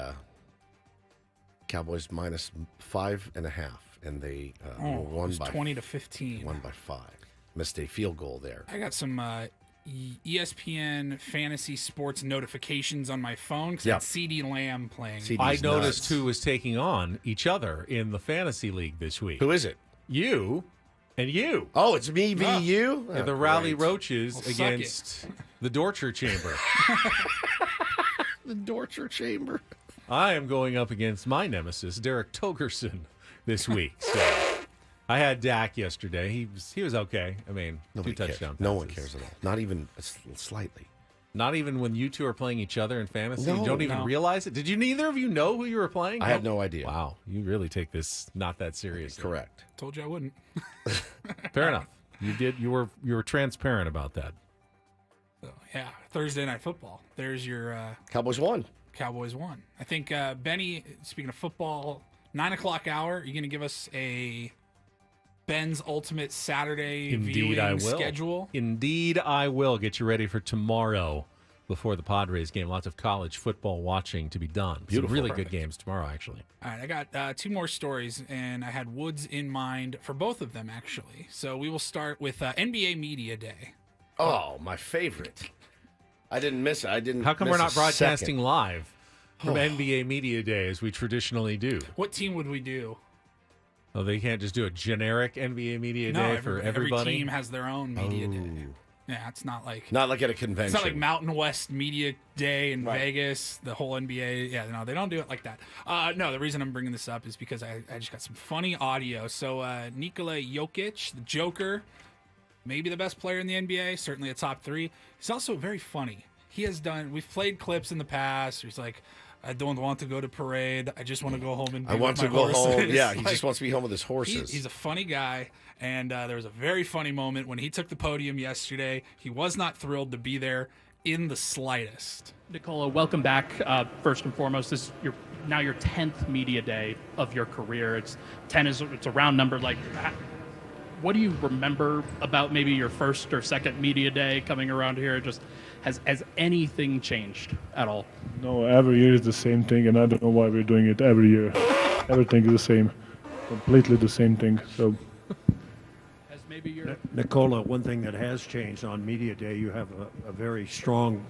Cowboys -5.5, and they It won was by 20-15. Won by 5. Missed a field goal there. I got some ESPN fantasy sports notifications on my phone because Yeah. CeeDee Lamb playing. CeeDee I He's noticed nuts. who was taking on each other in the fantasy league this week. Who is it? You and you. Oh, it's me v you. And the Oh, Rowley great. Roaches Well, suck against the Dorcher Chamber. The Dorcher Chamber. I am going up against my nemesis, Derek Togerson, this week. So I had Dak yesterday. He was okay. I mean, Nobody 2 cares. touchdown No one passes. cares at all. Not even slightly. Not even when you two are playing each other in fantasy. No, you don't even no. realize it. Did you neither of you know who you were playing? I had no idea. Wow, you really take this not that seriously. Correct. Told you I wouldn't. Fair enough. You did. You were transparent about that. So, yeah, Thursday night football. There's your Cowboys won. Cowboys won. I think Benny. Speaking of football, 9:00 hour. You're gonna give us a Ben's Ultimate Saturday Indeed, viewing I will. schedule. Indeed, I will get you ready for tomorrow before the Padres game. Lots of college football watching to be done. Beautiful. Some really Perfect. good games tomorrow, actually. All right, I got 2 more stories, and I had Woods in mind for both of them, actually. So we will start with NBA Media Day. Oh, my favorite. I didn't miss it. I didn't. How come miss we're not a broadcasting second. live from Oh. NBA Media Day as we traditionally do? What team would we do? Oh, they can't just do a generic NBA Media No, Day for everybody? Every team has their own media day. Yeah, it's not like Not like at a convention. it's not like Mountain West Media Day in Right. Vegas, the whole NBA. Yeah, no, they don't do it like that. No, the reason I'm bringing this up is because I just got some funny audio. So Nikola Jokic, the Joker, maybe the best player in the NBA, certainly a top 3. He's also very funny. We've played clips in the past where he's like, I don't want to go to parade. I just want to go home and be I want with to my go home. horses." Yeah, he Like, just wants to be home with his horses. He's a funny guy, and there was a very funny moment when he took the podium yesterday. He was not thrilled to be there in the slightest. Nicola, welcome back. First and foremost, this is your 10th media day of your career. It's a round number. Like, what do you remember about maybe your first or second media day coming around here? Just has anything changed at all? No, every year is the same thing, and I don't know why we're doing it every year. Everything is the same, completely the same thing. So, Has maybe your Nicola, one thing that has changed on Media Day, you have a very strong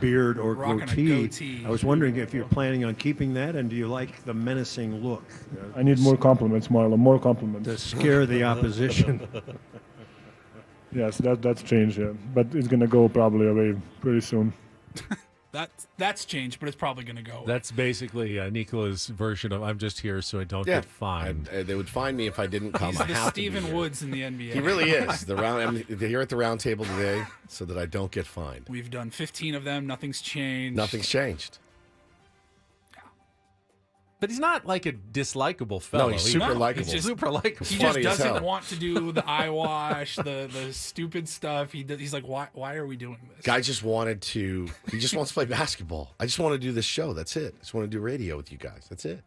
beard or Rocking a goatee. goatee. I was wondering if you're planning on keeping that, and do you like the menacing look? I need more compliments, Marlon. More compliments To scare the opposition. Yes, that's changed. Yeah, but it's gonna go probably away pretty soon. That's changed, but it's probably going to go away. That's basically Nicola's version of I'm just here so I don't get fined. They would find me if I didn't come. He's I the have to be Stephen here. Woods in the NBA. He really is. I'm here at the round table today so that I don't get fined. We've done 15 of them. Nothing's changed. Nothing's changed. But he's not like a dislikable fellow. No, he's super likable. He's just super likable. He Funny just as doesn't hell. want to do the eye wash, the stupid stuff. He's like, why are we doing this? Guy just wants to play basketball. I just want to do this show. That's it. I just want to do radio with you guys. That's it.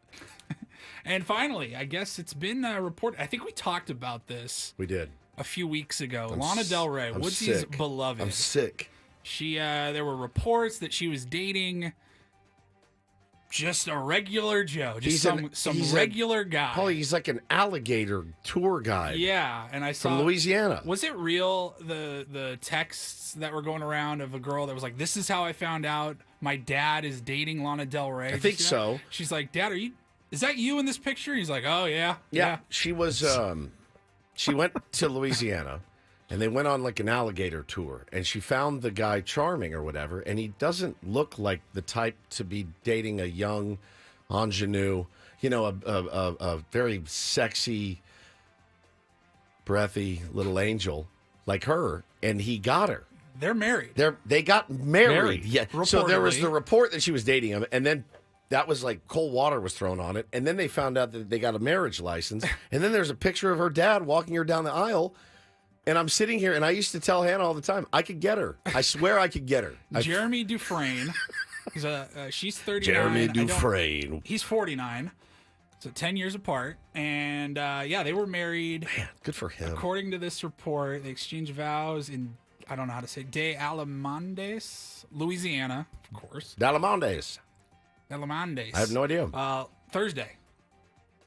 And finally, I guess it's been reported. I think we talked about this. We did a few weeks ago. I'm Lana s- Del Rey, I'm Woodsy's sick. beloved. I'm sick. She there were reports that she was dating just a regular Joe, just some he's regular guy. Paulie, he's like an alligator tour guide. Yeah, and I saw from Louisiana. Was it real, the texts that were going around of a girl that was like, "This is how I found out my dad is dating Lana Del Rey"? I think so. She's like, "Dad, is that you in this picture?" He's like, "Oh yeah, yeah." She was. She went to Louisiana, and they went on like an alligator tour, and she found the guy charming or whatever, and he doesn't look like the type to be dating a young ingenue, a very sexy, breathy little angel like her, and he got her. They're married. They got married. Yeah. So there was Reportedly. the report that she was dating him, and then that was like cold water was thrown on it, and then they found out that they got a marriage license, and then there's a picture of her dad walking her down the aisle. And I'm sitting here, and I used to tell Hannah all the time, I could get her. I swear I could get her. Jeremy Dufresne. She's 39. Jeremy Dufresne. He's 49. So 10 years apart. And they were married. Man, good for him. According to this report, they exchanged vows in, I don't know how to say, De Alamandes, Louisiana, of course. Dalamandes. Alamandes. I have no idea. Thursday.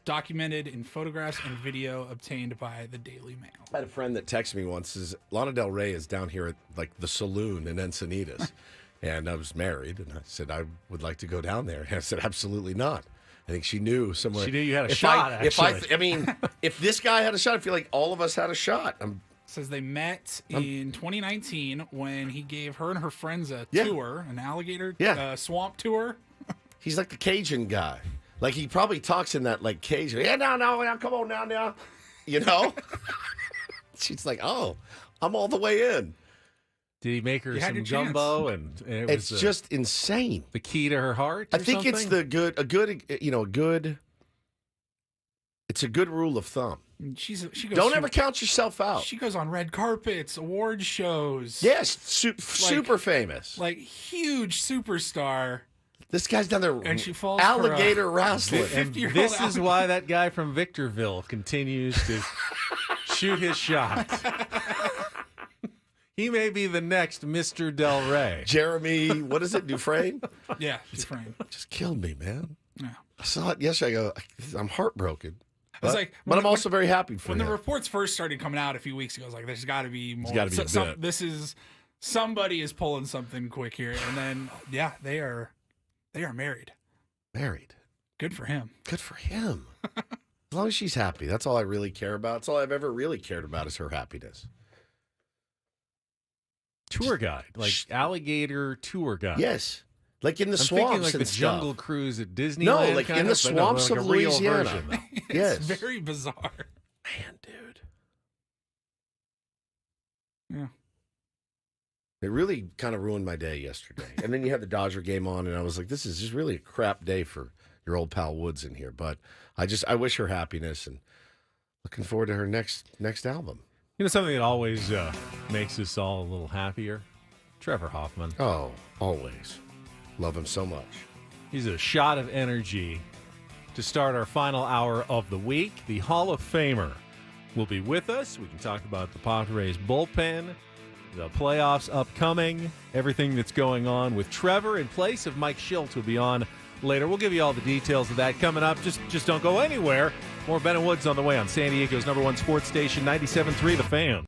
Documented in photographs and video obtained by the Daily Mail. I had a friend that texted me once, says Lana Del Rey is down here at like the saloon in Encinitas. And I was married, and I said, I would like to go down there. And I said, absolutely not. I think she knew somewhere. She knew you had a shot, actually. If this guy had a shot, I feel like all of us had a shot. Says they met in 2019 when he gave her and her friends a tour, an alligator swamp tour. He's like the Cajun guy. Like, he probably talks in that, like, Cajun. Yeah, no, come on now. You know? She's like, oh, I'm all the way in. Did he make her some gumbo? And it's just insane. The key to her heart? I think it's it's a good rule of thumb. She goes Don't ever count yourself out. She goes on red carpets, award shows. Yes, super famous. Like, huge superstar. This guy's down there, and she falls alligator for wrestling. And this is why that guy from Victorville continues to shoot his shot. He may be the next Mr. Del Rey. Jeremy, what is it, Dufresne? Yeah, Dufresne. Just killed me, man. Yeah. I saw it yesterday. I go, I'm heartbroken. But I'm also very happy for when him. the reports first started coming out a few weeks ago, I was like, there's got to be more. There's gotta be a bit. This is, somebody is pulling something quick here. And then, they are married. Married. Good for him. Good for him. As long as she's happy. That's all I really care about. That's all I've ever really cared about is her happiness. Tour guide. Like alligator tour guide. Yes. Like in the I'm swamps thinking like and the stuff. Jungle Cruise at Disneyland. No, like in the swamps like of a real Louisiana. version, though. Yes. It's very bizarre. Man, dude. Yeah. It really kind of ruined my day yesterday. And then you had the Dodger game on, and I was like, this is just really a crap day for your old pal Woods in here. But I wish her happiness and looking forward to her next album. You know, something that always makes us all a little happier? Trevor Hoffman. Oh, always. Love him so much. He's a shot of energy to start our final hour of the week. The Hall of Famer will be with us. We can talk about the Padres bullpen, the playoffs upcoming, everything that's going on with Trevor in place of Mike Schilt, who'll be on later. We'll give you all the details of that coming up. Just don't go anywhere. More Ben and Woods on the way on San Diego's #1 sports station, 97.3 The Fan.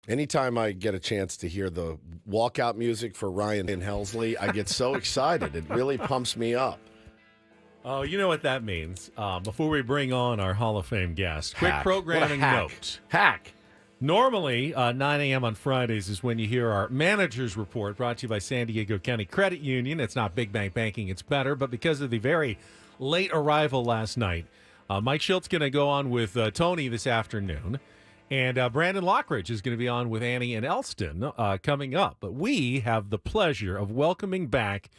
Anytime I get a chance to hear the walkout music for Ryan and Helsley, I get so excited. It really pumps me up. Oh, you know what that means. Before we bring on our Hall of Fame guest, quick Hack. programming What a hack. note. Hack. Normally, 9 a.m. on Fridays is when you hear our Manager's Report, brought to you by San Diego County Credit Union. It's not big bank banking, it's better. But because of the very late arrival last night, Mike Schilt's going to go on with Tony this afternoon. And Brandon Lockridge is going to be on with Annie and Elston coming up. But we have the pleasure of welcoming back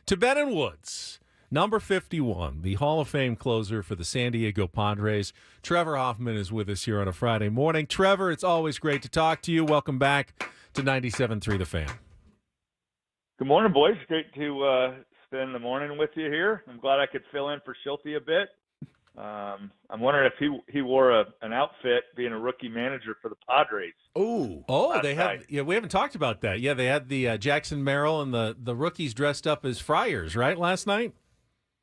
to Ben and Woods, number 51, the Hall of Fame closer for the San Diego Padres. Trevor Hoffman is with us here on a Friday morning. Trevor, it's always great to talk to you. Welcome back to 97.3 The Fan. Good morning, boys. Great to spend the morning with you here. I'm glad I could fill in for Schulte a bit. I'm wondering if he wore an outfit being a rookie manager for the Padres. Oh, they have. Night. Yeah, we haven't talked about that. Yeah, they had the Jackson Merrill and the rookies dressed up as Friars, right, last night?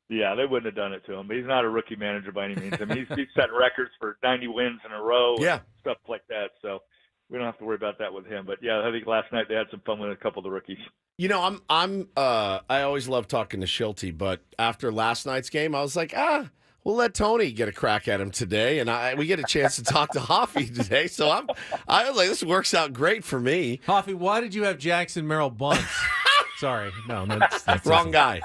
Yeah, they wouldn't have done it to him, but he's not a rookie manager by any means. I mean, he's setting records for 90 wins in a row and stuff like that. So we don't have to worry about that with him. But yeah, I think last night they had some fun with a couple of the rookies. You know, I always love talking to Schulte, but after last night's game, I was like, we'll let Tony get a crack at him today, and we get a chance to talk to Hoffy today. So I was like, this works out great for me. Hoffy, why did you have Jackson Merrill bunts? Sorry, no, that's wrong guy.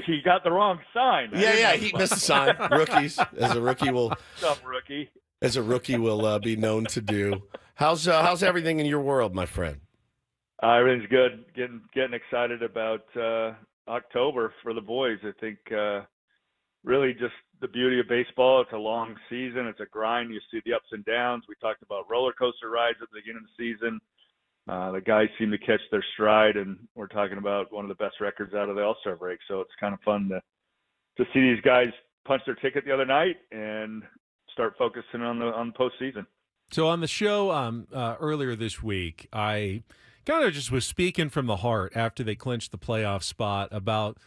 He got the wrong sign. Yeah, he missed the sign. Rookies, as a rookie will. Some rookie. As a rookie will be known to do. How's everything in your world, my friend? Everything's good. Getting excited about October for the boys. I think really just the beauty of baseball. It's a long season. It's a grind. You see the ups and downs. We talked about roller coaster rides at the beginning of the season. The guys seem to catch their stride, and we're talking about one of the best records out of the All-Star break. So it's kind of fun to see these guys punch their ticket the other night and start focusing on the postseason. So on the show earlier this week, I kind of just was speaking from the heart after they clinched the playoff spot about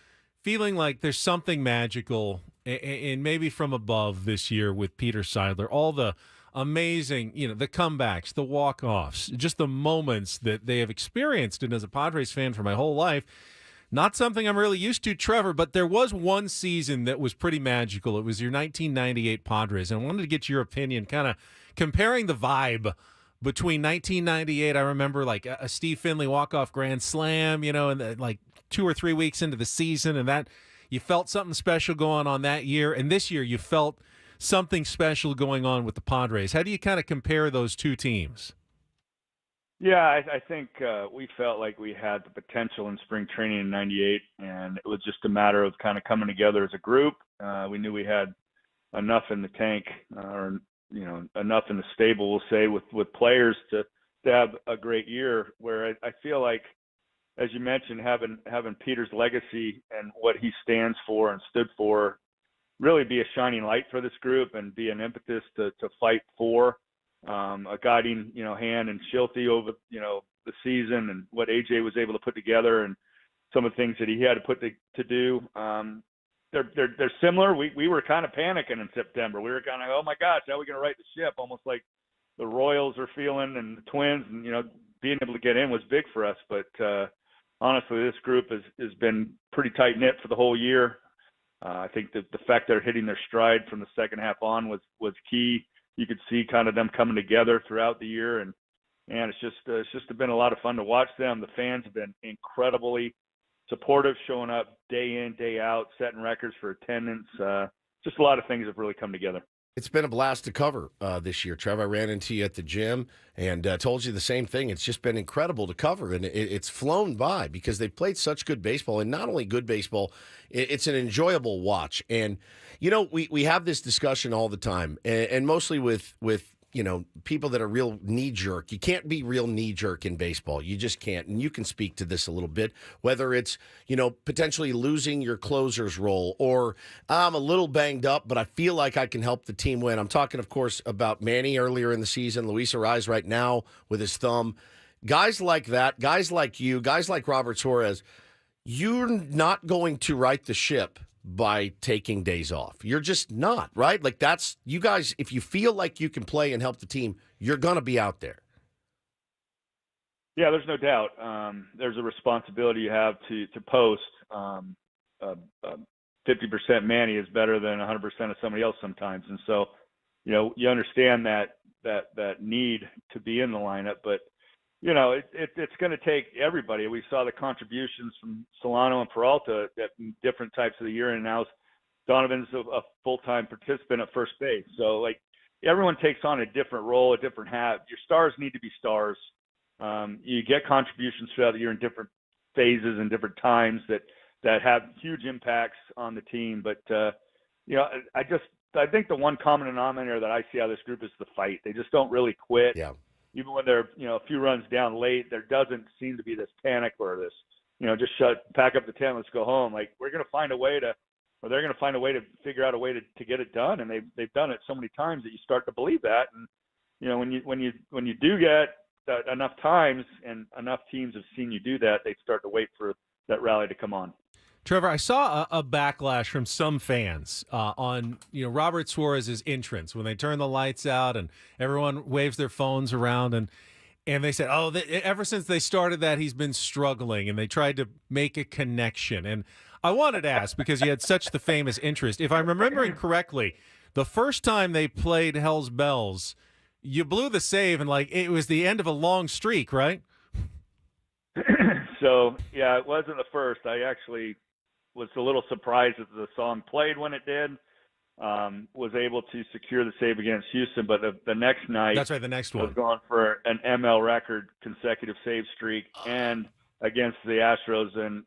feeling like there's something magical and maybe from above this year with Peter Seidler. All the amazing, the comebacks, the walk-offs, just the moments that they have experienced. And as a Padres fan for my whole life, not something I'm really used to, Trevor, but there was one season that was pretty magical. It was your 1998 Padres. And I wanted to get your opinion, kind of comparing the vibe between 1998, I remember like a Steve Finley walk-off grand slam, and like 2 or 3 weeks into the season, and that you felt something special going on that year. And this year you felt something special going on with the Padres. How do you kind of compare those two teams? Yeah, I think we felt like we had the potential in spring training in '98, and it was just a matter of kind of coming together as a group. We knew we had enough in the tank, or enough in the stable, we'll say, with players to have a great year. Where I feel like, as you mentioned, having Peter's legacy and what he stands for and stood for really be a shining light for this group and be an impetus to fight for a guiding hand and Schulte over the season and what AJ was able to put together and some of the things that he had to to do. They're similar. We were kind of panicking in September. We were kind of, oh my gosh, how are we going to right the ship? Almost like the Royals are feeling, and the Twins, and being able to get in was big for us. But honestly, this group has been pretty tight knit for the whole year. I think that the fact they're hitting their stride from the second half on was key. You could see kind of them coming together throughout the year, and it's just been a lot of fun to watch them. The fans have been incredibly supportive, showing up day in, day out, setting records for attendance. Just a lot of things have really come together. It's been a blast to cover this year, Trevor. I ran into you at the gym and told you the same thing. It's just been incredible to cover, and it's flown by because they've played such good baseball, and not only good baseball, it's an enjoyable watch. And, we have this discussion all the time, and mostly with people that are real knee-jerk. You can't be real knee-jerk in baseball. You just can't. And you can speak to this a little bit, whether it's, potentially losing your closer's role or I'm a little banged up, but I feel like I can help the team win. I'm talking, of course, about Manny earlier in the season, Luis Arraez right now with his thumb. Guys like that, guys like you, guys like Robert Suarez, you're not going to right the ship by taking days off. You're just not, right? Like that's you guys, if you feel like you can play and help the team, you're going to be out there. Yeah, there's no doubt. There's a responsibility you have to post. 50% Manny is better than 100% of somebody else sometimes. And so, you understand that need to be in the lineup, but it's going to take everybody. We saw the contributions from Solano and Peralta at different types of the year, and now Donovan's a full-time participant at first base. So, like, everyone takes on a different role, a different hat. Your stars need to be stars. You get contributions throughout the year in different phases and different times that have huge impacts on the team. But, I think the one common denominator that I see out of this group is the fight. They just don't really quit. Yeah. Even when they're, a few runs down late, there doesn't seem to be this panic or this, just pack up the tent, let's go home. Like, we're going to find a way to, or they're going to find a way to figure out a way to get it done. And they've done it so many times that you start to believe that. And, when you do get enough times and enough teams have seen you do that, they start to wait for that rally to come on. Trevor, I saw a backlash from some fans on Robert Suarez's entrance when they turn the lights out and everyone waves their phones around and they said, ever since they started that, he's been struggling, and they tried to make a connection. And I wanted to ask, because you had such the famous interest, if I'm remembering correctly, the first time they played Hell's Bells, you blew the save and it was the end of a long streak, right? So, yeah, it wasn't the first. I actually was a little surprised that the song played when it did. Was able to secure the save against Houston, but the next night, that's right, the next one was going for an ML record consecutive save streak and against the Astros. And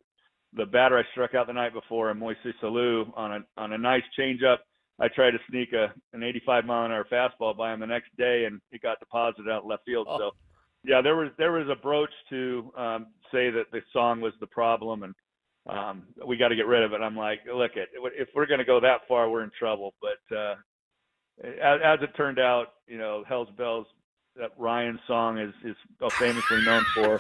the batter I struck out the night before, Moises Alou, on a nice changeup, I tried to sneak an 85-mile-an-hour fastball by him the next day, and it got deposited out left field. So, yeah, there was a broach to say that the song was the problem, and we got to get rid of it. I'm like, look, if we're going to go that far, we're in trouble. But as it turned out, Hell's Bells, that Ryan song is famously known for,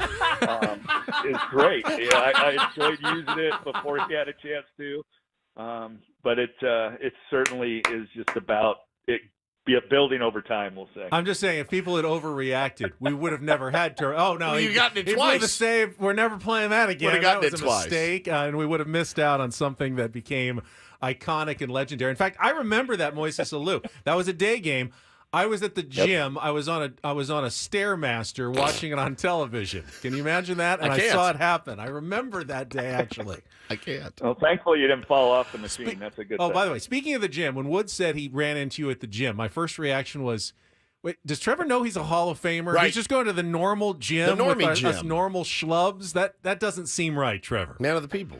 is great. Yeah, I enjoyed using it before he had a chance to. But it certainly is just about it building over time, we'll say. I'm just saying, if people had overreacted, we would have never had to. Oh, no. Well, you gotten it he twice. Blew the save. We're never playing that again. Would have gotten that was it a twice. mistake, and we would have missed out on something that became iconic and legendary. In fact, I remember that Moises Alou. That was a day game. I was at the gym. Yep. I was on a Stairmaster watching it on television. Can you imagine that? And I saw it happen. I remember that day, actually. I can't. Well, thankfully you didn't fall off the machine. That's a good thing. By the way, speaking of the gym, when Wood said he ran into you at the gym, my first reaction was, wait, does Trevor know he's a Hall of Famer? Right. He's just going to the normal gym with us normal schlubs? That doesn't seem right, Trevor. Man of the people.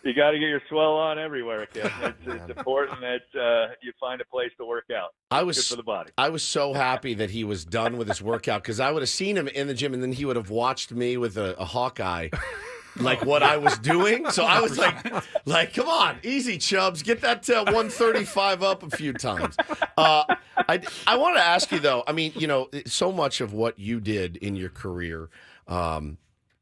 You got to get your swell on everywhere, kid. It's important that you find a place to work out. Good for the body. I was so happy that he was done with his workout, because I would have seen him in the gym, and then he would have watched me with a Hawkeye, like what I was doing. So I was like, come on, easy, Chubbs, get that 135 up a few times. I want to ask you though. I mean, so much of what you did in your career,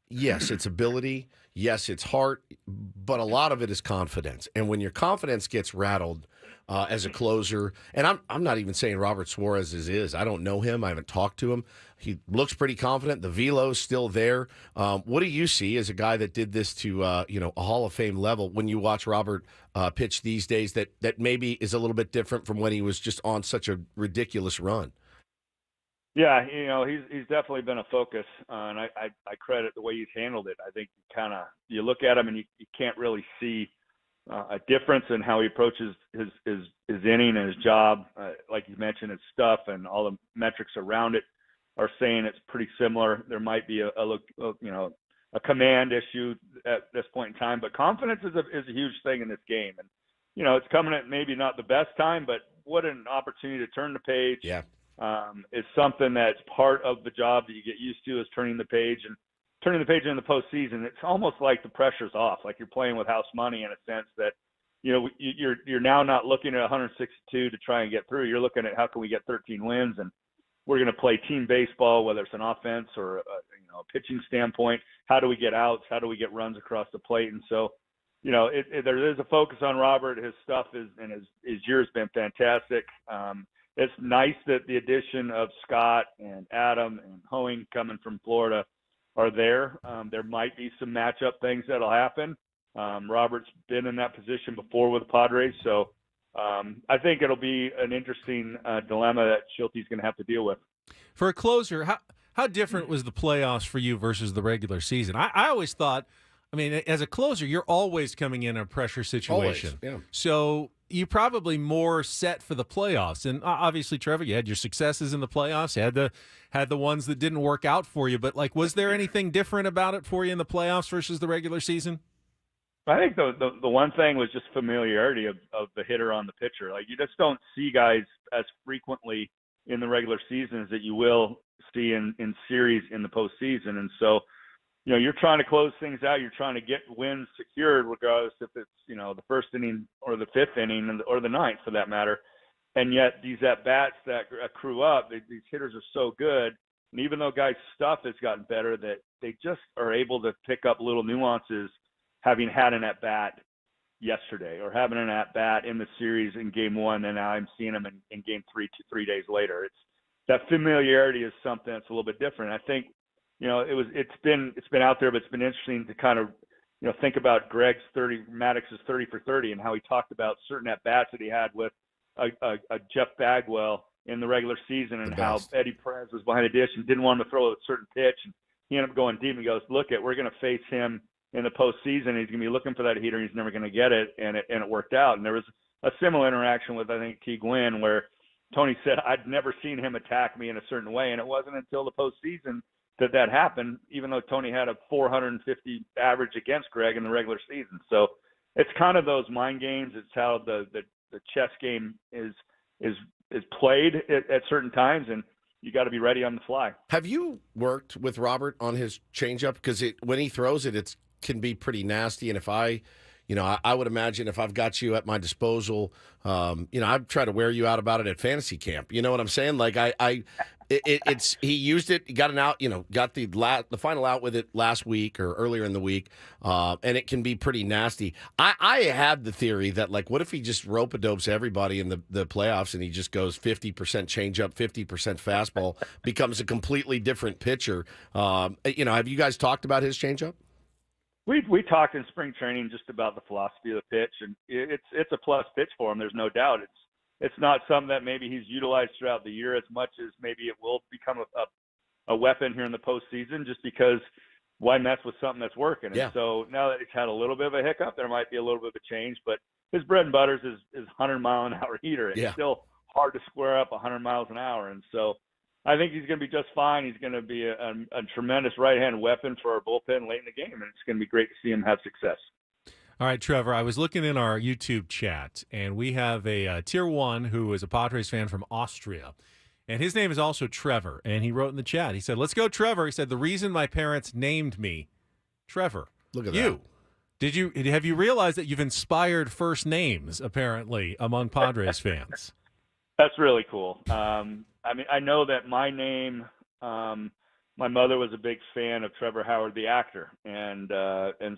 yes, it's ability. Yes, it's heart, but a lot of it is confidence. And when your confidence gets rattled as a closer, and I'm not even saying Robert Suarez is. I don't know him. I haven't talked to him. He looks pretty confident. The velo's still there. What do you see as a guy that did this to a Hall of Fame level when you watch Robert pitch these days that maybe is a little bit different from when he was just on such a ridiculous run? Yeah, he's definitely been a focus, and I credit the way he's handled it. I think you look at him and you can't really see a difference in how he approaches his inning and his job. Like you mentioned, his stuff and all the metrics around it are saying it's pretty similar. There might be a command issue at this point in time, but confidence is a huge thing in this game, and it's coming at maybe not the best time, but what an opportunity to turn the page. Yeah. Is something that's part of the job that you get used to, is turning the page in the postseason. It's almost like the pressure's off, like you're playing with house money in a sense that, you're now not looking at 162 to try and get through. You're looking at how can we get 13 wins, and we're going to play team baseball, whether it's an offense or a pitching standpoint. How do we get outs? How do we get runs across the plate? And so, there is a focus on Robert. His stuff and his year has been fantastic. It's nice that the addition of Scott and Adam and Hoeing coming from Florida are there. There might be some matchup things that'll happen. Robert's been in that position before with the Padres, so I think it'll be an interesting dilemma that Schulte's going to have to deal with. For a closer, how different was the playoffs for you versus the regular season? I always thought, I mean, as a closer, you're always coming in a pressure situation. Always, yeah. So you're probably more set for the playoffs. And obviously, Trevor, you had your successes in the playoffs. You had the ones that didn't work out for you. But, like, was there anything different about it for you in the playoffs versus the regular season? I think the one thing was just familiarity of the hitter on the pitcher. Like, you just don't see guys as frequently in the regular seasons that you will see in series in the postseason. And so, you're trying to close things out. You're trying to get wins secured, regardless if it's, the first inning or the fifth inning or the ninth for that matter. And yet these at-bats that accrue up, these hitters are so good. And even though guys' stuff has gotten better, that they just are able to pick up little nuances, having had an at-bat yesterday or having an at-bat in the series in game one, and now I'm seeing them in game 3 days later. It's that familiarity is something that's a little bit different. I think, it's been out there, but it's been interesting to kind of, think about Maddox's 30 for 30 and how he talked about certain at-bats that he had with a Jeff Bagwell in the regular season, and how Eddie Perez was behind the dish and didn't want him to throw a certain pitch. And he ended up going deep, and he goes, we're going to face him in the postseason. He's going to be looking for that heater. He's never going to get it. And it worked out. And there was a similar interaction with, I think, T. Gwynn, where Tony said, I'd never seen him attack me in a certain way. And it wasn't until the postseason that happened, even though Tony had a 450 average against Greg in the regular season. So it's kind of those mind games. It's how the chess game is played at certain times, and you got to be ready on the fly. Have you worked with Robert on his changeup? Because when he throws it, it can be pretty nasty. And if I would imagine if I've got you at my disposal, I'd try to wear you out about it at fantasy camp. You know what I'm saying? Like he used it, he got an out, got the final out with it last week or earlier in the week, and it can be pretty nasty. I had the theory that, like, what if he just rope-a-dopes everybody in the playoffs and he just goes 50% changeup, 50% fastball, becomes a completely different pitcher. Have you guys talked about his changeup? We talked in spring training just about the philosophy of the pitch, and it's a plus pitch for him. There's no doubt. It's not something that maybe he's utilized throughout the year as much as maybe it will become a weapon here in the postseason, just because why mess with something that's working? Yeah. And so now that he's had a little bit of a hiccup, there might be a little bit of a change, but his bread and butter is 100-mile-an-hour heater. It's still hard to square up 100 miles an hour, and so I think he's going to be just fine. He's going to be a tremendous right-hand weapon for our bullpen late in the game, and it's going to be great to see him have success. All right, Trevor, I was looking in our YouTube chat, and we have a Tier 1 who is a Padres fan from Austria, and his name is also Trevor, and he wrote in the chat, he said, "Let's go, Trevor." He said, "The reason my parents named me Trevor." Look at that. Have you realized that you've inspired first names, apparently, among Padres fans? That's really cool. I know that my name, my mother was a big fan of Trevor Howard, the actor, and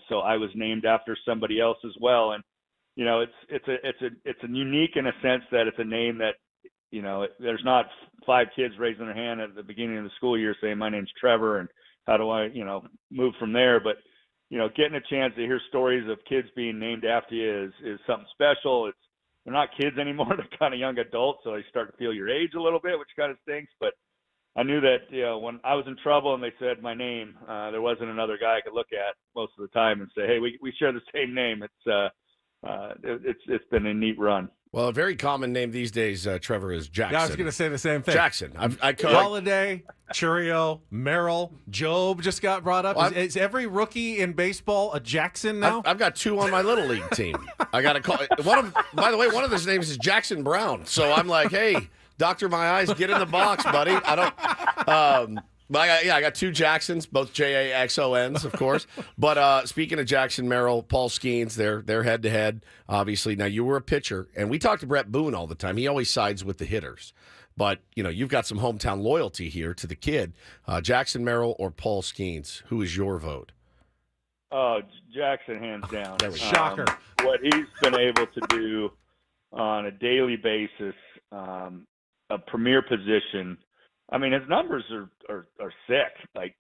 so I was named after somebody else as well. And it's a unique in a sense that it's a name that there's not 5 kids raising their hand at the beginning of the school year saying my name's Trevor and how do I move from there. But getting a chance to hear stories of kids being named after you is something special. They're not kids anymore. They're kind of young adults, so they start to feel your age a little bit, which kind of stinks. But I knew that when I was in trouble and they said my name, there wasn't another guy I could look at most of the time and say, hey, we share the same name. It's been a neat run. Well, a very common name these days, Trevor, is Jackson. Yeah, I was going to say the same thing. Jackson. Holiday, Churio, Merrill, Job just got brought up. Is every rookie in baseball a Jackson now? I've got 2 on my little league team. I got to call. By the way, one of those names is Jackson Brown. So I'm like, hey, Doctor My Eyes, get in the box, buddy. I don't. But I got 2 Jacksons, both Jaxons, of course. But speaking of Jackson, Merrill, Paul Skeens, they're head-to-head, obviously. Now, you were a pitcher, and we talk to Brett Boone all the time. He always sides with the hitters. But, you've got some hometown loyalty here to the kid. Jackson, Merrill, or Paul Skeens, who is your vote? Oh, Jackson, hands down. Shocker. What he's been able to do on a daily basis, a premier position. I mean, his numbers are sick. Like,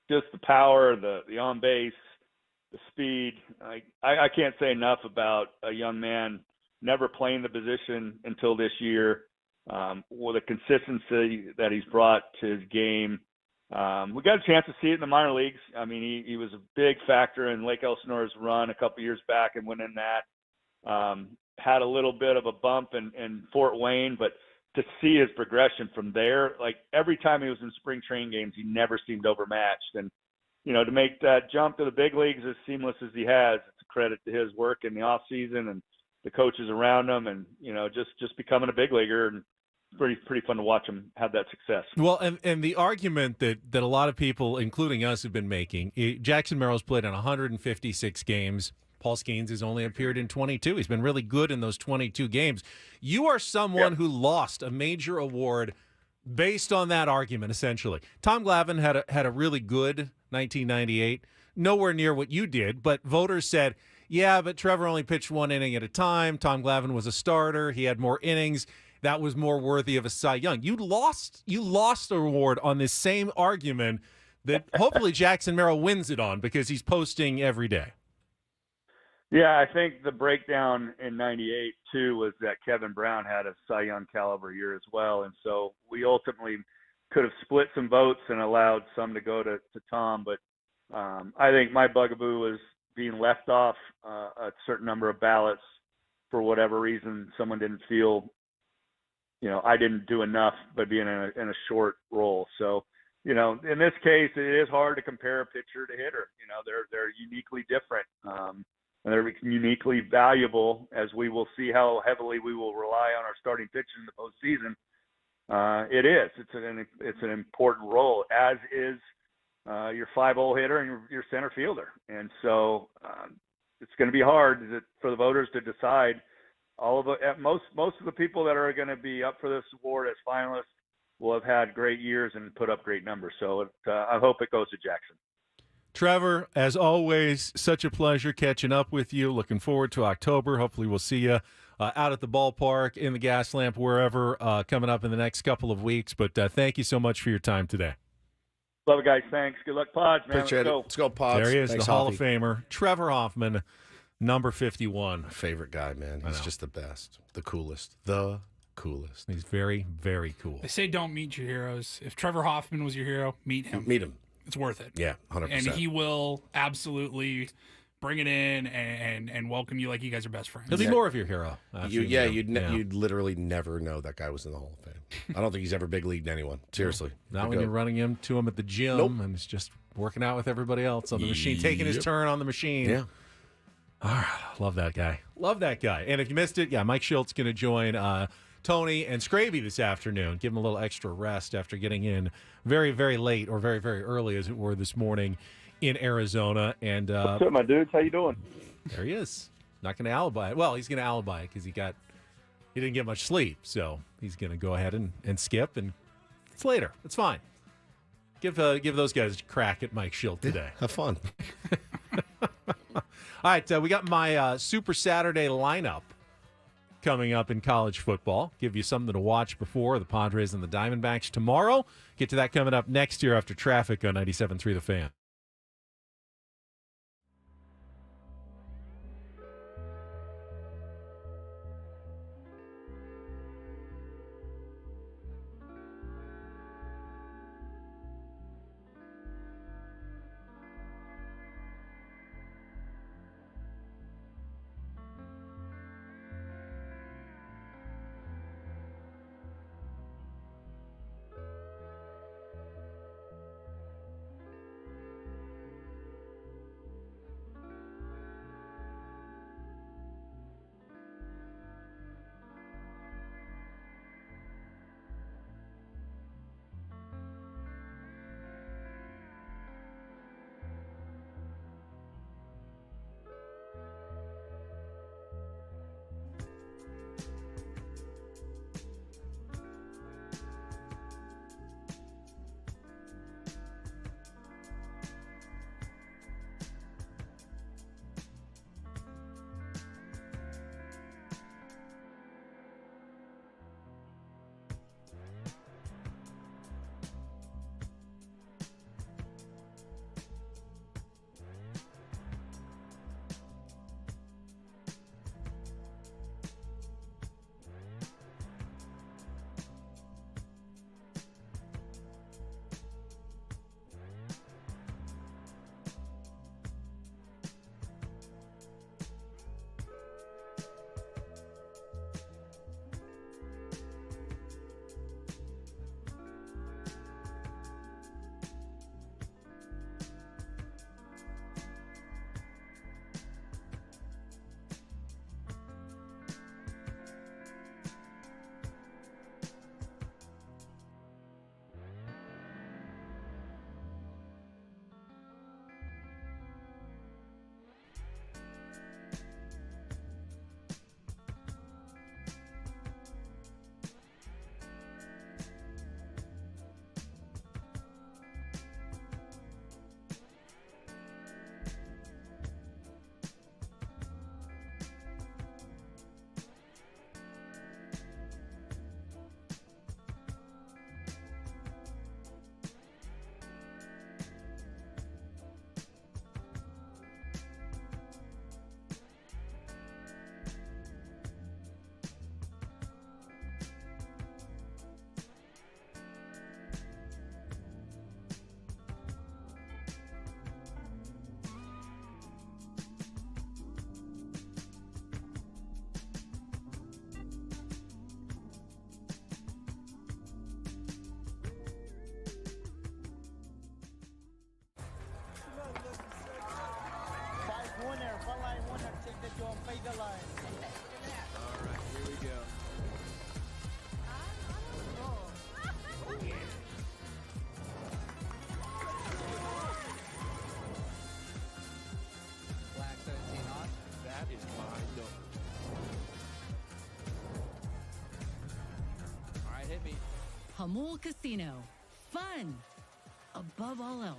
just the power, the on base, the speed. I can't say enough about a young man never playing the position until this year. With the consistency that he's brought to his game. We got a chance to see it in the minor leagues. I mean, he was a big factor in Lake Elsinore's run a couple years back and winning that. Had a little bit of a bump in Fort Wayne, but to see his progression from there, like every time he was in spring training games, he never seemed overmatched. And, you know, to make that jump to the big leagues as seamless as he has, it's a credit to his work in the off season and the coaches around him, and, you know, just becoming a big leaguer. And pretty fun to watch him have that success. Well, and the argument that a lot of people, including us, have been making, Jackson Merrill's played in 156 games. Paul Skeens has only appeared in 22. He's been really good in those 22 games. You are someone who lost a major award based on that argument, essentially. Tom Glavine had a really good 1998, nowhere near what you did, but voters said, yeah, but Trevor only pitched one inning at a time. Tom Glavine was a starter. He had more innings. That was more worthy of a Cy Young. You lost the award on this same argument that hopefully Jackson Merrill wins it on because he's posting every day. Yeah, I think the breakdown in 98, too, was that Kevin Brown had a Cy Young caliber year as well. And so we ultimately could have split some votes and allowed some to go to Tom. But I think my bugaboo was being left off a certain number of ballots for whatever reason. Someone didn't feel, you know, I didn't do enough by being in a short role. So, you know, in this case, it is hard to compare a pitcher to hitter. You know, they're uniquely different. And they're uniquely valuable, as we will see how heavily we will rely on our starting pitcher in the postseason. It is. It's an important role, as is your 5-hole hitter and your center fielder. And so it's going to be hard for the voters to decide. Most of the people that are going to be up for this award as finalists will have had great years and put up great numbers. So I hope it goes to Jackson. Trevor, as always, such a pleasure catching up with you. Looking forward to October. Hopefully we'll see you out at the ballpark, in the gas lamp, wherever, coming up in the next couple of weeks. But thank you so much for your time today. Love it, guys. Thanks. Good luck, Pods, man. Appreciate it. Let's go, Pods. There he is, Thanks, the Hall Hoffy. of Famer, Trevor Hoffman, number 51. My favorite guy, man. He's just the best. The coolest. He's very, very cool. They say don't meet your heroes. If Trevor Hoffman was your hero, meet him. Meet him. It's worth it. Yeah, 100%. And he will absolutely bring it in and welcome you like you guys are best friends. He'll be more of your hero. You'd literally never know that guy was in the Hall of Fame. I don't think he's ever big leagued anyone. Seriously. Not when you're running to him at the gym and he's just working out with everybody else on the machine, taking his turn on the machine. Yeah. All right. Love that guy. And if you missed it, Mike Schilt's going to join Tony and Scraby this afternoon. Give him a little extra rest after getting in very, very late, or very, very early, as it were, this morning in Arizona. And what's up, my dudes? How you doing? There he is. Not going to alibi it. Well, he's going to alibi it because he didn't get much sleep. So he's going to go ahead and skip, and it's later. It's fine. Give those guys a crack at Mike Schilt today. Have fun. All right, we got my Super Saturday lineup coming up in college football. Give you something to watch before the Padres and the Diamondbacks tomorrow. Get to that coming up next year after traffic on 97.3 The Fan. the line. All right, here we go. Black 13 on. That is my number. All right, hit me. Hamul Casino. Fun above all else.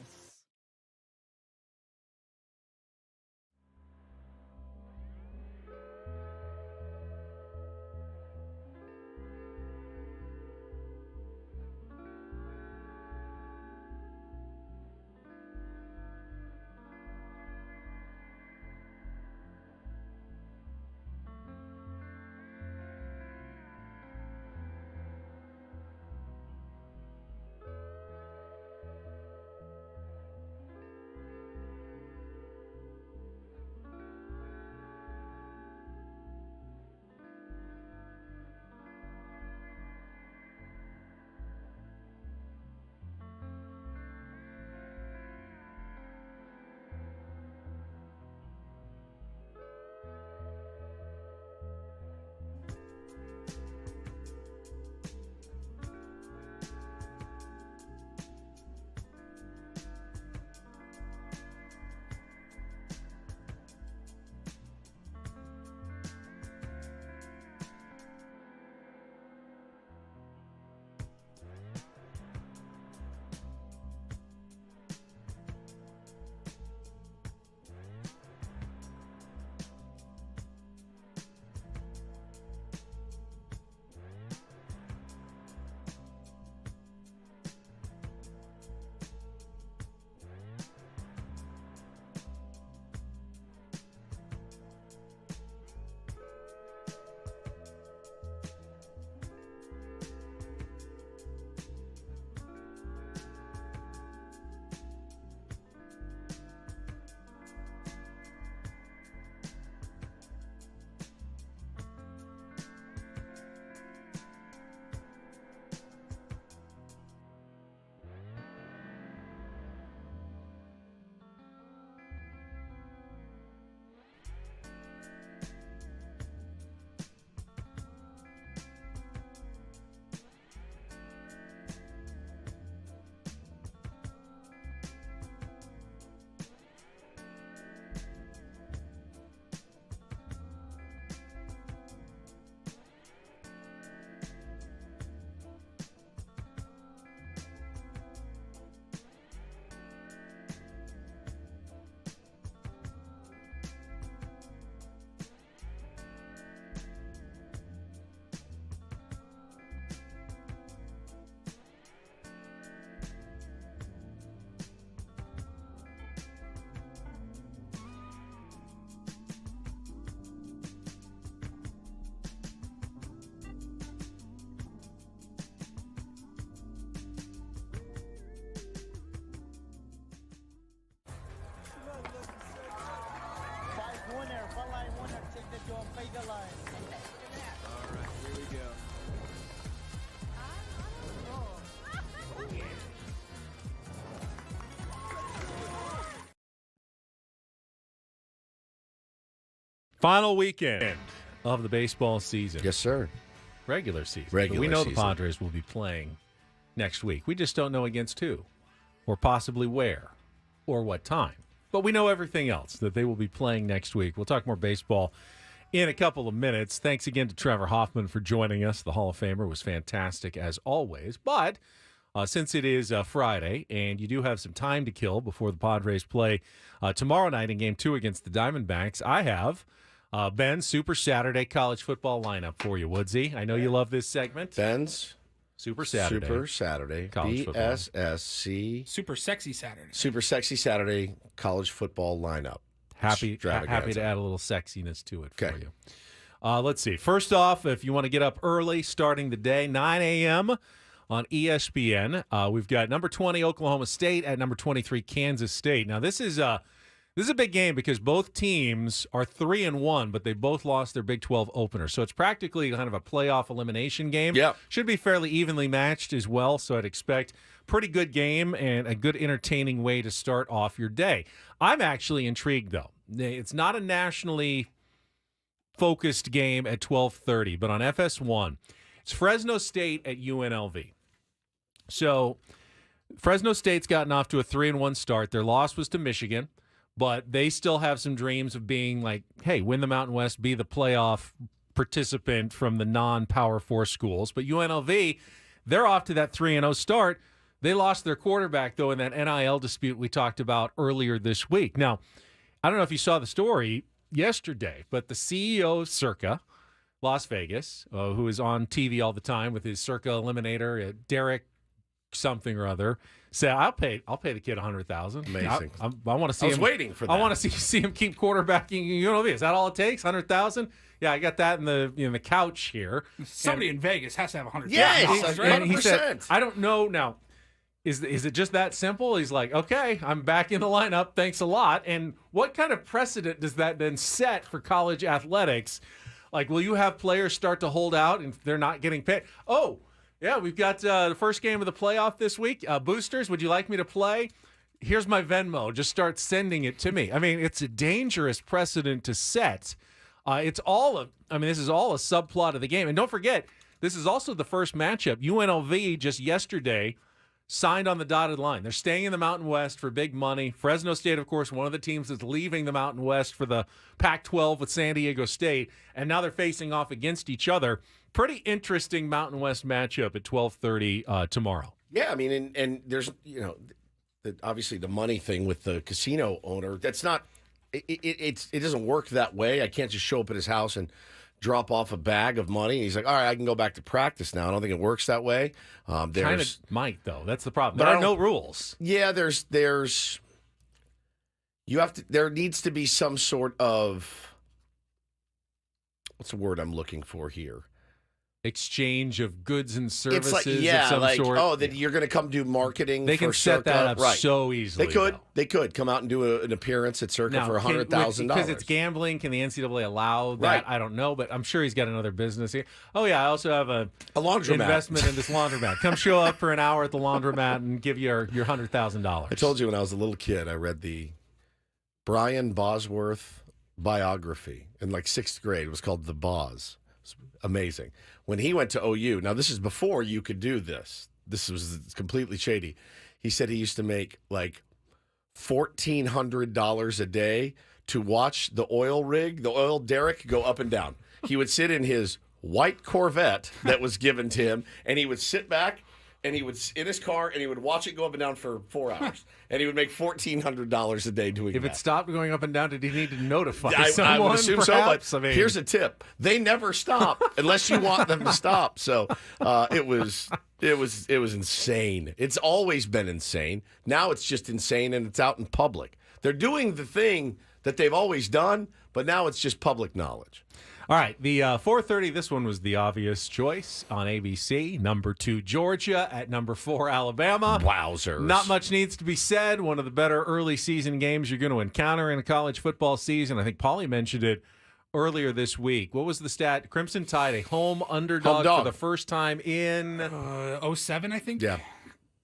Winner, one line winner, take the job, pay the line. All right, here we go. Final weekend of the baseball season. Yes, sir. Regular season. Regular But we know season. the Padres will be playing next week. We just don't know against who, or possibly where, or what time. But we know everything else, that they will be playing next week. We'll talk more baseball in a couple of minutes. Thanks again to Trevor Hoffman for joining us. The Hall of Famer was fantastic as always. But since it is Friday and you do have some time to kill before the Padres play tomorrow night in Game 2 against the Diamondbacks, I have Ben's Super Saturday college football lineup for you, Woodsy. I know you love this segment. Ben's Super Saturday. Super Saturday. College football. BSSC. Super Sexy Saturday. Super Sexy Saturday college football lineup. Happy to add a little sexiness to it for you. Let's see. First off, if you want to get up early, starting the day, 9 a.m. on ESPN, we've got number 20 Oklahoma State at number 23 Kansas State. Now, this is a big game because both teams are 3-1, but they both lost their Big 12 opener. So it's practically kind of a playoff elimination game. Yep. Should be fairly evenly matched as well, so I'd expect pretty good game and a good entertaining way to start off your day. I'm actually intrigued, though. It's not a nationally focused game at 12:30. But on FS1, it's Fresno State at UNLV. So Fresno State's gotten off to a 3-1 start. Their loss was to Michigan, but they still have some dreams of being like, hey, win the Mountain West, be the playoff participant from the non-Power 4 schools. But UNLV, they're off to that 3-0 start. They lost their quarterback, though, in that NIL dispute we talked about earlier this week. Now, I don't know if you saw the story yesterday, but the CEO of Circa Las Vegas, who is on TV all the time with his Circa Eliminator, Derek something or other, said, I'll pay the kid $100,000. Amazing. I want to see him. I was waiting for that. I want to see him keep quarterbacking UNLV. Is that all it takes? $100,000? Yeah, I got that in the couch here. Somebody in Vegas has to have $100,000. Yes, right? And he said, I don't know now. Is it just that simple? He's like, okay, I'm back in the lineup. Thanks a lot. And what kind of precedent does that then set for college athletics? Like, will you have players start to hold out and they're not getting paid? Oh, yeah, we've got the first game of the playoff this week. Boosters, would you like me to play? Here's my Venmo. Just start sending it to me. I mean, it's a dangerous precedent to set. This is all a subplot of the game. And don't forget, this is also the first matchup. UNLV just yesterday signed on the dotted line. They're staying in the Mountain West for big money. Fresno State, of course, one of the teams that's leaving the Mountain West for the Pac-12 with San Diego State, and now they're facing off against each other. Pretty interesting Mountain West matchup at 12:30 tomorrow. Yeah, I mean, and there's, obviously the money thing with the casino owner. That's not, it doesn't work that way. I can't just show up at his house and drop off a bag of money. And he's like, all right, I can go back to practice now. I don't think it works that way. Kind of might, though. That's the problem. But There are no rules. Yeah, there needs to be some sort of, what's the word I'm looking for here? Exchange of goods and services It's like, of some sort. oh, that you're going to come do marketing They for can set Circa. that up Right. so easily. They could come out and do an appearance at Circa Now, for $100,000. because it's gambling. Can the NCAA allow that? Right. I don't know, but I'm sure he's got another business here. Oh yeah, I also have a laundromat investment in this laundromat. Come show up for an hour at the laundromat and give you your $100,000. I told you when I was a little kid, I read the Brian Bosworth biography in like 6th grade. It was called The Boz. It was amazing. When he went to OU, now this is before you could do this. This was completely shady. He said he used to make like $1,400 a day to watch the oil derrick go up and down. He would sit in his white Corvette that was given to him, and he would sit back and he would in his car and he would watch it go up and down for 4 hours, and he would make $1,400 a day doing If that. it stopped going up and down, did he need to notify I someone? would assume perhaps? so, but I mean, here's a tip: they never stop unless you want them to stop. So it was insane. It's always been insane. Now it's just insane, and it's out in public. They're doing the thing that they've always done, but now it's just public knowledge. All right, the 4:30. This one was the obvious choice on ABC. Number 2, Georgia at number 4, Alabama. Wowzers! Not much needs to be said. One of the better early season games you're going to encounter in a college football season. I think Paulie mentioned it earlier this week. What was the stat? Crimson Tide, a home underdog for the first time in 07, I think. Yeah.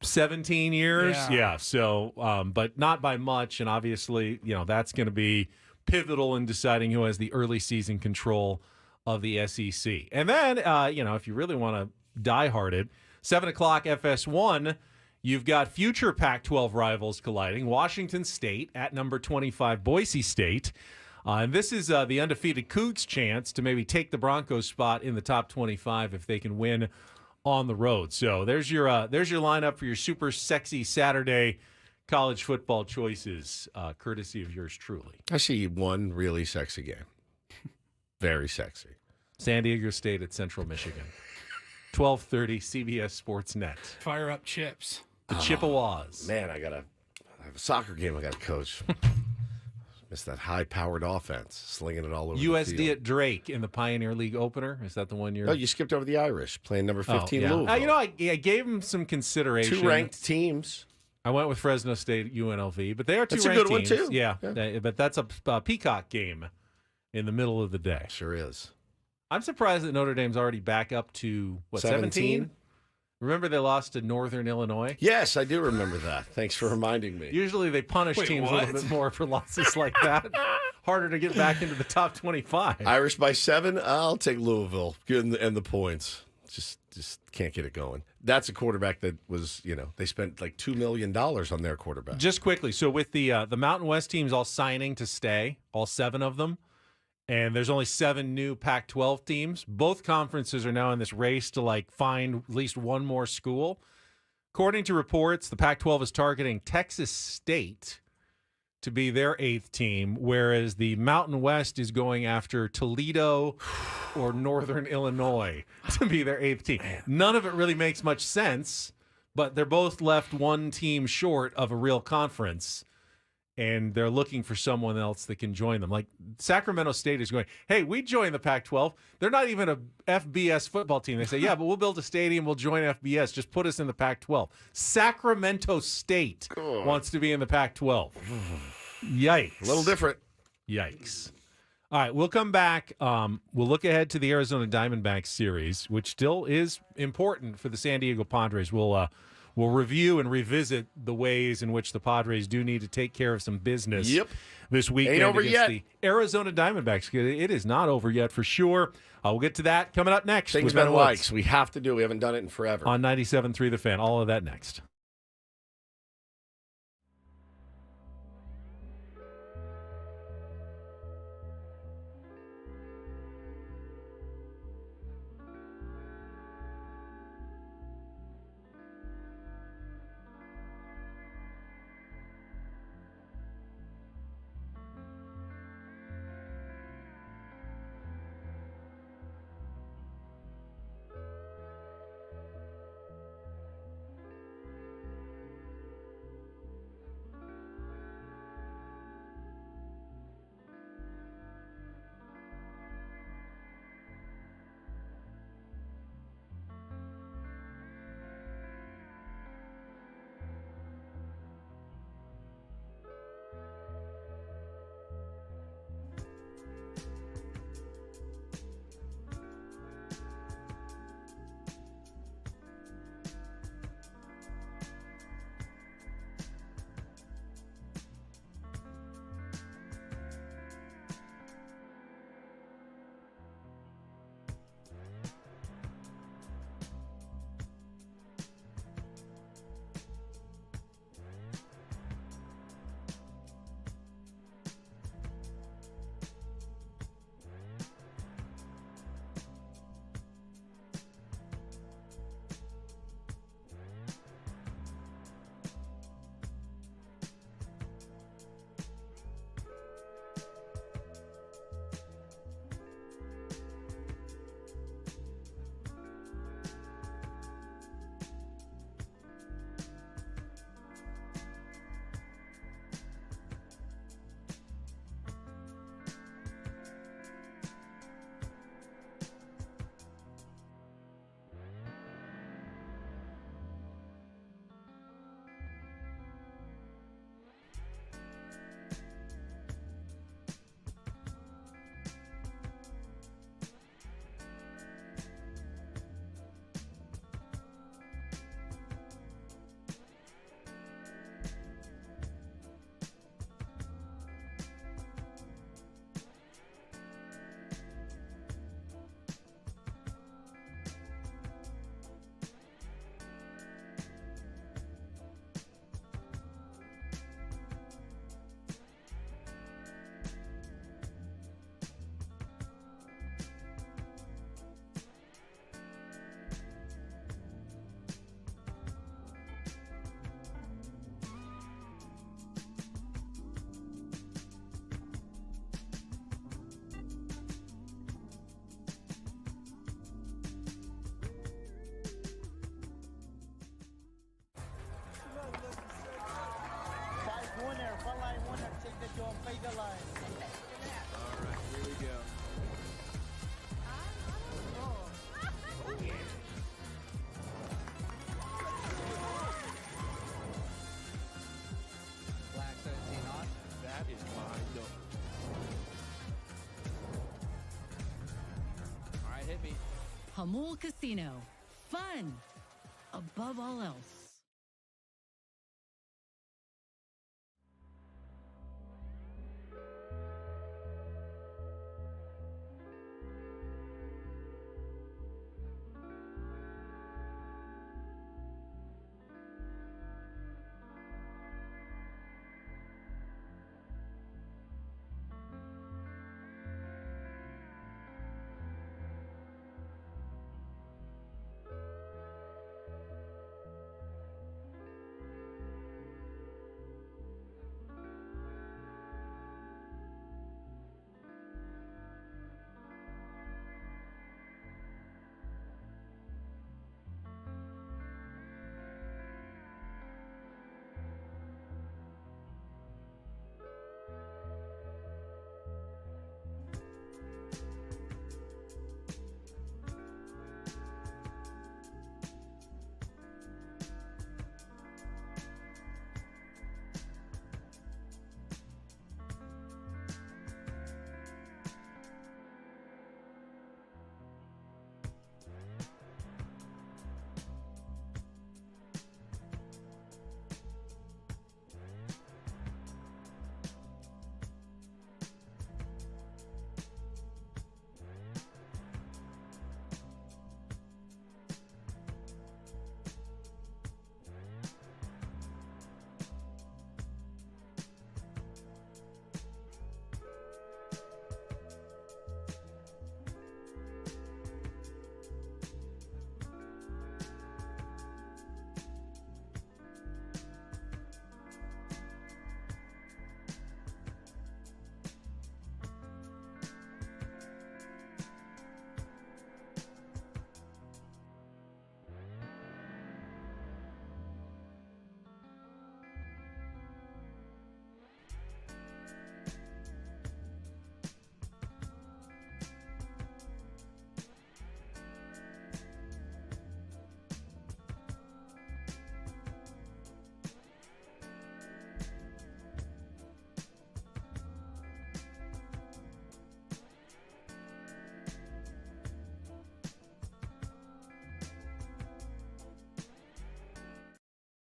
17 years. Yeah. So, but not by much. And obviously, that's going to be pivotal in deciding who has the early season control of the SEC. And then, if you really want to die-hearted, 7 o'clock FS1, you've got future Pac-12 rivals colliding. Washington State at number 25, Boise State. And this is the undefeated Cougs' chance to maybe take the Broncos spot in the top 25 if they can win on the road. So there's your lineup for your super sexy Saturday college football choices, courtesy of yours truly. I see one really sexy game. Very sexy. San Diego State at Central Michigan. 12:30 CBS Sports Net. Fire up Chips. The Chippewas. Man, I have a soccer game I got to coach. Missed that high-powered offense, slinging it all over the USD field. at Drake in the Pioneer League opener. Is that the one you're? No, you skipped over the Irish, playing number 15 Louisville. I gave them some consideration. 2 ranked teams. I went with Fresno State, UNLV, but they are 2 That's a ranked good one, teams. too. Yeah, Yeah. but that's a Peacock game in the middle of the day. Sure is. I'm surprised that Notre Dame's already back up to, 17? Remember they lost to Northern Illinois? Yes, I do remember that. Thanks for reminding me. Usually they punish teams a little bit more for losses like that. harder to get back into the top 25. Irish by 7. I'll take Louisville and the points. Just can't get it going. That's a quarterback that was, they spent like $2 million on their quarterback. Just quickly, so with the Mountain West teams all signing to stay, all 7 of them, and there's only 7 new Pac-12 teams. Both conferences are now in this race to find at least one more school. According to reports, the Pac-12 is targeting Texas State to be their 8th team, whereas the Mountain West is going after Toledo or Northern Illinois to be their 8th team. None of it really makes much sense, but they're both left one team short of a real conference, and they're looking for someone else that can join them. Like Sacramento State is going, hey, we joined the Pac-12. They're not even a FBS football team. They say, yeah, but we'll build a stadium. We'll join FBS. Just put us in the Pac-12. Sacramento State wants to be in the Pac-12. Yikes. A little different. Yikes. All right, we'll come back. We'll look ahead to the Arizona Diamondbacks series, which still is important for the San Diego Padres. We'll review and revisit the ways in which the Padres do need to take care of some business this weekend Ain't over against yet. the Arizona Diamondbacks. It is not over yet for sure. We'll get to that coming up next. Things with been Ben likes. Woods We have to do. We haven't done it in forever. on 97.3 The Fan. All of that next. Hamul Casino. Fun above all else.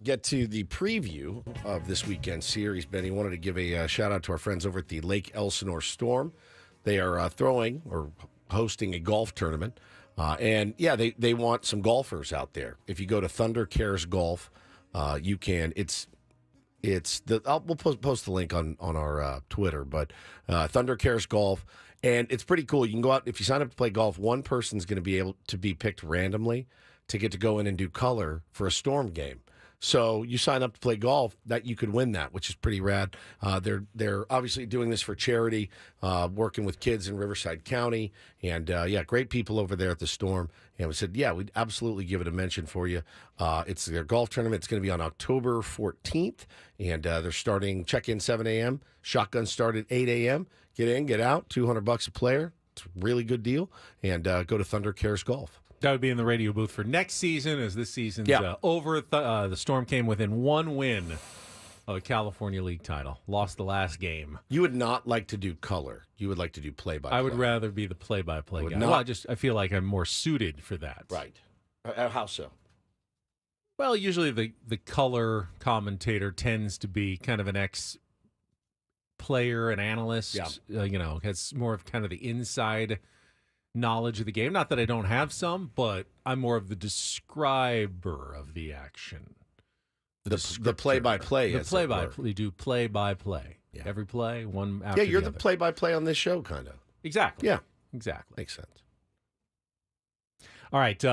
get to the preview of this weekend series, Benny, wanted to give a shout-out to our friends over at the Lake Elsinore Storm. They are throwing or hosting a golf tournament. And, yeah, they want some golfers out there. If you go to Thunder Cares Golf, you can. We'll post the link on our Twitter, but Thunder Cares Golf. And it's pretty cool. You can go out. If you sign up to play golf, one person's going to be able to be picked randomly to get to go in and do color for a Storm game. So you sign up to play golf, that you could win that, which is pretty rad. They're obviously doing this for charity, working with kids in Riverside County, and great people over there at the Storm. And we said, we'd absolutely give it a mention for you. It's their golf tournament. It's going to be on October 14th, and they're starting check-in 7 a.m. Shotgun start at 8 a.m. Get in, get out, $200 a player. It's a really good deal. And go to Thunder Cares Golf. That would be in the radio booth for next season, as this season's over. The Storm came within one win of a California League title. Lost the last game. You would not like to do color. You would like to do play-by-play. I would rather be the play-by-play guy. Well, I feel like I'm more suited for that. Right. How so? Well, usually the color commentator tends to be kind of an ex-player, an analyst. Yeah. Has more of kind of the inside knowledge of the game. Not that I don't have some, but I'm more of the describer of the action. The play-by-play. The play-by-play. You do play-by-play. Yeah. Every play, one after you're the the other. play-by-play on this show, kind of. Exactly. Yeah. Exactly. Makes sense. All right,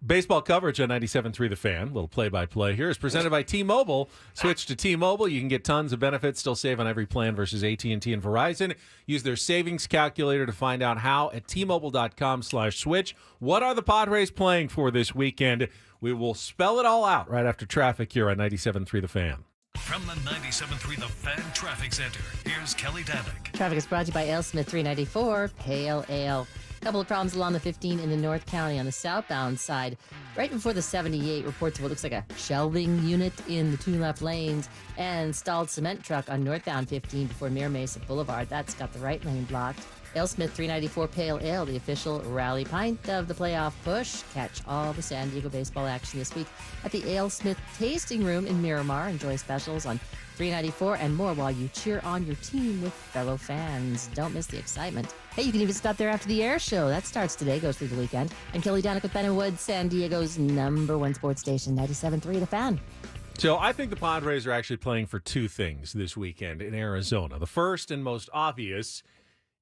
baseball coverage on 97.3 The Fan, little play-by-play here, is presented by T-Mobile. Switch to T-Mobile. You can get tons of benefits, still save on every plan versus AT&T and Verizon. Use their savings calculator to find out how at T-Mobile.com/switch. What are the Padres playing for this weekend? We will spell it all out right after traffic here on 97.3 The Fan. From the 97.3 The Fan Traffic Center, here's Kelly Danick. Traffic is brought to you by Ale Smith 394 Pale Ale. Couple of problems along the 15 in the North County on the southbound side. Right before the 78, reports of what looks like a shelving unit in the two left lanes and stalled cement truck on northbound 15 before Mira Mesa Boulevard. That's got the right lane blocked. Ale Smith 394 Pale Ale, the official rally pint of the playoff push. Catch all the San Diego baseball action this week at the Ale Smith Tasting Room in Miramar. Enjoy specials on 394 and more while you cheer on your team with fellow fans. Don't miss the excitement. Hey, you can even stop there after the air show. That starts today, goes through the weekend. I'm Kelly Danick with Ben and Wood, San Diego's #1 sports station, 97.3 The Fan. So I think the Padres are actually playing for two things this weekend in Arizona. The first and most obvious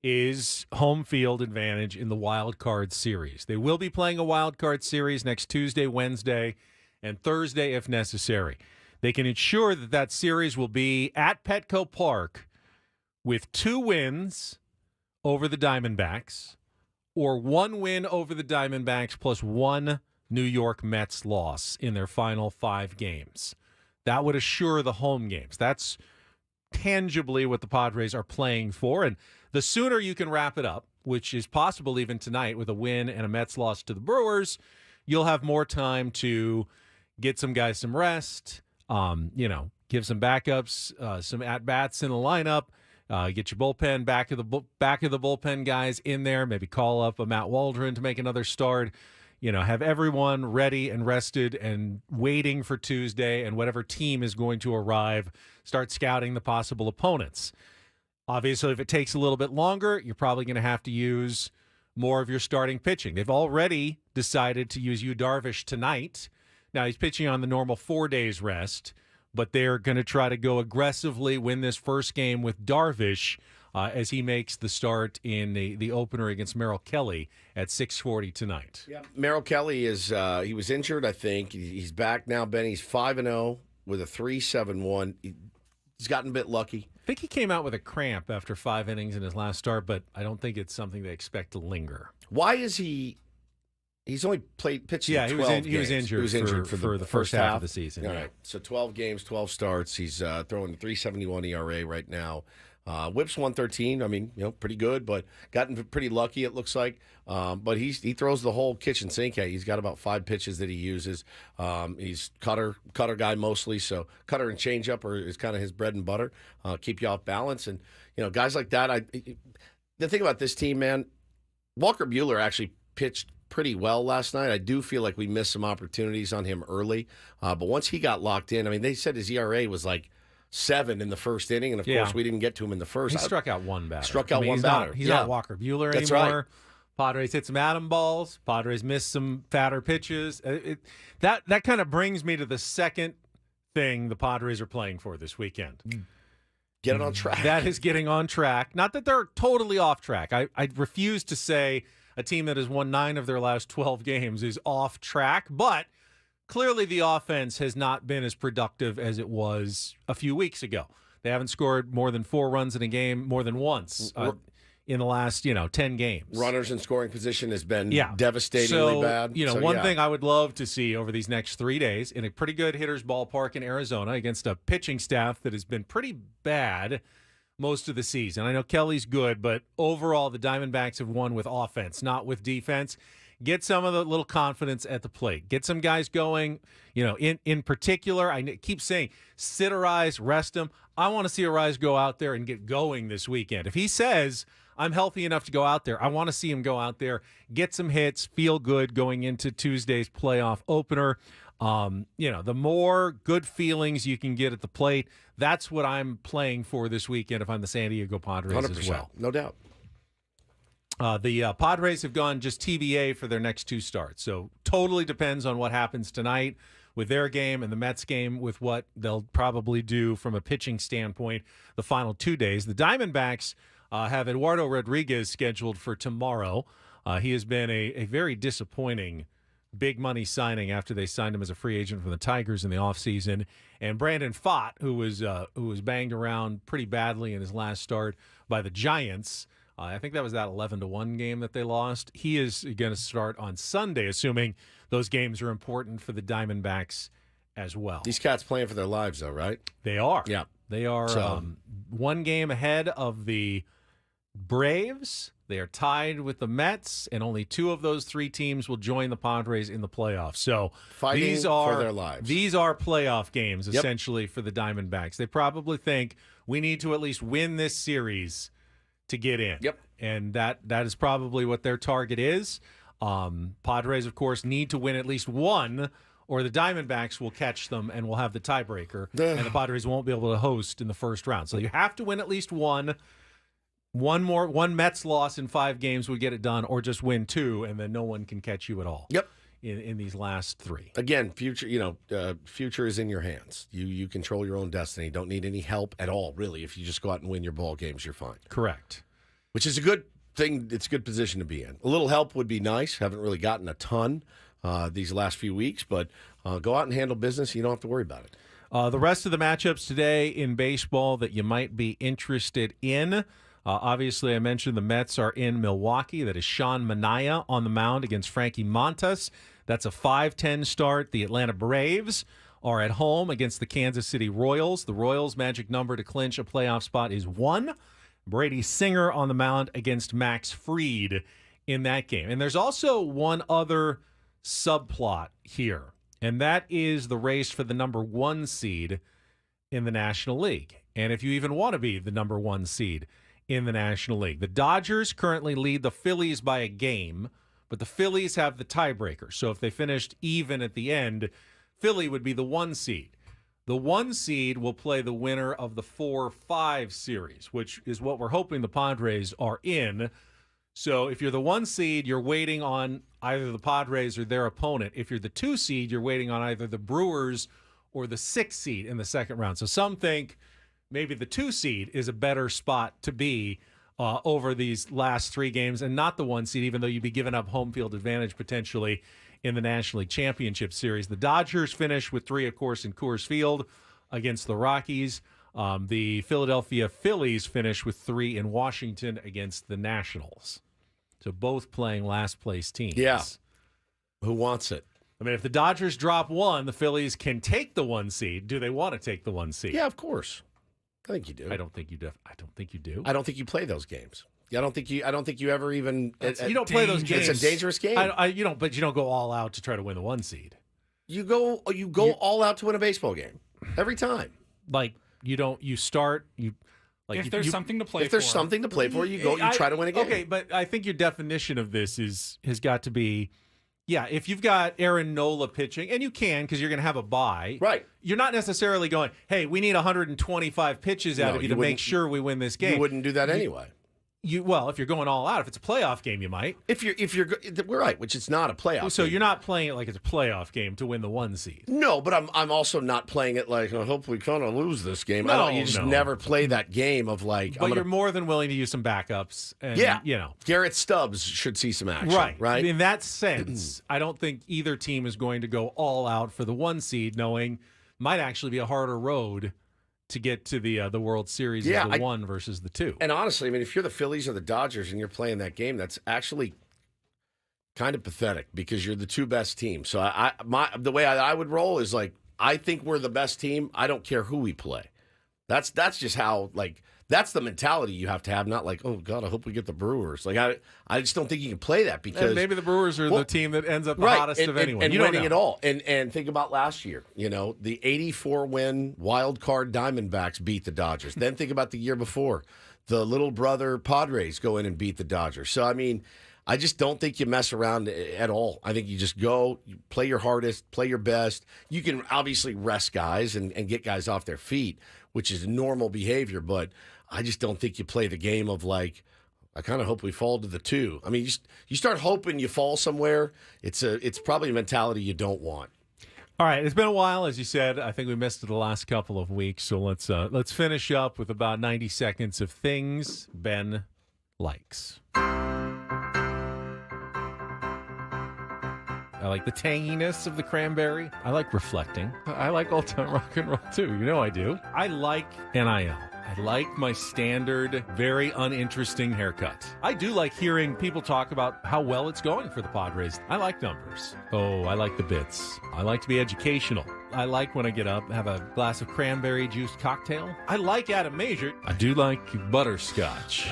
is home field advantage in the wild card series. They will be playing a wild card series next Tuesday, Wednesday, and Thursday if necessary. They can ensure that that series will be at Petco Park with 2 wins over the Diamondbacks or 1 win over the Diamondbacks plus 1 New York Mets loss in their final 5 games. That would assure the home games. That's tangibly what the Padres are playing for, and the sooner you can wrap it up, which is possible even tonight with a win and a Mets loss to the Brewers, you'll have more time to get some guys some rest, give some backups, some at-bats in the lineup, get your bullpen back of the bullpen guys in there, maybe call up a Matt Waldron to make another start, have everyone ready and rested and waiting for Tuesday, and whatever team is going to arrive, start scouting the possible opponents. Obviously, if it takes a little bit longer, you're probably going to have to use more of your starting pitching. They've already decided to use Yu Darvish tonight. Now, he's pitching on the normal 4 days rest, but they're going to try to go aggressively win this first game with Darvish as he makes the start in the opener against Merrill Kelly at 6:40 tonight. Yeah, Merrill Kelly he was injured, I think. He's back now, Ben. He's 5-0 with a 3.71. He's gotten a bit lucky. I think he came out with a cramp after 5 innings in his last start, but I don't think it's something they expect to linger. Why is he? He's only pitched 12 he was games. He was injured for the first half of the season. All right, so 12 games, 12 starts. He's throwing 3.71 ERA right now. Whips 113. I mean, pretty good, but gotten pretty lucky, it looks like. But he throws the whole kitchen sink at you. He's got about 5 pitches that he uses. He's cutter guy mostly, so cutter and changeup is kind of his bread and butter. Keep you off balance, and guys like that. The thing about this team, man, Walker Buehler actually pitched pretty well last night. I do feel like we missed some opportunities on him early. But once he got locked in, I mean, they said his ERA was like 7 in the first inning, and of course we didn't get to him in the first. He struck out one batter. One batter. He's not Walker Buehler That's anymore. right. Padres hit some atom balls. Padres missed some fatter pitches. That kind of brings me to the second thing the Padres are playing for this weekend. Get it on track. That is getting on track. Not that they're totally off track. I refuse to say a team that has won 9 of their last 12 games is off track, but clearly the offense has not been as productive as it was a few weeks ago. They haven't scored more than 4 runs in a game more than once in the last 10 games. Runners in scoring position has been devastatingly bad. One thing I would love to see over these next 3 days in a pretty good hitter's ballpark in Arizona against a pitching staff that has been pretty bad most of the season. I know Kelly's good, but overall the Diamondbacks have won with offense, not with defense. Get some of the little confidence at the plate. Get some guys going. In particular, I keep saying sit Arise, rest him. I want to see Arise go out there and get going this weekend. If he says, I'm healthy enough to go out there, I want to see him go out there, get some hits, feel good going into Tuesday's playoff opener. The more good feelings you can get at the plate, that's what I'm playing for this weekend if I'm the San Diego Padres 100%, as well. No doubt. The Padres have gone just TBA for their next 2 starts. So totally depends on what happens tonight with their game and the Mets game with what they'll probably do from a pitching standpoint the final 2 days. The Diamondbacks have Eduardo Rodriguez scheduled for tomorrow. He has been a very disappointing big money signing after they signed him as a free agent from the Tigers in the offseason. And Brandon Pfaadt, who was banged around pretty badly in his last start by the Giants, I think that was that 11-1 game that they lost. He is going to start on Sunday, assuming those games are important for the Diamondbacks as well. These cats playing for their lives, though, right? They are. Yeah. They are 1 game ahead of the Braves. They are tied with the Mets, and only 2 of those 3 teams will join the Padres in the playoffs. So Fighting for their lives. These are playoff games, essentially, for the Diamondbacks. They probably think we need to at least win this series to get in. Yep. And that is probably what their target is. Padres, of course, need to win at least 1, or the Diamondbacks will catch them and will have the tiebreaker, and the Padres won't be able to host in the first round. So you have to win at least 1. One Mets loss in 5 games would get it done, or just win 2, and then no one can catch you at all. Yep. In these last 3. Again, future is in your hands. You control your own destiny. Don't need any help at all, really. If you just go out and win your ball games, you're fine. Correct. Which is a good thing. It's a good position to be in. A little help would be nice. Haven't really gotten a ton these last few weeks, but go out and handle business. You don't have to worry about it. The rest of the matchups today in baseball that you might be interested in. Obviously, I mentioned the Mets are in Milwaukee. That is Sean Manaea on the mound against Frankie Montas. That's a 5-10 start. The Atlanta Braves are at home against the Kansas City Royals. The Royals' magic number to clinch a playoff spot is 1. Brady Singer on the mound against Max Fried in that game. And there's also one other subplot here, and that is the race for the number 1 seed in the National League. And if you even want to be the number 1 seed in the National League. The Dodgers currently lead the Phillies by a game, but the Phillies have the tiebreaker. So if they finished even at the end, Philly would be the 1 seed. The 1 seed will play the winner of the 4-5 series, which is what we're hoping the Padres are in. So if you're the 1 seed, you're waiting on either the Padres or their opponent. If you're the 2 seed, you're waiting on either the Brewers or the 6 seed in the second round. So some think maybe the 2 seed is a better spot to be over these last 3 games and not the 1 seed, even though you'd be giving up home field advantage potentially in the National League Championship Series. The Dodgers finish with 3, of course, in Coors Field against the Rockies. The Philadelphia Phillies finish with 3 in Washington against the Nationals. So both playing last-place teams. Yeah. Who wants it? I mean, if the Dodgers drop 1, the Phillies can take the 1 seed. Do they want to take the 1 seed? Yeah, of course. I think you do. I don't think you do. I don't think you do. I don't think you play those games. I don't think you ever even. You don't play those games. It's a dangerous game. You don't. But you don't go all out to try to win the 1 seed. You go all out to win a baseball game every time. Like you don't. You start. You Like if there's something to play if there's for. something to play for, you go. You try to win a game. Okay, but I think your definition of this has got to be, yeah, if you've got Aaron Nola pitching, and you can because you're going to have a bye. Right. You're not necessarily going, hey, we need 125 pitches out of you to make sure we win this game. You wouldn't do that anyway. Well, if you're going all out, if it's a playoff game, you might. If you're we're right, which it's not a playoff. So game. you're not playing it like it's a playoff game to win the 1 seed. No, but I'm also not playing it like I hope we kind of lose this game. No, you just never play that game of like. But you're more than willing to use some backups. And, yeah, Garrett Stubbs should see some action. Right. In that sense, I don't think either team is going to go all out for the 1 seed, knowing might actually be a harder road to get to the World Series of the 1 versus the 2. And honestly, I mean, if you're the Phillies or the Dodgers and you're playing that game, that's actually kind of pathetic because you're the 2 best teams. So the way I would roll is like, I think we're the best team. I don't care who we play. That's just how, like, that's the mentality you have to have, not like, oh, God, I hope we get the Brewers. Like, I just don't think you can play that because... And maybe the Brewers are the team that ends up the hottest of anyone. And winning it all. And think about last year. You know, the 84-win wild card Diamondbacks beat the Dodgers. Then think about the year before. The little brother Padres go in and beat the Dodgers. So, I mean, I just don't think you mess around at all. I think you just go, you play your hardest, play your best. You can obviously rest guys and get guys off their feet, which is normal behavior, but I just don't think you play the game of like, I kind of hope we fall to the 2. I mean, you start hoping you fall somewhere. It's probably a mentality you don't want. All right, it's been a while, as you said. I think we missed it the last couple of weeks, so let's finish up with about 90 seconds of things Ben likes. I like the tanginess of the cranberry. I like reflecting. I like old-time rock and roll, too. You know I do. I like NIL. I like my standard, very uninteresting haircut. I do like hearing people talk about how well it's going for the Padres. I like numbers. Oh, I like the bits. I like to be educational. I like when I get up, have a glass of cranberry juice cocktail. I like Adam Major. I do like butterscotch.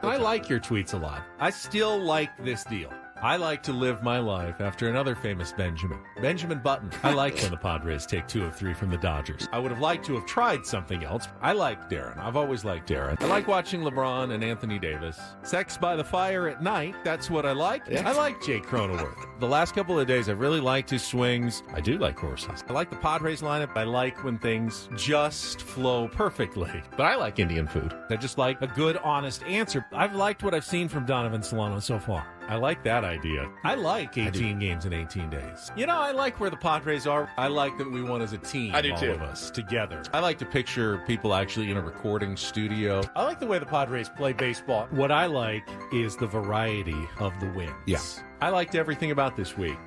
I like your tweets a lot. I still like this deal. I like to live my life after another famous Benjamin Button. I like when the Padres take 2 of 3 from the Dodgers. I would have liked to have tried something else. I like Darren. I've always liked Darren. I like watching LeBron and Anthony Davis. Sex by the fire at night, that's what I like. Yeah. I like Jake Cronenworth. The last couple of days, I've really liked his swings. I do like horses. I like the Padres lineup. I like when things just flow perfectly. But I like Indian food. I just like a good, honest answer. I've liked what I've seen from Donovan Solano so far. I like that idea. I like 18 games in 18 days. You know, I like where the Padres are. I like that we won as a team. I do all too. of us together. I like to picture people actually in a recording studio. I like the way the Padres play baseball. What I like is the variety of the wins. Yeah. I liked everything about this week.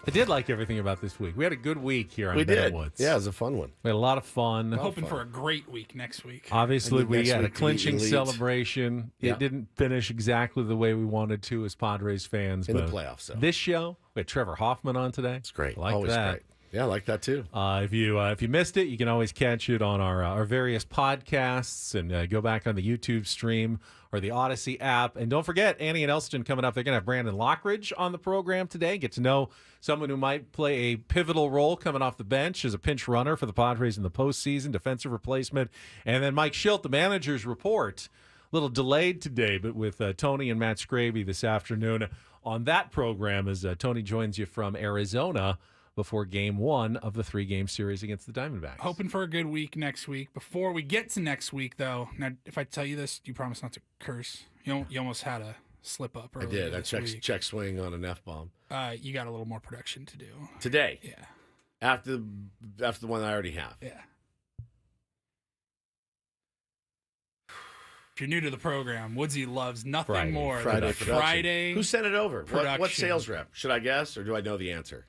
I did like everything about this week. We had a good week here on We did. Woods. Yeah, it was a fun one. We had a lot of fun. Hoping for a great week next week. Obviously, we had a clinching elite. celebration. Yeah. It didn't finish exactly the way we wanted to as Padres fans. In the but playoffs, though. This show, we had Trevor Hoffman on today. It's great. I like Always that. great. Yeah, I like that too. If you missed it, you can always catch it on our various podcasts and go back on the YouTube stream or the Odyssey app. And don't forget, Annie and Elston coming up. They're going to have Brandon Lockridge on the program today. Get to know someone who might play a pivotal role coming off the bench as a pinch runner for the Padres in the postseason, defensive replacement. And then Mike Schilt, the manager's report. A little delayed today, but with Tony and Matt Scraby this afternoon on that program as Tony joins you from Arizona before Game 1 of the 3-game series against the Diamondbacks. Hoping for a good week next week. Before we get to next week, though, now if I tell you this, you promise not to curse. You almost had a slip up I earlier. did. I check swing on an F-bomb. You got a little more production to do Today? Yeah. After the one I already have? Yeah. If you're new to the program, Woodsy loves nothing more than a Friday. Who sent it over? What production. sales rep? Should I guess, or do I know the answer?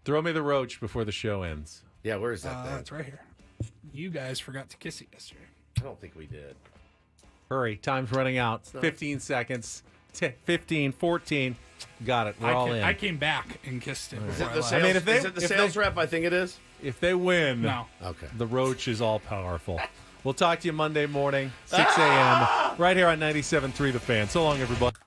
Throw me the roach before the show ends. Yeah, where is that thing? It's right here. You guys forgot to kiss it yesterday. I don't think we did. Hurry. Time's running out. 15 seconds. 15, 14. Got it. We're all in. I came back and kissed it. Is it before the I left. sales, is it the sales rep? I think it is. If they win, No. Okay. the roach is all powerful. We'll talk to you Monday morning, 6 a.m., right here on 97.3 The Fan. So long, everybody.